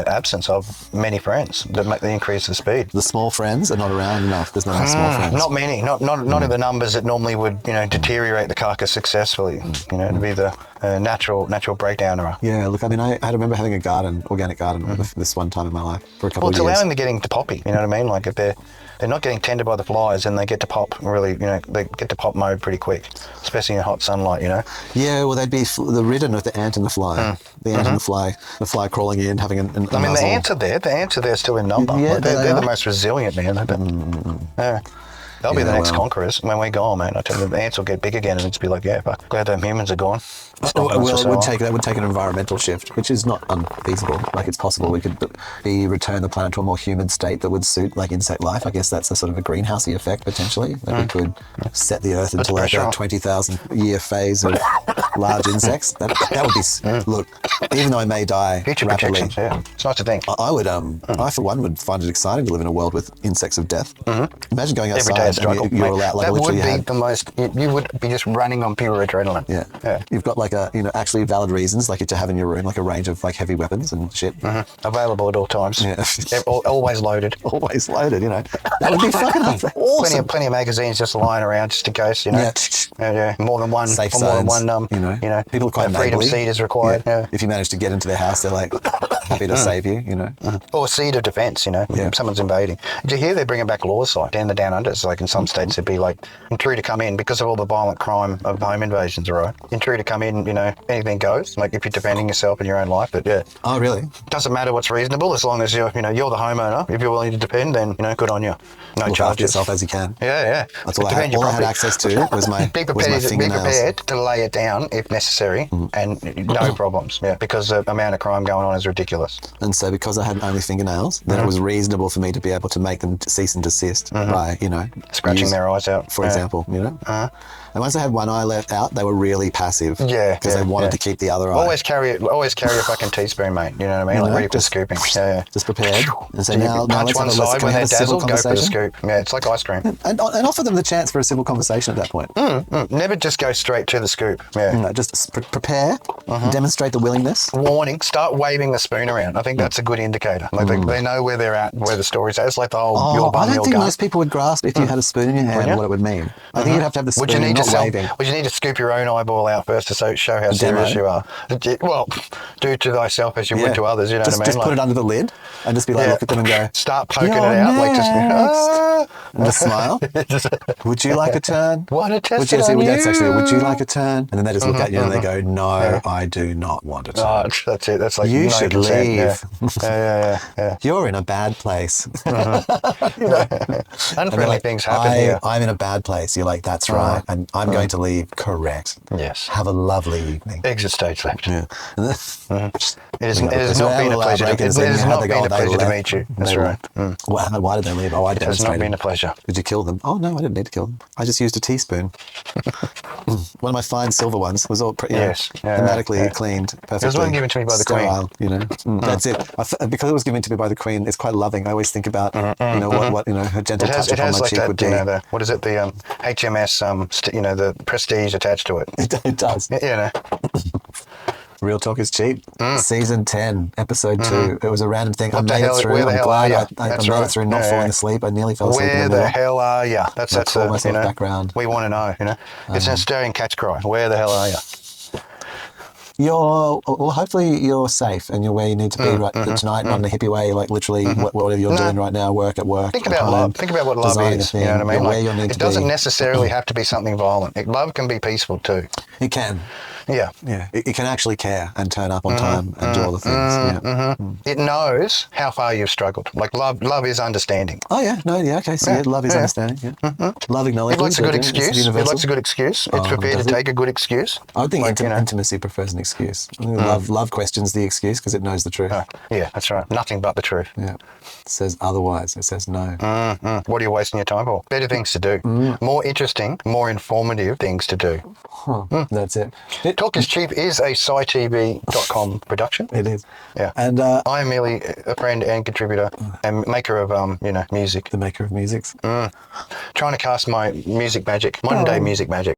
absence of many friends that make the increase of speed. The small friends are not around enough. There's not enough small friends. Not many. Not in the numbers that normally would deteriorate the carcass successfully. To be the natural breakdown. Yeah. Look, I mean, I remember having a organic garden, this one time in my life for a couple of years. Well, it's allowing them getting to poppy. You know what I mean? Like if they're not getting tended by the flies, and they get to pop really. They get to pop mode pretty quick, especially in hot sunlight. Yeah. Well, they'd be ridden with the ant and the fly. The ant and the fly crawling in, having an I mean, the ants are there. The ants are there still in number. Yeah, they're the most resilient, man. They'll be the next conquerors when we're gone, man. I tell you, the ants will get big again, and it's be like, glad them humans are gone. That would take an environmental shift, which is not unfeasible. Like, it's possible we could return the planet to a more human state that would suit like insect life. I guess that's a sort of a greenhousey effect potentially. That we could set the Earth into like a 20,000 year phase of large insects. That would be look. Even though I may die rapidly, it's nice to think. I would. I for one would find it exciting to live in a world with insects of death. Imagine going outside. You're allowed, like, that would be the most. You would be just running on pure adrenaline. Yeah. You've got like actually valid reasons, like to have in your room like a range of like heavy weapons and shit. Available at all times. Yeah. Always loaded. Always loaded. That would be fucking awesome. Plenty of magazines just lying around just in case. More than one. Safe more zones. Than one. People are quite freedom seat is required. If you manage to get into their house, they're like, happy to save you, you know. Or seed of defence, you know, someone's invading. Did you hear they're bringing back laws like down the down under? So like in some states it'd be like intruder come in because of all the violent crime of home invasions, right? Intruder come in, you know, anything goes. Like if you're defending yourself in your own life, but Oh, really? doesn't matter what's reasonable as long as you're the homeowner. If you're willing to defend, then you know, good on you. No Look after charges. yourself as you can. Yeah. That's all I Defend had. your All I had property. access to was my Be prepared fingernails. to lay it down if necessary, and no problems. Yeah, because the amount of crime going on is ridiculous. And so because I had only fingernails, then it was reasonable for me to be able to make them cease and desist by, you know, Scratching their eyes out, for example, you know. And once I had one eye left out, they were really passive. Yeah, because they wanted to keep the other eye. Always carry a fucking teaspoon, mate. You know what I mean? You Like know, ready for scooping. Yeah. Just prepared. And so So now you punch let's one have, side can we when have they're a civil dazzled, go for the conversation? scoop. Yeah, it's like ice cream. And offer them the chance for a civil conversation at that point. Never just go straight to the scoop. Yeah. No, just prepare, demonstrate the willingness. Warning, start waving the spoon around. I think that's a good indicator. Like they know where they're at, where the story's at. It's like the whole your bum, I don't your think gun. most people would grasp if you had a spoon in your hand you? what it would mean. I think you'd have to have the spoon Would you need not to waving. would you need to scoop your own eyeball out first to show how serious you are? Well, do to thyself as you would to others. You know just, what I mean? Just put it under the lid and just be like, look at them and go, Start poking it "You're out, like just. and just smile. Would you like a turn? Want to test Would you, it on that's actually, you? would you like a turn? And then they just look at you and they go, no, I do not want a turn. Oh, that's it. That's like You no should consent. leave. Yeah. You're in a bad place. Unfriendly Like, things happen here. I'm in a bad place. You're like, that's right. And I'm going to leave. Correct. Yes. Have a lovely evening. Exit stage left. Yeah. It has not been a pleasure. It has not been a pleasure to meet you. That's right. Why did they leave? Oh, I It has demonstrated. not been a pleasure. Did you kill them? Oh, no, I didn't need to kill them. I just used a teaspoon. One of my fine silver ones was all thematically cleaned, perfectly. There was one given to me by the sterile, you know. That's it. Because it was given to me by the Queen, it's quite loving. I always think about, what her gentle touch It upon has my like cheek that, would be. what is it, the HMS, the prestige attached to it. It does. You know. Real Talk is Cheap. Season 10, episode 2. It was a random thing. I What the made hell- it through. where the I'm hell glad are ya? I That's made right. it through not Yeah, falling yeah. asleep. I nearly fell asleep in Where the the middle. hell are you? That's call myself background. We want to know, you know. It's an Australian catch cry. Where the hell are you? Hopefully you're safe and you're where you need to be tonight, not in a hippie way, like literally whatever you're doing right now, work at work. Think at about home, love. Think about what love designing a is. thing. You know what I mean? You're where you need It to doesn't be. necessarily have to be something violent. Love can be peaceful too. It can. Yeah. Yeah. It can actually care and turn up on time and do all the things. Yeah. It knows how far you've struggled. Like love is understanding. Oh, yeah. No, yeah. Okay. So love is understanding. Yeah. Love acknowledges. It likes a good that it's excuse. It universal. likes a good excuse. It's prepared to does it? take a good excuse. I would think Like, intimacy prefers an excuse. I think love questions the excuse because it knows the truth. Yeah, that's right. Nothing but the truth. Yeah. It says otherwise. It says no. What are you wasting your time for? Better things to do. More interesting, more informative things to do. That's it. Talk is Cheap is a SciTV.com production. It is. Yeah. And I am merely a friend and contributor and maker of, music. the maker of musics. Trying to cast my music magic, modern day music magic.